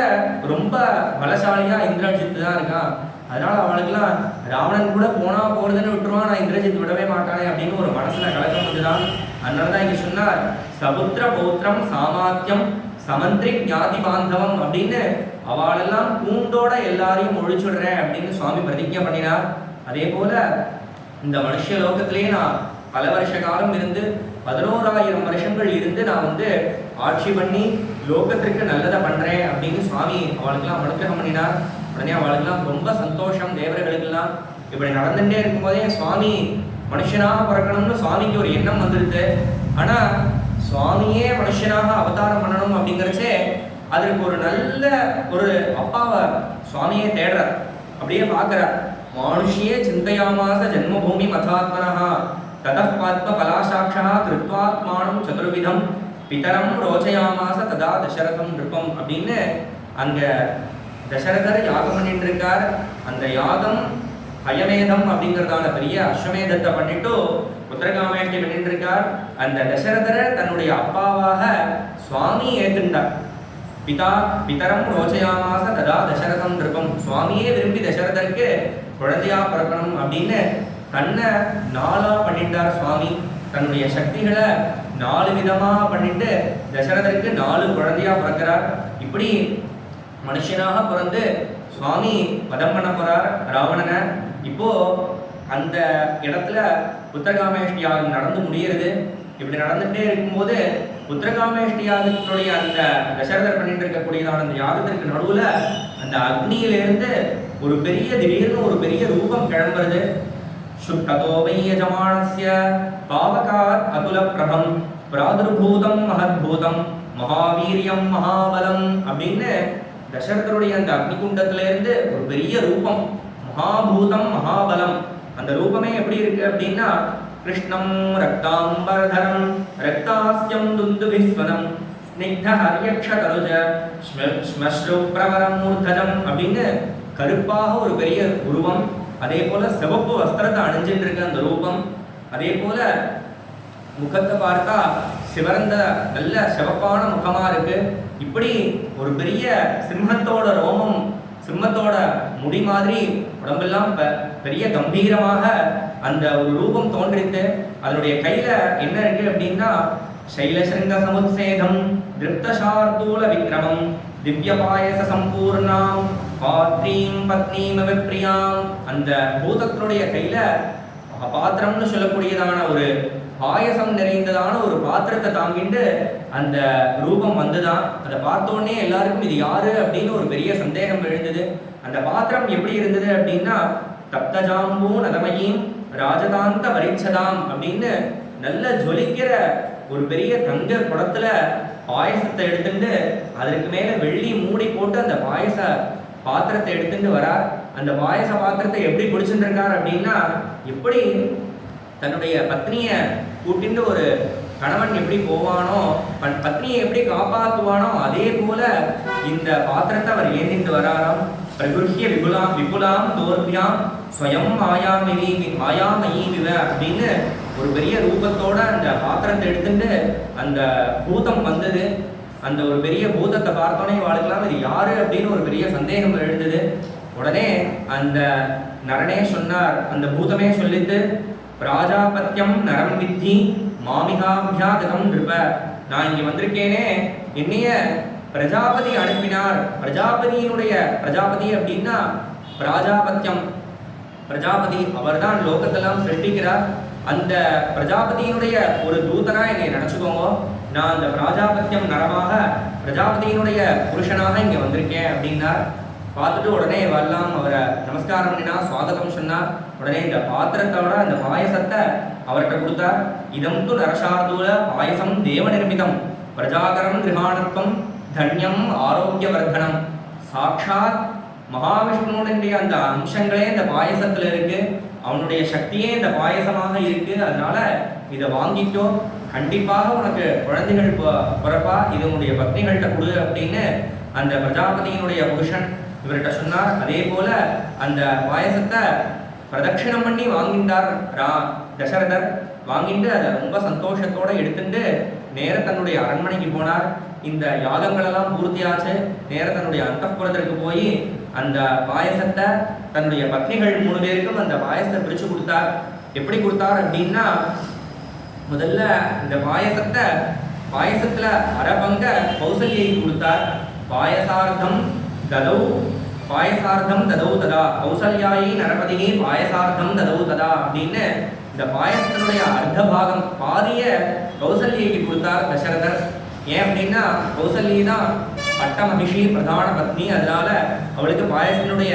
ரொம்ப பலசாலியா இந்திரஜித்து தான் இருக்கான். அதனால அவளுக்குலாம் ராவணன் கூட போனா போறதுன்னு விட்டுருவான், நான் இந்திரஜித் விடவே மாட்டானே அப்படின்னு ஒரு மனசுல கலக்கம் வந்துதான். அதனாலதான் இங்க சொன்னார் சபுத்திர பௌத்திரம் சாமாத்தியம் சமந்திரி ஞாதி பாந்தவம் அப்படின்னு அவளெல்லாம் கூண்டோட எல்லாரையும் ஒழிச்சுடுறேன் அப்படின்னு சுவாமி பிரதிஜை பண்ணினார். அதே போல இந்த மனுஷ லோகத்திலேயே நான் பல வருஷ காலம் இருந்து 11,000 வருஷங்கள் இருந்து நான் ஆட்சி பண்ணி லோகத்திற்கு நல்லதை பண்றேன் அப்படின்னு சுவாமி அவளுக்கெல்லாம் அனுகிரகம் பண்ணினார். உடனே அவளுக்கெல்லாம் ரொம்ப சந்தோஷம். தேவர்களுக்கெல்லாம் இப்படி நடந்துட்டே இருக்கும்போதே சுவாமி மனுஷனாக பிறக்கணும்னு சுவாமிக்கு ஒரு எண்ணம் வந்துருக்கு. ஆனா சுவாமியே மனுஷனாக அவதாரம் பண்ணணும் அப்படிங்கிறச்சே அதற்கு ஒரு நல்ல ஒரு அப்பாவை சுவாமியே தேடுறார். அப்படியே பார்க்கிறார். மானுஷியே சிந்தையாமாச ஜென்மபூமி மதாத்மனஹா ததப் பாத்ம பலாசாட்சா கிருத்வாத்மானம் சதுர்விதம் பிதரம் ரோச்சயாமாச ததா தசரதம் நிருப்பம் அப்படின்னு அங்க தசரதர் யாகம் பண்ணிட்டு இருக்கார். அந்த யாகம் அயமேதம் அப்படிங்கிறதான பெரிய அஸ்வமேதத்தை பண்ணிட்டு புத்திரகாமேஷ்டி பண்ணிட்டு இருக்கார். அந்த தசரதரை தன்னுடைய அப்பாவாக சுவாமி ஏற்றுண்டார். பிதரம் ரோச்சயாமாச ததா தசரதம் நிருபம். சுவாமியே விரும்பி தசரதருக்கு குழந்தையா பிறக்கணும் அப்படின்னு தன்னை 4ஆ பண்ணிட்டார் சுவாமி. தன்னுடைய சக்திகளை 4 விதமா பண்ணிட்டு தசரதருக்கு 4 குழந்தையா பிறக்கிறார். இப்படி மனுஷனாக பிறந்து சுவாமி வதம் பண்ண போறார் ராவணனை. இப்போ அந்த இடத்துல புத்திரகாமேஷ்டி யாகம் நடந்து முடிகிறது. இப்படி நடந்துகிட்டே இருக்கும்போது புத்திரகாமேஷ்டி யாகத்தினுடைய அந்த தசரதர் பண்ணிட்டு இருக்கக்கூடியதான அந்த யாகத்திற்கு நடுவில் அந்த அக்னியிலிருந்து ஒரு பெரிய திடீர்னு ஒரு பெரிய ரூபம் கிளம்புறது. சுத்ததோ வை யஜமானஸ்ய பாவகாத் அதுல பிரபம் பிராதுர்பூதம் மகத்பூதம் மகாவீரியம் மகாபலம் அப்படின்னு தசரதருடைய அந்த அக்னிகுண்டத்திலிருந்து ஒரு பெரிய ரூபம், மகாபூதம் மகாபலம். அந்த ரூபமே எப்படி இருக்கு அப்படின்னா கிருஷ்ணம் ரக்தாம்பரதரம் ரக்தாஸ்யம் துந்துபிஸ்வனம் ஸ்னிக்த ஹரியக்ஷ தனுஜ ஸ்மஸ்ரு பிரவரம் மூர்த்தஜம் அப்படின்னு கருப்பாக ஒரு பெரிய உருவம். அதே போல சிவப்பு வஸ்திரத்தை அணிஞ்சிட்டு இருக்க அந்த ரூபம். அதே போல முகத்தை பார்த்தா சிவந்த நல்ல சிவப்பான முகமா இருக்கு. இப்படி ஒரு பெரிய சிம்மத்தோட ரோமம், சிம்மத்தோட முடி மாதிரி உடம்பெல்லாம் பெரிய கம்பீரமாக அந்த ஒரு ரூபம் தோன்றித்து. அதனுடைய கையில என்ன இருக்கு அப்படின்னா சைலசிருங்க சமுத்சேதம் திருப்தசார்தூல விக்ரமம் திவ்ய பாயச சம்பூர்ணாம் பாத்ரீம் பத்னீம் விப்ரியாம். அந்த பூதத்தினுடைய கையில பாத்திரம்னு சொல்லக்கூடியதான ஒரு பாயசம் நிறைந்ததான ஒரு பாத்திரத்தை தாங்கிட்டு அந்த ரூபம் வந்துதான். அதை பார்த்தோன்னே எல்லாருக்கும் இது யாரு அப்படின்னு ஒரு பெரிய சந்தேகம் எழுந்தது. அந்த பாத்திரம் எப்படி இருந்தது அப்படின்னா தப்தஜாம்பூ நதமயீம் ராஜதாந்த வரிச்சதாம் அப்படின்னு நல்ல ஜொலிக்கிற ஒரு பெரிய தங்க குடத்துல பாயசத்தை எடுத்துட்டு அதற்கு மேல வெள்ளி மூடி போட்டு அந்த பாயச பாத்திரத்தை எடுத்துட்டு வரார். அந்த பாயச பாத்திரத்தை எப்படி பிடிச்சிட்டு இருக்கார் அப்படின்னா எப்படி தன்னுடைய பத்னியை கூட்டிட்டு ஒரு கணவன் எப்படி போவானோ, பத்னியை எப்படி காப்பாற்றுவானோ அதே போல இந்த பாத்திரத்தை அவர் ஏந்திட்டு வராராம். பிரகுஹ்ய விபுலாம் விபுலாம் தோர்பியாம் ஸ்வயம் மாயாமயி விவ அப்படின்னு ஒரு பெரிய ரூபத்தோட அந்த பாத்திரத்தை எடுத்துட்டு அந்த பூதம் வந்தது. அந்த ஒரு பெரிய பூதத்தை பார்த்தோன்னே வாழ்க்கலாம் இது யாரு அப்படின்னு ஒரு பெரிய சந்தேகம் எழுந்தது. உடனே அந்த நரனே சொன்னார், அந்த பூதமே சொல்லிட்டு பிராஜாபத்தியம் நரம் வித்தி மாமிகாபியாகதம் நிருப. நான் இங்கே வந்திருக்கேனே, என்னைய பிரஜாபதி அனுப்பினார். பிரஜாபதி அப்படின்னா பிராஜாபத்தியம், பிரஜாபதி அவர்தான் லோகத்தெல்லாம் சிருஷ்டிக்கிறார். அந்த பிரஜாபதியினுடைய ஒரு தூதனா என்னை நினச்சிக்கோங்க. நான் அந்த பிராஜாபத்தியம் நரமாக பிரஜாபதியினுடைய புருஷனாக இங்கே வந்திருக்கேன் அப்படின்னார். பார்த்துட்டு உடனே வரலாம் அவரை நமஸ்காரம் பண்ணினா சுவாகதம் சொன்னார். உடனே இந்த பாத்திரத்தோட அந்த பாயசத்தை அவர்கிட்ட கொடுத்தார். இதம் து நரசார்தூல பாயசம் தேவ நிர்மிதம் பிரஜாகரம் கிரகாணத்துவம் தன்யம் ஆரோக்கியவர்தனம். சாட்சாத் மகாவிஷ்ணுடைய அந்த அம்சங்களே இந்த பாயசத்துல இருக்கு, அவனுடைய சக்தியே இந்த பாயசமாக இருக்கு. அதனால இதை வாங்கிக்கோ, கண்டிப்பாக உனக்கு குழந்தைகள் பிறப்பா, இது உன்னுடைய பத்னிகள்கிட்ட கொடு அப்படின்னு அந்த பிரஜாபதியினுடைய புருஷன் இவர்கிட்ட சொன்னார். அதே போல அந்த பாயசத்தை பிரதட்சிணம் பண்ணி வாங்கிட்டார் தசரதர். வாங்கிட்டு அதை ரொம்ப சந்தோஷத்தோட எடுத்துட்டு நேர தன்னுடைய அரண்மனைக்கு போனார். இந்த யாகங்களெல்லாம் பூர்த்தியாச்சு. நேர தன்னுடைய அந்தப்புறத்திற்கு போய் அந்த பாயசத்தை தன்னுடைய பத்னிகள் 3 பேருக்கும் அந்த பாயசத்தை பிரித்து கொடுத்தார். எப்படி கொடுத்தார் அப்படின்னா முதல்ல இந்த பாயசத்துல அரபங்க கௌசல்யை கொடுத்தார். பாயசார்த்தம் ததௌ ததா கௌசல்யாயி நரபதினி பாயசார்த்தம் ததௌ ததா அப்படின்னு இந்த பாயசத்தினுடைய அர்த்த பாகம் பாதிய கௌசல்யைக்கு கொடுத்தார் தசரதர். ஏன் அப்படின்னா கௌசல்யை தான் பட்ட மகிஷி பிரதான பத்னி, அதனால அவளுக்கு பாயசத்தினுடைய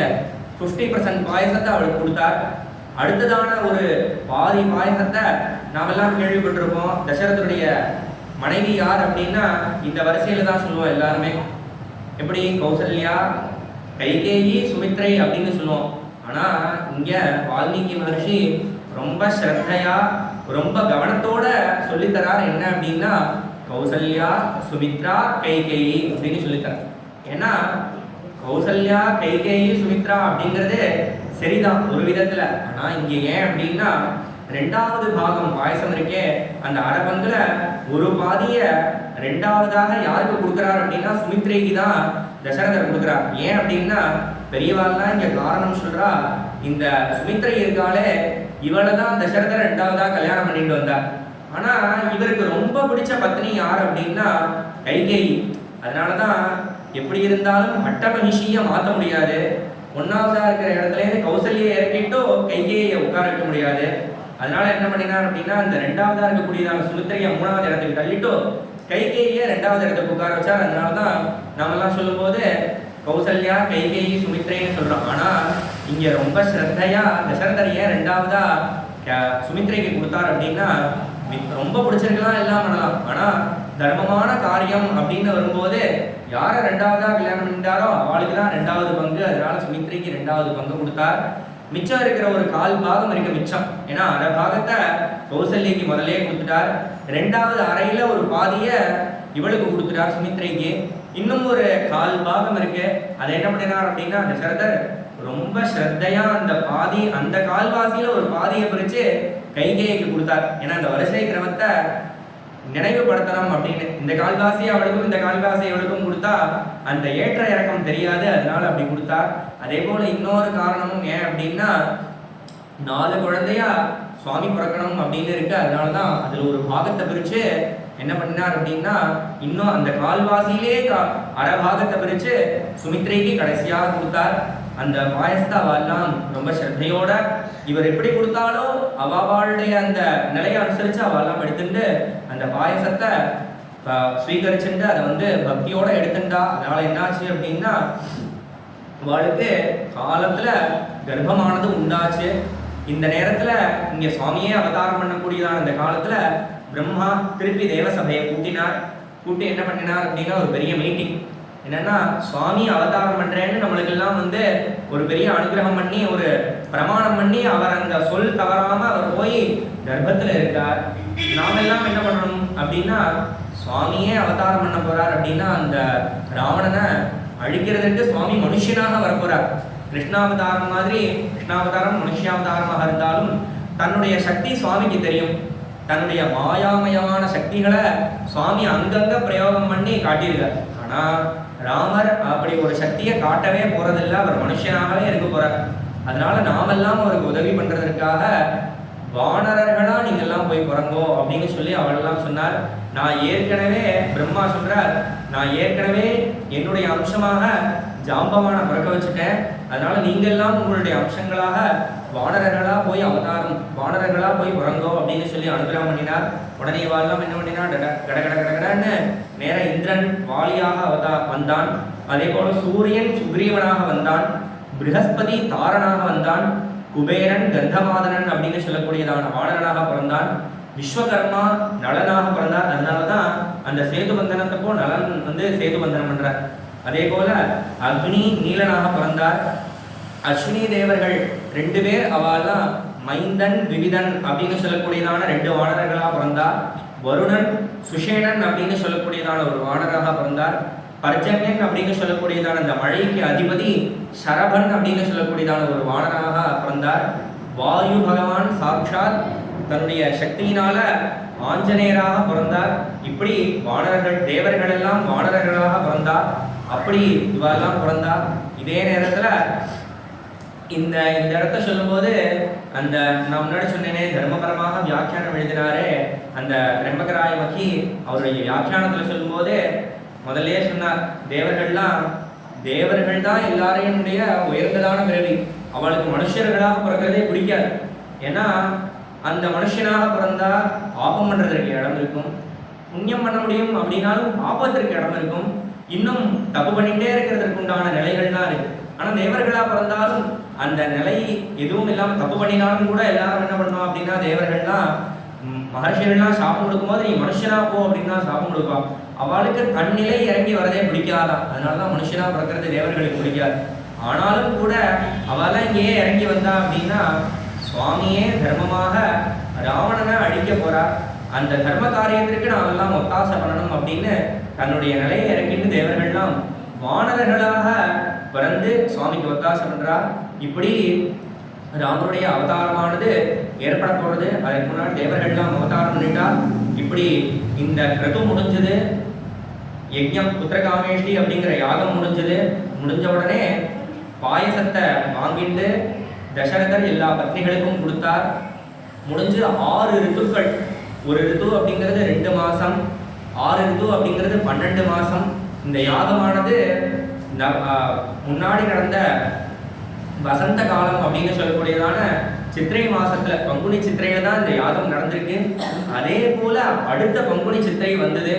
50% பாயசத்தை அவளுக்கு கொடுத்தார். அடுத்ததான ஒரு பாதி பாயசத்தை நாமெல்லாம் கேள்விப்பட்டிருப்போம். தசரதனுடைய மனைவி யார் அப்படின்னா இந்த வரிசையில தான் சொல்லுவோம் எல்லாருமே. எப்படி கௌசல்யா, கைகேயி, சுமித்ரை அப்படின்னு சொல்லுவோம். ஆனால் இங்கே வால்மீகி மகர்ஷி ரொம்ப ஸ்ரத்தையா ரொம்ப கவனத்தோட சொல்லித்தரார். என்ன அப்படின்னா கௌசல்யா, சுமித்ரா, கைகேயி அப்படின்னு சொல்லித்தரார். ஏன்னா கௌசல்யா, கைகேயி, சுமித்ரா அப்படிங்கிறது சரிதான் ஒரு விதத்தில். ஆனால் இங்கே ஏன் அப்படின்னா ரெண்டாவது பாகம் பாயசம் இருக்கே அந்த அரை பங்குல ஒரு பாதிய ரெண்டாவதாக யாருக்கு கொடுக்குறார் அப்படின்னா சுமித்ரைக்கு தான் தசரதர் கொடுக்குறார். ஏன் அப்படின்னா பெரியவாள்லாம் இங்க காரணம் சொல்றா, இந்த சுமித்ரை இருக்காளே இவளை தான் தசரதர் ரெண்டாவதா கல்யாணம் பண்ணிட்டு வந்தார். ஆனா இவருக்கு ரொம்ப பிடிச்ச பத்னி யார் அப்படின்னா கைகேயி. அதனாலதான் எப்படி இருந்தாலும் அட்டமகிஷிய மாற்ற முடியாது. ஒன்னாவதா இருக்கிற இடத்துல இருந்து கௌசல்யை இறக்கிட்டோ கைகேயை உட்கார வைக்க முடியாது. அதனால என்ன பண்ணினார் அப்படின்னா இந்த ரெண்டாவதா இருக்கக்கூடியதான சுமித்ரையை மூணாவது இடத்துக்கு தள்ளிட்டோ கைகேயை ரெண்டாவது இடத்துக்கு உட்கார வச்சார். அதனாலதான் நாமெல்லாம் சொல்லும் போது கௌசல்யா கைகேயி சுமித்ரைன்னு சொல்றோம். ஆனா இங்க ரொம்ப ஸ்ரத்தையா தசரதர் ஏன் ரெண்டாவதா சுமித்ரைக்கு கொடுத்தார் அப்படின்னா ரொம்ப பிடிச்சிருக்கலாம் எல்லாம் பண்ணலாம். ஆனா தர்மமான காரியம் அப்படின்னு வரும்போது யார ரெண்டாவதா கல்யாணம் பண்ணிட்டாரோ அவளுக்கு தான் ரெண்டாவது பங்கு. அதனால சுமித்ரைக்கு ரெண்டாவது பங்கு கொடுத்தார். மிச்சம் இருக்கிற ஒரு கால் பாகம் இருக்க மிச்சம். ஏன்னா அரை பாகத்தை கௌசல்யக்கு முதலே கொடுத்துட்டார். ரெண்டாவது அறையில ஒரு பாதிய இவளுக்கு கொடுத்துட்டார் சுமித்ரைக்கு. இன்னும் ஒரு கால் பாகம் இருக்கு. அதை என்ன பண்ணினார் அப்படின்னா தசரதர் ரொம்ப ஸ்ரத்தையா அந்த கால்வாசியில ஒரு பாதியை பிரிச்சு கைகேயிக்கு கொடுத்தார். ஏன்னா அந்த வரிசை கிரமத்தை நினைவுபடுத்தலாம் அப்படின்னு. இந்த கால்வாசி அவளுக்கும் இந்த கால்வாசி அவளுக்கும் கொடுத்தா அந்த ஏற்ற இறக்கம் தெரியாது. அதனால அப்படி கொடுத்தார். அதே போல இன்னொரு காரணமும் ஏன் அப்படின்னா 4 குழந்தையா சுவாமி பிறக்கணும் அப்படின்னு இருக்கு. அதனாலதான் அதுல ஒரு பாகத்தை பிரிச்சு என்ன பண்ணினார் அப்படின்னா இன்னும் அந்த கால்வாசியிலே அரை பாகத்தை பிரிச்சு சுமித்ரைக்கு கடைசியாக கொடுத்தார். அந்த பாயசத்தை அவெல்லாம் ரொம்ப ஸ்ரத்தையோட இவர் எப்படி கொடுத்தாலோ அவளுடைய அந்த நிலையை அனுசரிச்சு அவெல்லாம் எடுத்துட்டு அந்த பாயசத்தை ஸ்வீகரிச்சுட்டு அதை பக்தியோட எடுத்துட்டா. அதனால என்னாச்சு அப்படின்னா அவளுக்கு காலத்துல கர்ப்பமானது உண்டாச்சு. இந்த நேரத்துல இங்க சுவாமியே அவதாரம் பண்ணக்கூடியதான இந்த காலத்துல பிரம்மா திருப்பி தேவசபையை கூட்டி என்ன பண்ணினார் அப்படின்னா ஒரு பெரிய மீட்டிங். என்னன்னா சுவாமி அவதாரம் பண்றேன்னு நம்மளுக்கு எல்லாம் ஒரு பெரிய அனுகிரகம் பண்ணி ஒரு பிரமாணம் பண்ணி அவர் அந்த சொல் தவறாம அவர் போய் கர்ப்பத்துல இருக்கார். நாம எல்லாம் என்ன பண்ணணும் அப்படின்னா சுவாமியே அவதாரம் பண்ண போறார் அப்படின்னா அந்த ராவணனை அழிக்கிறதுக்கு சுவாமி மனுஷனாக வரப்போறார். கிருஷ்ணாவதாரம் மாதிரி கிருஷ்ணாவதாரம் மனுஷாவதாரமாக இருந்தாலும் தன்னுடைய சக்தி சுவாமிக்கு தெரியும். தன்னுடைய மாயாமயமான சக்திகளை சுவாமி அங்கங்க பிரயோகம் பண்ணி காட்டியிருக்கார். ஆனா ராமர் அப்படி ஒரு சக்தியை காட்டவே போறதில்லை. அவர் மனுஷனாகவே இருக்க போறார். அதனால நாமெல்லாம் அவருக்கு உதவி பண்றதற்காக வானரர்களா நீங்க எல்லாம் போய் பிறங்கோ அப்படின்னு சொல்லி அவளெல்லாம் சொன்னார். நான் ஏற்கனவே பிரம்மா சொல்றார், நான் ஏற்கனவே என்னுடைய அம்சமாக ஜாம்பவான பிறக்க வச்சுட்டேன். அதனால நீங்க எல்லாம் உங்களுடைய அம்சங்களாக வானரர்களா போய் வானரர்களா போய் பிறங்கோ அப்படின்னு சொல்லி அனுகிரகம் பண்ணினார். உடனே இவாளெல்லாம் என்ன பண்ணினா கடன்னு நேர இந்திரன் வாலியாக வந்தான். அதே போல சூரியன் சுக்ரீவனாக வந்தான். ப்ரஹஸ்பதி தாரனாக வந்தான். குபேரன் கந்தமாதனன் அப்படின்னு சொல்லக்கூடியதான வானரனாக பிறந்தான். விஸ்வகர்மா நலனாக பிறந்தார். அதனாலதான் அந்த சேது பந்தனத்தப்போ நலன் சேது பந்தனம் பண்றார். அதே போல அக்னி நீலனாக பிறந்தார். அஸ்வினி தேவர்கள் 2 பேர் அவெல்லாம் மைந்தன் விவிதன் அப்படின்னு சொல்லக்கூடியதான 2 வானரர்களாக பிறந்தார். வருணன் சுஷேனன் அப்படின்னு சொல்லக்கூடியதான ஒரு வானராக பிறந்தார். பர்ஜன்யன் அப்படின்னு சொல்லக்கூடியதான அந்த மழைக்கு அதிபதி சரபன் அப்படின்னு சொல்லக்கூடியதான ஒரு வானராக பிறந்தார். வாயு பகவான் சாட்சாத் தன்னுடைய சக்தியினால ஆஞ்சநேயராக பிறந்தார். இப்படி வானரர்கள் தேவர்கள் எல்லாம் வானரர்களாக பிறந்தார். அப்படி இவெல்லாம் பிறந்தார். இதே நேரத்துல இந்த இடத்த சொல்லும்போது அந்த நான் முன்னாடி சொன்னேனே தர்மபரமாக வியாக்கியானம் எழுதினாரே அந்த திரம்பகராய மகி அவருடைய வியாக்கியானத்துல சொல்லும்போது முதல்ல சொன்னார் தேவர்கள் தான் எல்லாரையும் உயர்ந்ததான பிறவி. அவளுக்கு மனுஷர்களாக பிறக்கிறதே பிடிக்காது. ஏன்னா அந்த மனுஷனாக பிறந்தா பாபம் பண்றதற்கு இடம் இருக்கும், புண்ணியம் பண்ண முடியும் அப்படின்னாலும் பாபத்திற்கு இடம் இருக்கும், இன்னும் தப்பு பண்ணிட்டே இருக்கிறதுக்கு உண்டான நிலைகள் தான் இருக்கு. ஆனா தேவர்களா பிறந்தாலும் அந்த நிலை எதுவும் இல்லாம தப்பு பண்ணினாலும் கூட எல்லாரும் என்ன பண்ணோம் அப்படின்னா தேவர்கள்லாம் மகர்ஷிகள்லாம் சாபம் கொடுக்கும்போது நீ மனுஷனா போ அப்படின்னா சாபம் கொடுப்பா. அவளுக்கு தன்னிலை இறங்கி வரதே பிடிக்காதான். அதனாலதான் மனுஷனா பிறக்கிறது தேவர்களுக்கு பிடிக்காது. ஆனாலும் கூட அவெல்லாம் இங்கேயே இறங்கி வந்தா அப்படின்னா சுவாமியே தர்மமாக ராவணனை அழிக்க போறார். அந்த தர்ம காரியத்திற்கு நாம் எல்லாம் ஒத்தாசை பண்ணணும் அப்படின்னு தன்னுடைய நிலையை இறக்கிட்டு தேவர்கள்லாம் வானரர்களாக பிறந்து சுவாமிக்கு ஒத்தாசை பண்றார். இப்படி ராமருடைய அவதாரமானது ஏற்பட போறது. அதற்கு முன்னாடி தேவர்கள்லாம் அவதாரம் பண்ணிட்டா. இப்படி இந்த கிருது முடிஞ்சது, யஜ்ஞம் புத்திரகாமேஷ்டி அப்படிங்கிற யாகம் முடிஞ்சது. முடிஞ்ச உடனே பாயசத்தை வாங்கிட்டு தசரதர் எல்லா பத்னிகளுக்கும் கொடுத்தார். முடிஞ்சு 6 ரித்துக்கள். ஒரு ரித்து அப்படிங்கிறது 2 மாசம், 6 ரித்து அப்படிங்கிறது 12 மாசம். இந்த யாகமானது முன்னாடி நடந்த வசந்த காலம் அப்படின்னு சொல்லக்கூடியதான சித்திரை மாசத்துல, பங்குனி சித்திரையில தான் இந்த யாகம் நடந்திருக்கு. அதே போல அடுத்த பங்குனி சித்திரை வந்தது.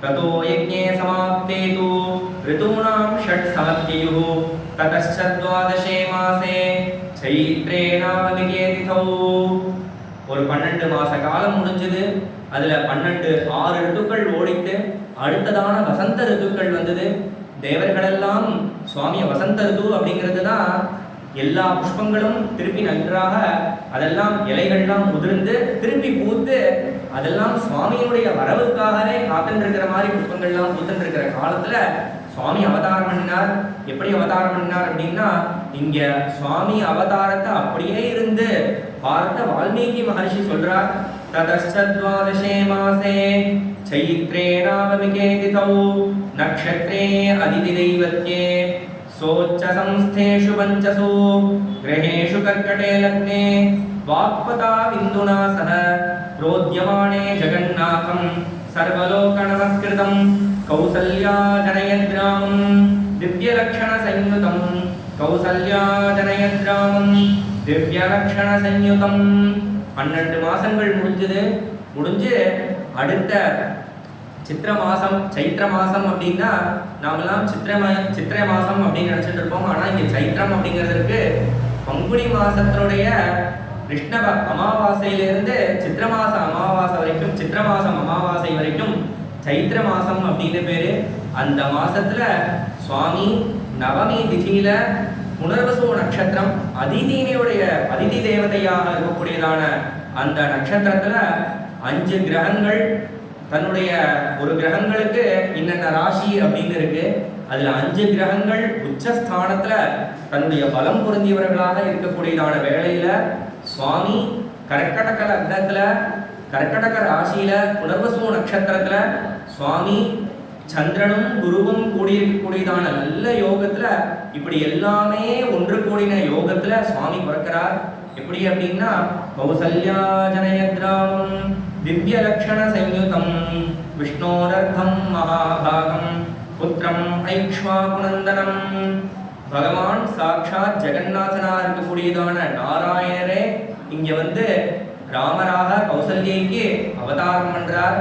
ततो यज्ञे समाप्ते तु ऋतूनां षट् समप्ययुः ततश्च द्वादशे मासे चैत्रे नावमिके तिथौ. ஒரு 12 மாச காலம் முடிஞ்சது. அதுல 6 ரித்துக்கள் ஓடிட்டு அடுத்ததான வசந்த ரித்துக்கள் வந்தது. தேவர்களெல்லாம் சுவாமிய வசந்த ரித்து அப்படிங்கிறது தான் எல்லா புஷ்பங்களும் திருப்பி நன்றாக அதெல்லாம் இலைகள்லாம் உதிர்ந்து திருப்பி பூத்து அதெல்லாம் சுவாமியினுடைய வரவுக்காகவே காத்துருக்கிற மாதிரி புஷ்பங்கள்லாம் பூத்துட்டு இருக்கிற காலத்துல சுவாமி அவதாரம் பண்ணினார். எப்படி அவதாரம் பண்ணினார் அப்படின்னா, இங்க சுவாமி அவதாரத்தை அப்படியே இருந்து பார்த்த வால்மீகி மகர்ஷி சொல்றார். ததஸ்சத்வாதசே மாசே சைத்ரே நாவமிகே திதௌ நக்ஷத்ரே அதிதி தெய்வத்யே सोच्च संस्थेषु पंचसु ग्रहेषु कर्कटे लग्ने वाक्पता बिन्दुना सह प्रोद्यमाने जगन्नाथं सर्वलोकनमस्कृतं कौसल्या जनयद्रामं दिव्यलक्षणसंयुतं कौसल्या जनयद्रामं दिव्यलक्षणसंयुतं. 12 மாசங்கள் முடிஞ்சு அடுத்த சித்திர மாசம் சைத்திர மாசம் அப்படின்னா நாமெல்லாம் சித்திரை மாசம் அப்படின்னு நினைச்சிட்டு இருப்போம். ஆனா இங்க சைத்திரம் அப்படிங்கிறதுக்கு பங்குனி மாசத்தினுடைய கிருஷ்ண அமாவாசையிலிருந்து சித்திர மாச அமாவாசை வரைக்கும், சித்திர மாசம் அமாவாசை வரைக்கும் சைத்திர மாசம் அப்படின்னு பேரு. அந்த மாசத்துல சுவாமி நவமி திதியில புனர்வசு நட்சத்திரம் அதிதி தேவதையாக இருக்கக்கூடியதான அந்த நட்சத்திரத்துல 5 கிரகங்கள் தன்னுடைய ஒரு கிரகங்களுக்கு இன்னென்ன ராசி அப்படின்னு இருக்கு. அதுல 5 கிரகங்கள் உச்சஸ்தானத்துல தன்னுடைய பலம் பொருந்தியவர்களாக இருக்கக்கூடியதான வேளையில சுவாமி கர்க்கடக லக்னத்துல கர்க்கடக ராசியில புனர்வசு நட்சத்திரத்துல சுவாமி சந்திரனும் குருவும் கூடியிருக்கக்கூடியதான நல்ல யோகத்துல இப்படி எல்லாமே ஒன்று கூடின யோகத்துல சுவாமி பிறக்கிறார். எப்படி அப்படின்னா கௌசல்யா ஜனயத்ராமம் दिव्यलक्षण संयुतं विष्णोरर्धं महाभागं पुत्रं ऐक्ष्वाकुनन्दनं. பகவான் சாட்சாத் ஜெகநாதனா இருக்கக்கூடியதான நாராயணரே இங்க வந்து ராமராக கௌசல்யைக்கு அவதாரம் பண்றார்.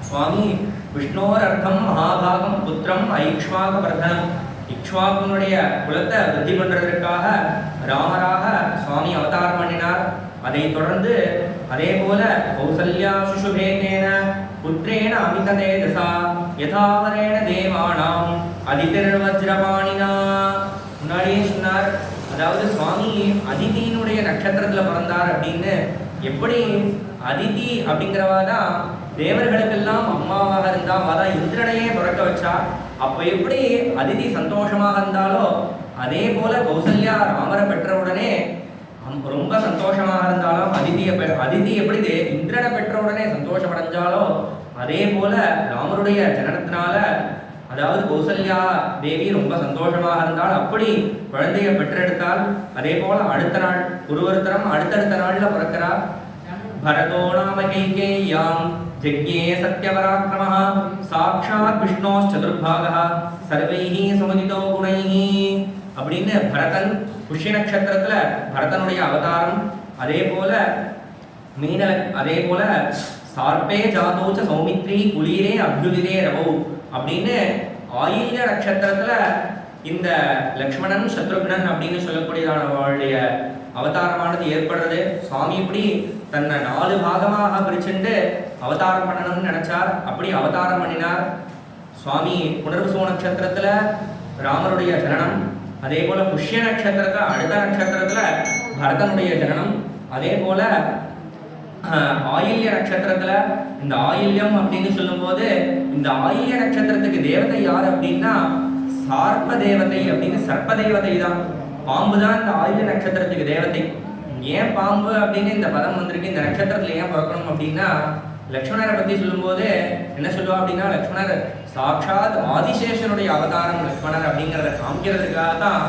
சுவாமி விஷ்ணோரர்த்தம் மகாபாகம் புத்திரம் ஐக்ஷ்வாகவர்தனம், இக்ஷ்வாகுனுடைய குலத்தை விருத்தி பண்றதற்காக ராமராக சுவாமி அவதாரம் பண்ணினார். அதை தொடர்ந்து அதே போல கௌசல்யா சுஷுபேனேன புத்ரேன அமித தேஜசா யதாவரேண தேவானாம் அதிதிர்வஜ்ரபாணினா. முன்னாடியே சொன்னார். அதாவது சுவாமி அதிதியினுடைய நட்சத்திரத்துல பிறந்தார் அப்படின்னு. எப்படி அதிதி அப்படிங்கிறவாதான் தேவர்களுக்கெல்லாம் அம்மாவாக இருந்தா, அதான் இந்திரனையே பிறக்க வச்சா. அப்ப எப்படி அதிதி சந்தோஷமாக இருந்தாலோ அதே போல கௌசல்யா ராமரை பெற்ற உடனே ரொம்ப சந்தோஷமாக இருந்தாலும் அதிதி எப்படி இந்திரனை பெற்ற உடனே சந்தோஷம் அடைஞ்சாலோ அதே போல ராமருடைய ஜனனத்தினால, அதாவது கௌசல்யா தேவி ரொம்ப சந்தோஷமாக இருந்தால் அப்படி குழந்தைய பெற்றெடுத்தால். அதே போல அடுத்த நாள் ஒருத்தரம் அடுத்தடுத்த நாள்ல பிறக்கிறார். பரதோ நாம கைகேயாம் ஜக்ஞே சத்யபராக்கிரமः சாக்ஷாத் விஷ்ணோச்சதுர்பாகः சர்வைஹி சுமதிதோ குணைஹி அப்படின்னு பரதன் புஷ்ய நட்சத்திரத்துல பரதனுடைய அவதாரம். அதே போல சார்பே ஜாதோச்ச சௌமித்ரி குலீரே அப்யுதிதே ரவௌ அப்படின்னு ஆயில்ய நட்சத்திரத்துல இந்த லக்ஷ்மணன் சத்ருக்னன் அப்படின்னு சொல்லக்கூடியதானவருடைய அவதாரமானது ஏற்படுறது. சுவாமி இப்படி தன்னை 4 பாகமாக பிரிச்சுட்டு அவதாரம் பண்ணணும்னு நினைச்சார். அப்படி அவதாரம் பண்ணினார். சுவாமி புனர்வசு நட்சத்திரத்துல ராமருடைய ஜனனம், அதே போல புஷ்ய நட்சத்திரத்துல அடுத்த நட்சத்திரத்துல பரதனுடைய ஜனனம், அதே போல ஆயில்ய நட்சத்திரத்துல இந்த ஆயில்யம் அப்படின்னு சொல்லும் போது இந்த ஆயில்ய நட்சத்திரத்துக்கு தேவதை யார் அப்படின்னா சார்ப தேவதை அப்படின்னு சர்ப்ப தேவதை தான். பாம்பு தான் இந்த ஆயுத நட்சத்திரத்துக்கு தேவதை. ஏன் பாம்பு அப்படின்னு இந்த பதம் வந்திருக்கு, இந்த நட்சத்திரத்துல ஏன் பிறக்கணும் அப்படின்னா, லக்ஷ்மணரை பத்தி சொல்லும்போது என்ன சொல்லுவா அப்படின்னா, லக்ஷ்மணர் சாட்சாத் ஆதிசேஷனுடைய அவதாரம் லக்ஷ்மணர் அப்படிங்கிறத காமிக்கிறதுக்காக தான்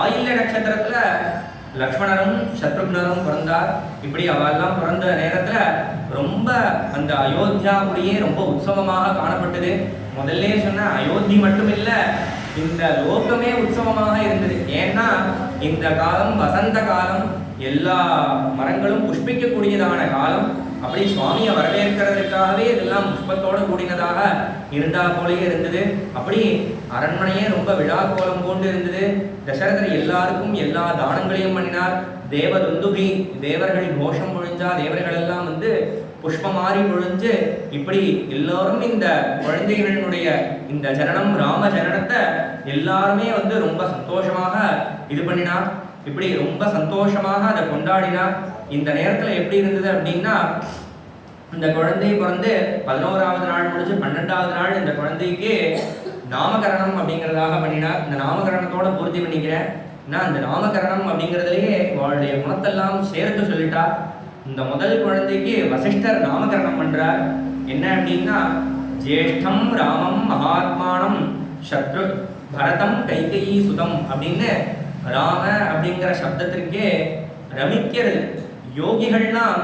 ஆயில்ய நட்சத்திரத்துல லக்ஷ்மணரும் சத்ருக்னரும் பிறந்தார். இப்படி அவெல்லாம் பிறந்த நேரத்துல ரொம்ப அந்த அயோத்தியாபுரியே ரொம்ப உற்சவமாக காணப்பட்டது. முதல்ல சொன்ன அயோத்தி மட்டும் இல்ல, இந்த லோகமே உற்சவமாக இருந்தது. ஏன்னா இந்த காலம் வசந்த காலம், எல்லா மரங்களும் புஷ்பிக்கக்கூடியதான காலம். அப்படி சுவாமியை வரவேற்கிறதுக்காகவே இதெல்லாம் புஷ்பத்தோடு கூடினதாக இருந்தா போலயே இருந்தது. அப்படி அரண்மனையே ரொம்ப விழா கோலம் கொண்டு இருந்தது. தசரதர் எல்லாருக்கும் எல்லா தானங்களையும் பண்ணினார். தேவதுந்துபி, தேவர்கள் கோஷம் பொழிஞ்சா தேவர்கள் எல்லாம் புஷ்பமாரி பொழிஞ்சு இப்படி எல்லோரும் இந்த குழந்தைகளுடைய இந்த ஜனனம் ராம ஜனனத்தை எல்லாருமே ரொம்ப சந்தோஷமாக இது பண்ணினார். இப்படி ரொம்ப சந்தோஷமாக அதை கொண்டாடினார். இந்த நேரத்தில் எப்படி இருந்தது அப்படின்னா, இந்த குழந்தை பிறந்து 11வது நாள் முடிஞ்சு 12வது நாள் இந்த குழந்தைக்கு நாமகரணம் அப்படிங்கிறதாக பண்ணினார். இந்த நாமகரணத்தோட பூர்த்தி பண்ணிக்கிறேன். அந்த நாமகரணம் அப்படிங்கிறதுலேயே அவளுடைய குணத்தெல்லாம் சேர்த்து சொல்லிட்டா. இந்த முதல் குழந்தைக்கு வசிஷ்டர் நாமகரணம் பண்றார். என்ன அப்படின்னா, ஜேஷ்டம் ராமம் மகாத்மானம் சத்ரு பரதம் கைகயி சுதம் அப்படின்னு ராம அப்படிங்கிற சப்தத்திற்கே ரமிக்கிறது. யோகிகள்லாம்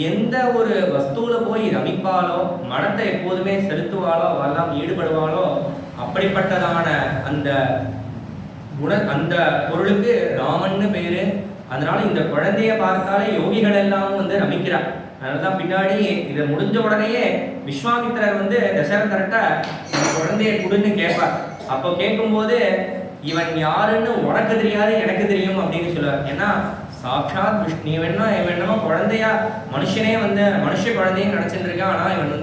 எந்த ஒரு வஸ்துவில போய் ரமிப்பாலோ, மனத்தை எப்போதுமே செலுத்துவாளோ, அவெல்லாம் ஈடுபடுவாளோ, அப்படிப்பட்டதான அந்த அந்த பொருளுக்கு ராமன்னு பேரு. அதனால இந்த குழந்தைய பார்த்தாலே யோகிகள் எல்லாம் ரமிக்கிறார். அதனாலதான் பின்னாடி இதை முடிஞ்ச உடனேயே விஸ்வாமித்திரர் தசரதர்கிட்ட குழந்தைய கொடுன்னு கேட்பார். அப்போ கேட்கும்போது, இவன் யாருன்னு உனக்கு தெரியாது எனக்கு தெரியும் அப்படின்னு சொல்லுவார். ஏன்னா சாட்சாத் விஷ்ணு, இவன் குழந்தையா மனுஷனே மனுஷ குழந்தையும் நினைச்சிட்டு இருக்கான். ஆனா இவன்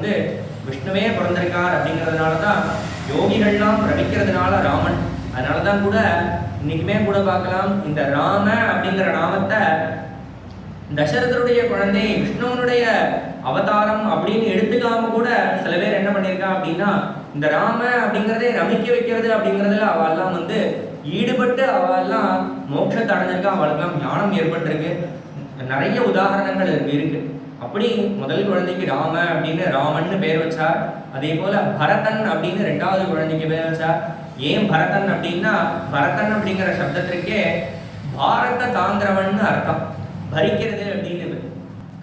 விஷ்ணுவே பிறந்திருக்கார் அப்படிங்கிறதுனாலதான் யோகிகள்லாம் ரமிக்கிறதுனால ராமன். அதனாலதான் கூட இன்னைக்குமே கூட பார்க்கலாம், இந்த ராம அப்படிங்கிற நாமத்தை தசரதருடைய குழந்தை விஷ்ணுவனுடைய அவதாரம் அப்படின்னு எடுத்துக்காம கூட சில பேர் என்ன பண்ணியிருக்கா அப்படின்னா, இந்த ராம அப்படிங்கிறதே ரமிக்க வைக்கிறது அப்படிங்கிறதுல அவெல்லாம் ஈடுபட்டு அவெல்லாம் மோட்சத்தை அடைஞ்சிருக்கா, அவளுக்கெல்லாம் ஞானம் ஏற்பட்டிருக்கு. நிறைய உதாரணங்கள் இருக்கு. அப்படி முதல் குழந்தைக்கு ராம அப்படின்னு ராமன்னு பேர் வச்சார். அதே போல பரதன் அப்படின்னு 2வது குழந்தைக்கு பேர் வச்சார். ஏன் பரதன் அப்படின்னா, பரதன் அப்படிங்கிற சப்தத்திற்கே பாரத தாந்திரவன் அர்த்தம், பரிக்கிறது அப்படின்னு.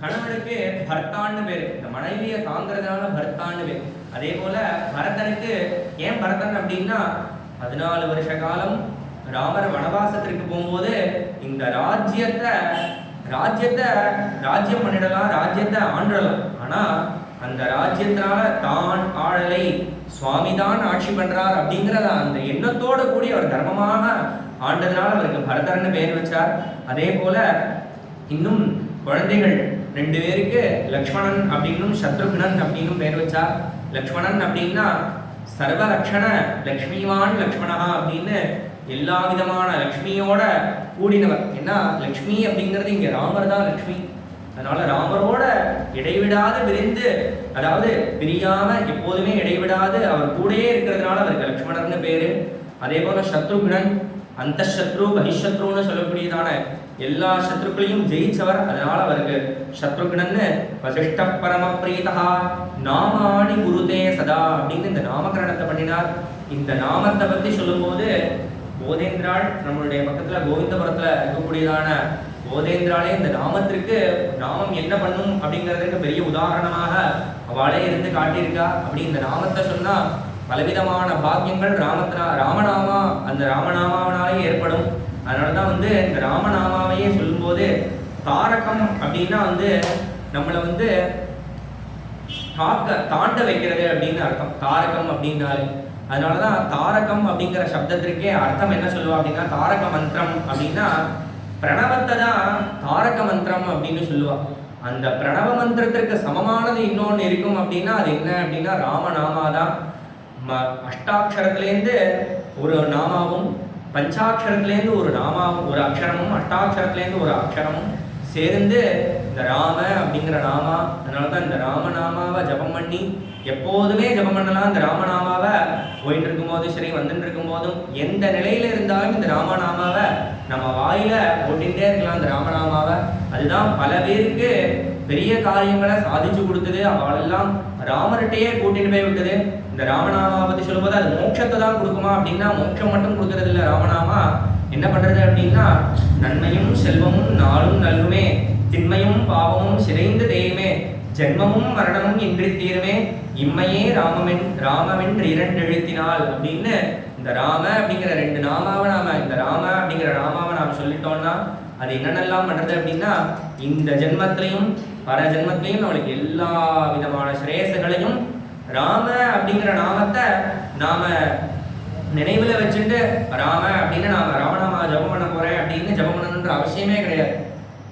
கணவனுக்கு பர்த்தான்னு பேரு, இந்த மனைவியை தாங்கிறதுனால பர்த்தான்னு பேர். அதே போல பரதனுக்கு ஏன் பரதன் அப்படின்னா, 14 வருஷ காலம் ராமர் வனவாசத்திற்கு போகும்போது இந்த ராஜ்யம் பண்ணிடலாம், ராஜ்யத்தை ஆண்டலாம். ஆனா அந்த ராஜ்யத்தினால தான் ஆளலை, சுவாமி தான் ஆட்சி பண்றார் அப்படிங்கிறத அந்த எண்ணத்தோடு கூடி அவர் தர்மமாக ஆண்டதுனால அவருக்கு பரதர்னு பேர் வச்சார். அதே போல இன்னும் குழந்தைகள் 2 பேருக்கு லக்ஷ்மணன் அப்படின்னும் சத்ருக்னன் அப்படின்னும் பேர் வச்சார். லக்ஷ்மணன் அப்படின்னா சர்வலக்ஷண லக்ஷ்மிவான் லக்ஷ்மணா அப்படின்னு எல்லா விதமான லக்ஷ்மியோட கூடினவர். ஏன்னா லக்ஷ்மி அப்படிங்கிறது இங்க ராமர் தான் லக்ஷ்மி. அதனால ராமரோட இடைவிடாது விரிந்து, அதாவது பிரியாம எப்போதுமே இடைவிடாது அவர் கூடயே இருக்கிறதுனால அவருக்கு லக்ஷ்மணர்னு பேரு. அதே போல சத்ருக்னன், அந்த சத்ரு பகிஷத்ருன்னு சொல்லக்கூடியதான எல்லா சத்ருக்களையும் ஜெயிச்சவர். அதனால அவருக்கு சத்ருக்னன்னு வசிஷ்ட பரம பிரீதா நாமானி குருதே சதா அப்படின்னு இந்த நாமகரணத்தை பண்ணினார். இந்த நாமத்தை பத்தி சொல்லும்போது போதேந்திராள், நம்மளுடைய பக்கத்துல கோவிந்தபுரத்துல இருக்கக்கூடியதான போதேந்திராலே இந்த நாமத்திற்கு நாமம் என்ன பண்ணும் அப்படிங்கிறதுக்கு பெரிய உதாரணமாக அவளே இருந்து காட்டியிருக்கா. அப்படி இந்த நாமத்தை சொன்னா பலவிதமான பாக்கியங்கள் ராமநாமா அந்த ராமநாமாவனாலே ஏற்படும். அதனாலதான் இந்த ராமநாமாவையே சொல்லும்போது தாரகம் அப்படின்னா நம்மளை தாண்ட வைக்கிறது அப்படின்னு அர்த்தம், தாரகம் அப்படின்னாலே. அதனாலதான் தாரகம் அப்படிங்கிற சப்தத்திற்கே அர்த்தம் என்ன சொல்லுவா அப்படின்னா, தாரக மந்திரம் அப்படின்னா பிரணவத்தை தான் தாரக மந்திரம் அப்படின்னு சொல்லுவா. அந்த பிரணவ மந்திரத்திற்கு சமமானது இன்னொன்று இருக்கும் அப்படின்னா அது என்ன அப்படின்னா ராமநாமா தான். அஷ்டாட்சரத்திலேருந்து ஒரு நாமாவும், பஞ்சாட்சரத்திலேருந்து ஒரு நாமாவும், ஒரு அக்ஷரமும், அஷ்டாட்சரத்திலேருந்து ஒரு அக்ஷரமும் சேர்ந்து இந்த ராம அப்படிங்கிற நாமா. அதனால தான் இந்த ராமநாமாவை ஜபம் பண்ணி எப்போதுமே ஜபம் பண்ணலாம். இந்த ராமநாமாவை போயிட்டு இருக்கும் போதும் சரி, வந்துட்டு இருக்கும் போதும் எந்த நிலையில இருந்தாலும் இந்த ராமநாமாவை நம்ம வாயில போட்டுட்டே இருக்கலாம் அந்த ராமநாமாவை. அதுதான் பல பேருக்கு பெரிய காரியங்களை சாதிச்சு கொடுத்தது. அவளெல்லாம் ராமர்கிட்டயே கூட்டிட்டு போய் விட்டது. இந்த ராமநாமாவை பத்தி சொல்லும்போது அது மோட்சத்தை தான் கொடுக்குமா அப்படின்னா மோட்சம் மட்டும் கொடுக்கறது இல்லை. ராமநாமா என்ன பண்றது அப்படின்னா நன்மையும் செல்வமும் நாளும் நல்குமே, திண்மையும் பாவமும் சிதைந்து தேயுமே, ஜென்மமும் மரணமும் இன்றி தீருமே, இம்மையே ராமவென்று இரண்டு எழுத்தினால் அப்படின்னு இந்த ராம அப்படிங்கிற ரெண்டு நாமாவை நாம இந்த ராம அப்படிங்கிற நாமாவை நாம் சொல்லிட்டோம்னா அது என்னென்னலாம் பண்றது அப்படின்னா இந்த ஜென்மத்திலையும் பர ஜென்மத்திலையும் நம்மளுக்கு எல்லா விதமான ஸ்ரேயசுகளையும் ராம அப்படிங்கிற நாமத்தை நாம நினைவுல வச்சுட்டு ராம அப்படின்னு நாம ராமநாமா ஜபம் பண்ண போறேன் அப்படின்னு ஜபம் பண்ணணுன்ற அவசியமே கிடையாது.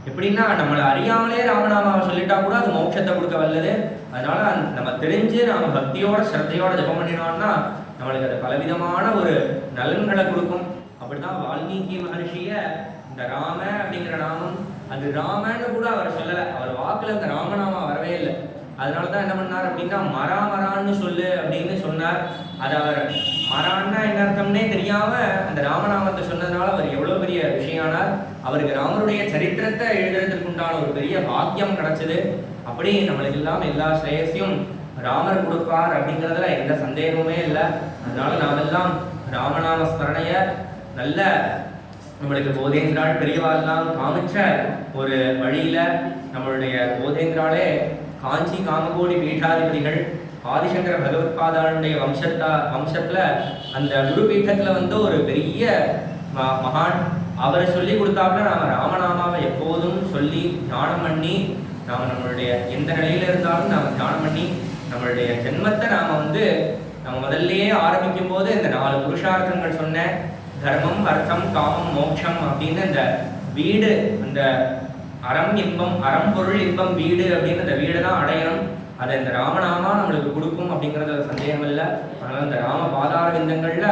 எப்படின்னா நம்மளை அறியாமலே ராமநாமாவை சொல்லிட்டா கூட அது மோட்சத்தை கொடுக்க வல்லது. அதனால நம்ம தெரிஞ்சு நாம பக்தியோட ஸ்ரத்தையோட ஜபம் பண்ணினோம்னா நம்மளுக்கு அது பலவிதமான ஒரு நலன்களை கொடுக்கும். அப்படிதான் வால்மீகி மகர்ஷிய இந்த ராம அப்படிங்கிற நாமம் அது ராமன்னு கூட அவர் சொல்லலை. அவர் வாக்குல இந்த ராமநாமா வரவே இல்லை. அதனாலதான் என்ன பண்ணார் அப்படின்னா மரான்னு சொல்லு அப்படின்னு சொன்னார். அது அவர் மரான்னா என்ன அர்த்தம்னே தெரியாம அந்த ராமநாமத்தை சொன்னதுனால அவர் எவ்வளவு பெரிய விஷயமானார். அவருக்கு ராமருடைய சரித்திரத்தை எழுதுறதுக்கு உண்டான ஒரு பெரிய பாக்கியம் கிடைச்சது. அப்படி நம்மளுக்கு இல்லாம எல்லா ஸ்ரேயஸையும் ராமர் கொடுப்பார் அப்படிங்கிறதுல எந்த சந்தேகமுமே இல்லை. அதனால நாமெல்லாம் ராமநாம ஸ்மரணைய நல்ல நம்மளுக்கு போதேந்திராள் பெரியவாள்லாம் காமிச்ச ஒரு வழியில நம்மளுடைய போதேந்திராளே காஞ்சி காமகோடி பீட்டாதிபதிகள் ஆதிசங்கர பகவத்பாதாளுடைய வம்சத்துல அந்த குரு பீட்டத்துல வந்து ஒரு பெரிய மகான் அவர் சொல்லி கொடுத்தாப்புல நாம ராமநாமாவை எப்போதும் சொல்லி தியானம் பண்ணி நாம நம்மளுடைய எந்த நிலையில இருந்தாலும் நாம தியானம் பண்ணி நம்மளுடைய ஜென்மத்தை நாம வந்து நம்ம முதல்லயே ஆரம்பிக்கும் போது இந்த 4 புருஷார்த்தங்கள் சொன்ன தர்மம் அர்த்தம் காமம் மோட்சம் அப்படின்னு இந்த வீடு அந்த அறம் இன்பம் அறம் பொருள் இன்பம் வீடு அப்படின்னு அந்த வீடு தான் அடையணும். அதை இந்த ராமநாமா நம்மளுக்கு கொடுக்கும் அப்படிங்கிறது சந்தேகம் இல்லை. அதனால இந்த ராம பாதார விந்தங்கள்ல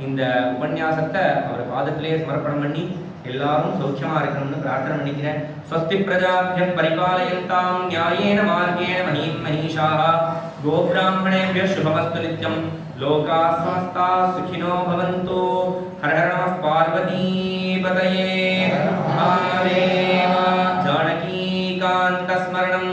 இந்த உபன்யாசத்தை அவர் பாதத்திலேயே சமர்ப்பணம் பண்ணி எல்லாரும் சௌக்கியமா இருக்கணும்னு பிரார்த்தனை பண்ணிக்கிறேன். ஸ்வஸ்தி பிரஜாப்யம் பரிபாலயந்தாம் நியாயேன மார்கேண மஹீம் மஹீஷாः கோப்ராஹ்மணேभ्यः शुभमस्तु नित्यं लोकाः समस्ताः सुखिनो भवन्तु. हर हर नमः पार्वतीपतये महादेव जानकीकान्तस्मरणं